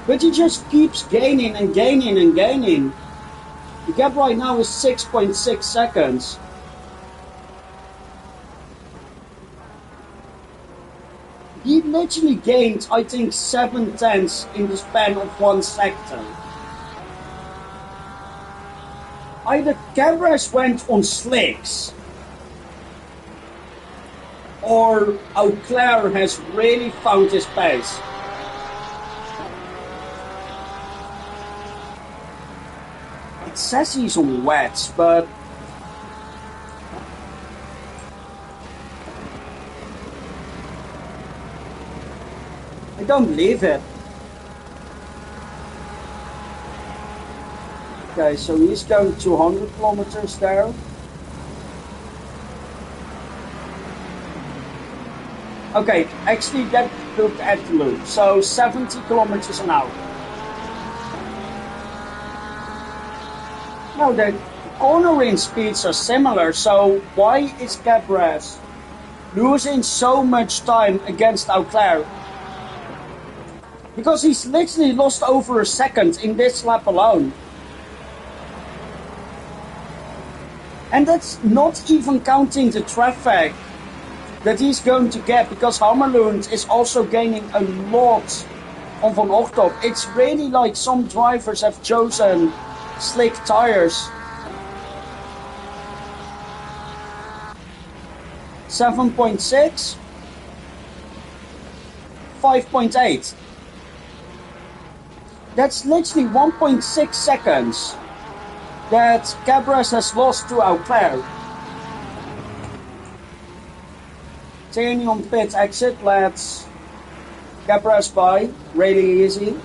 But he just keeps gaining and gaining and gaining. The gap right now is 6.6 seconds. He literally gained, I think, 7 tenths in the span of 1 sector. Either Cabras went on slicks, or Auclair has really found his pace. It says he's on wets, but I don't believe it. Okay, so he's going 200 kilometers there. Okay, actually that looked at the loop. So 70 kilometers an hour. No, the cornering speeds are similar, so why is Cabras losing so much time against Auclair? Because he's literally lost over a second in this lap alone. And that's not even counting the traffic that he's going to get, because Hammerlund is also gaining a lot on Van Ochtop. It's really like some drivers have chosen slick tires. 7.6, 5.8. That's literally 1.6 seconds that Cabras has lost to Auclair. Tierney on pit exit, let's Cabras by, really easy.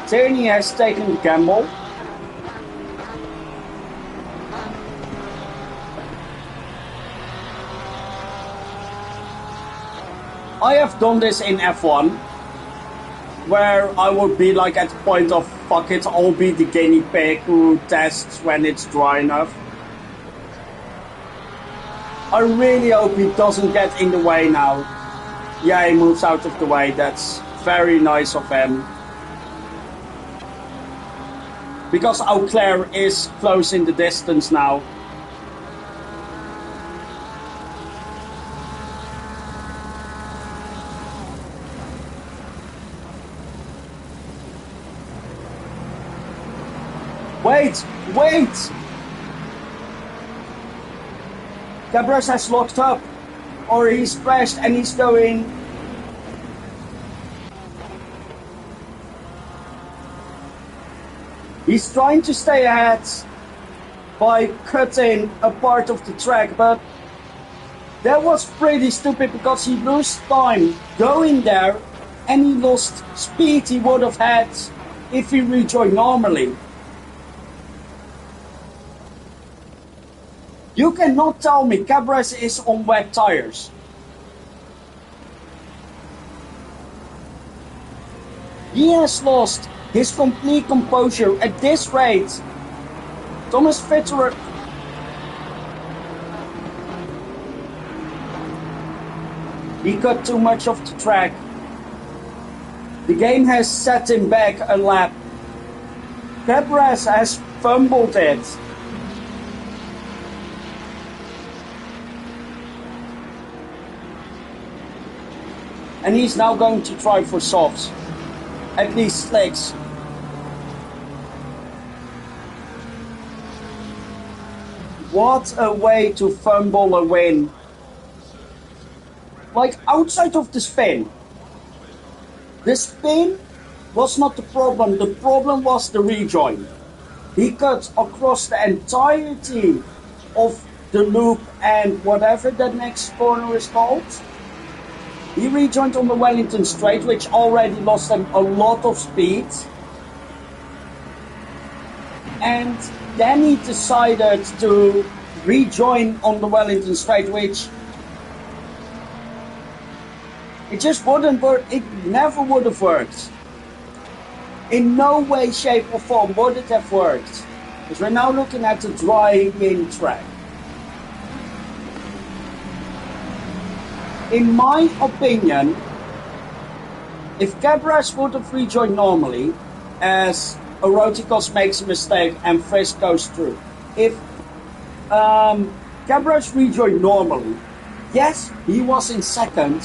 Tierney has taken the gamble. I have done this in F1, where I would be like at the point of fuck it, I'll be the guinea pig who tests when it's dry enough. I really hope he doesn't get in the way now. Yeah, he moves out of the way, that's very nice of him. Because Auclair is close in the distance now. Wait! Cabras has locked up. Or he's crashed and he's going... He's trying to stay ahead by cutting a part of the track, but that was pretty stupid because he lost time going there and he lost speed he would have had if he rejoined normally. You cannot tell me Cabras is on wet tires. He has lost his complete composure at this rate. Thomas Fitterer. He cut too much of the track. The game has set him back a lap. Cabras has fumbled it. And he's now going to try for softs. At least slicks. What a way to fumble a win. Like, outside of the spin. The spin was not the problem. The problem was the rejoin. He cut across the entirety of the loop and whatever that next corner is called. He rejoined on the Wellington straight, which already lost him a lot of speed. And then he decided to rejoin on the Wellington straight, which it just wouldn't work. It never would have worked. In no way, shape or form would it have worked. Because we're now looking at the dry-in track. In my opinion, if Cabras would have rejoined normally, as Eroticos makes a mistake and Frisk goes through, if Cabras rejoined normally, yes, he was in second,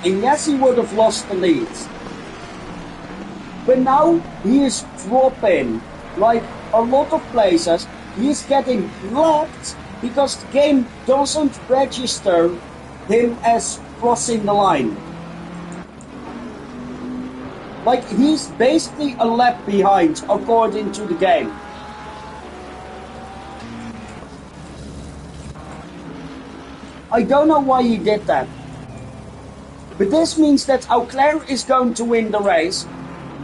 and yes, he would have lost the lead. But now he is dropping, like a lot of places, he is getting lapped because the game doesn't register him as crossing the line. Like, he's basically a lap behind according to the game. I don't know why he did that. But this means that Auclair is going to win the race.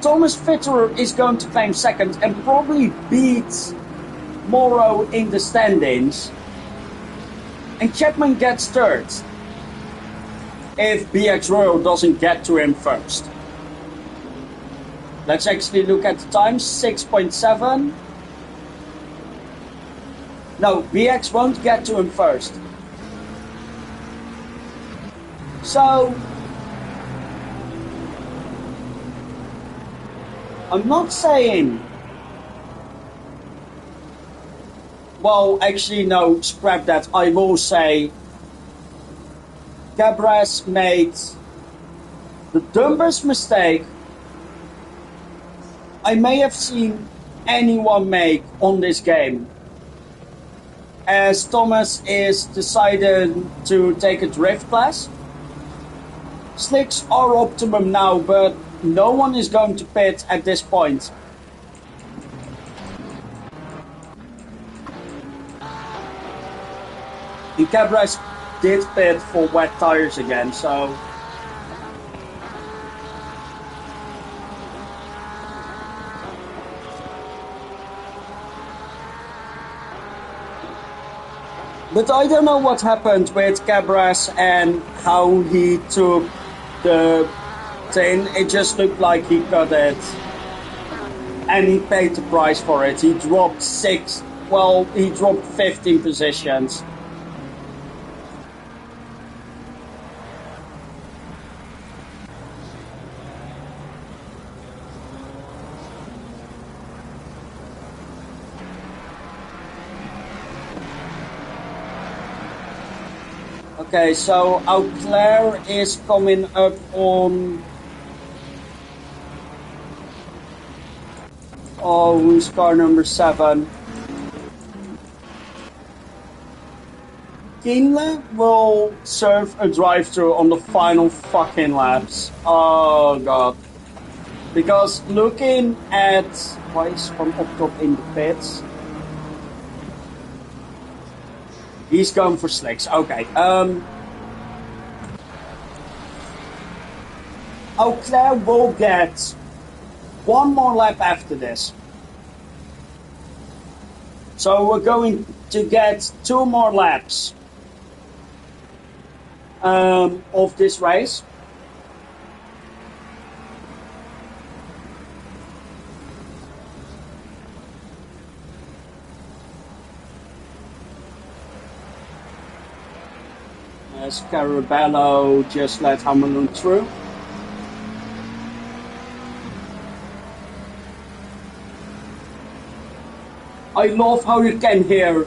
Thomas Fitterer is going to claim second and probably beat Morrow in the standings. And Chapman gets third. If BX Royal doesn't get to him first. Let's actually look at the times. 6.7. No, BX won't get to him first. So, I'm not saying, well, actually no, scrap that. I will say Cabras made the dumbest mistake I may have seen anyone make on this game. As Thomas is decided to take a drift class. Slicks are optimum now, but no one is going to pit at this point. And Cabras did pit for wet tires again, so... But I don't know what happened with Cabras and how he took the thing. It just looked like he cut it. And he paid the price for it. He dropped he dropped 15 positions. Okay, so Auclair is coming up on... Oh, who's car number 7? Kinle will serve a drive-through on the final fucking laps. Oh god. Because looking at... Why is from up top in the pits? He's going for slicks. Okay. Auclair will get one more lap after this. So we're going to get 2 more laps of this race. As Carabello just let Hamilton through. I love how you can hear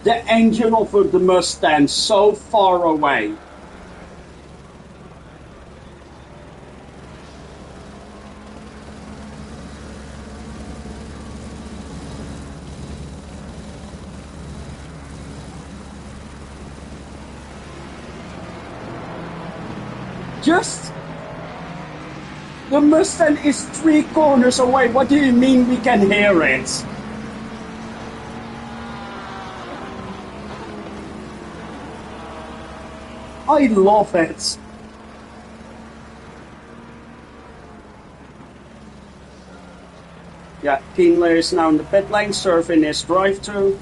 the engine of the Mustang so far away. just... The Mustang is 3 corners away. What do you mean we can hear it? I love it. Yeah, Kienle is now in the pit lane, serving his drive-through.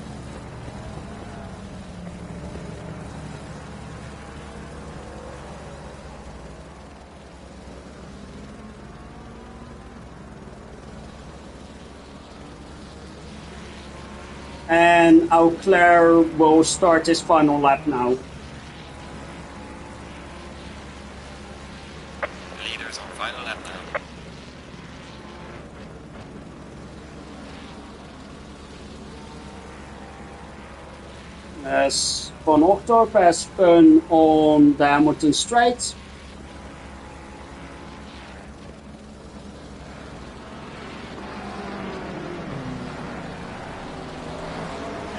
And Auclair will start his final lap now. Leaders on final lap now. As Van Ochtorp has spun on the Hamilton Straight.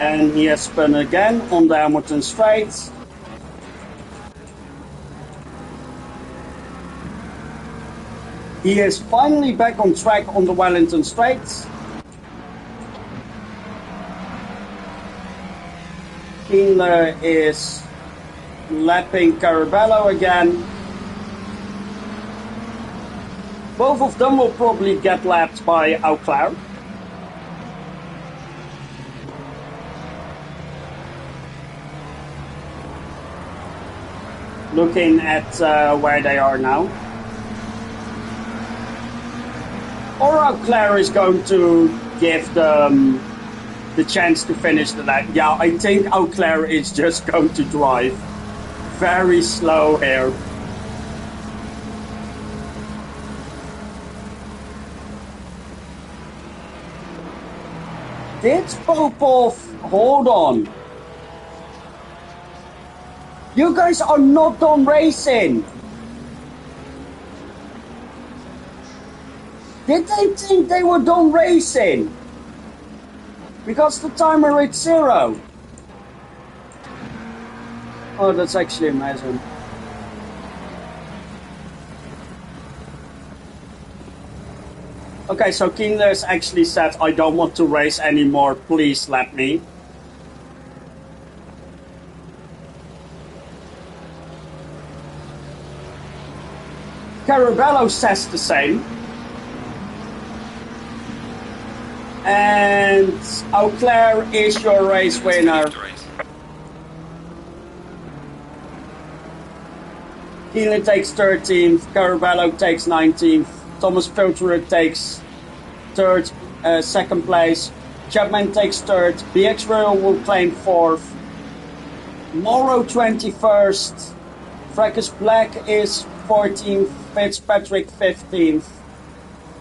And he has spun again on the Hamilton Straight. He is finally back on track on the Wellington Straight. Kienle is lapping Carabello again. Both of them will probably get lapped by Auclair. Looking at where they are now. Or Auclair is going to give them the chance to finish the lap. Yeah, I think Auclair is just going to drive very slow here. Did Popov hold on? You guys are not done racing. Did they think they were done racing? Because the timer is 0. Oh, that's actually amazing. Okay, so Kienle's actually said, I don't want to race anymore, please let me. Carabello says the same. And Auclair is your race winner. Kienle takes 13th, Carabello takes 19th, Thomas Pilterer takes 3rd, 2nd place, Chapman takes 3rd, BX Rail will claim 4th, Morrow 21st, Fracas Black is 14th, Fitzpatrick 15th.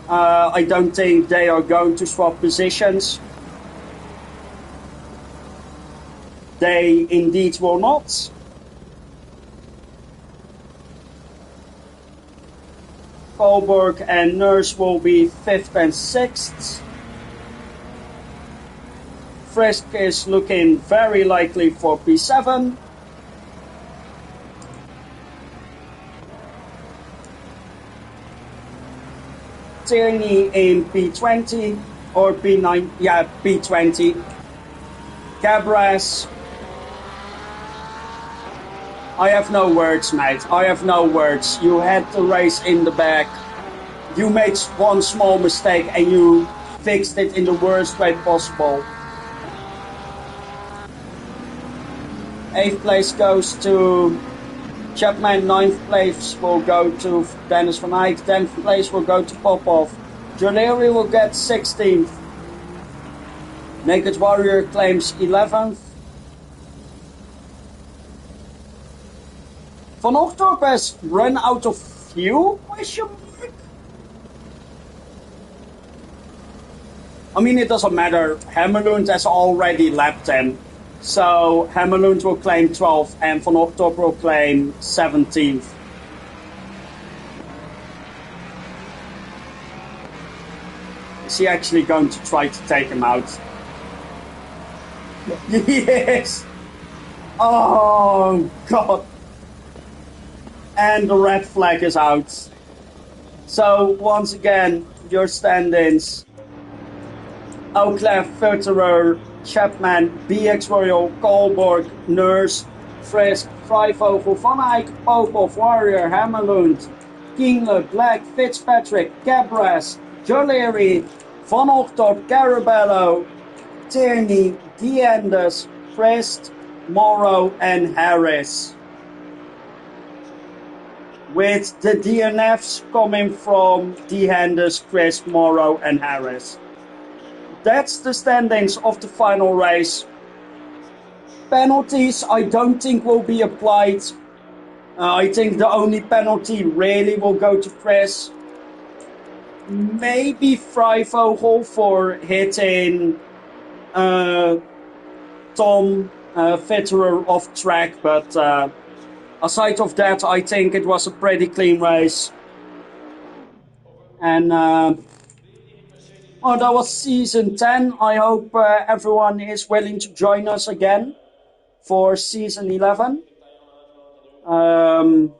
I don't think they are going to swap positions. They indeed will not. Kohlberg and Nurse will be 5th and 6th. Frisk is looking very likely for P7. Tierney in P20 or P9, yeah, P20. Cabras. I have no words, mate. I have no words. You had the race in the back. You made one small mistake and you fixed it in the worst way possible. 8th place goes to Chapman, 9th place will go to Dennis van Eyck, 10th place will go to Popov. Joleri will get 16th. Naked Warrior claims 11th. Van Ochtorp has run out of fuel? Question mark? I mean, it doesn't matter. Hammerlund has already lapped him. So Hammerlund will claim 12th and Van Ochtorp will claim 17th. Is he actually going to try to take him out? Yes! Oh, God. and the red flag is out. So once again, your stand-ins: Auclair, Futterer, Chapman, BX Royal, Kolborg, Nurse, Frisk, Vrijvogel, Van Eyck, Popov, Warrior, Hammerlund, Kingler, Black, Fitzpatrick, Cabras, Joleri, Van Ochtorp, Carabello, Tierney, Deanders, Prest, Morrow, and Harris. With the DNFs coming from Deanders, Prest, Morrow, and Harris. That's the standings of the final race. Penalties, I don't think will be applied. I think the only penalty really will go to Press. Maybe Vrijvogel for hitting Tom Vetterer off track, but aside of that, I think it was a pretty clean race. And that was season 10. I hope everyone is willing to join us again for season 11,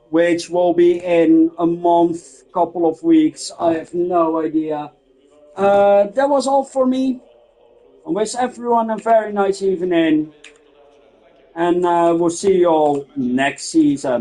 which will be in a month, couple of weeks. I have no idea. That was all for me. I wish everyone a very nice evening, and we'll see you all next season.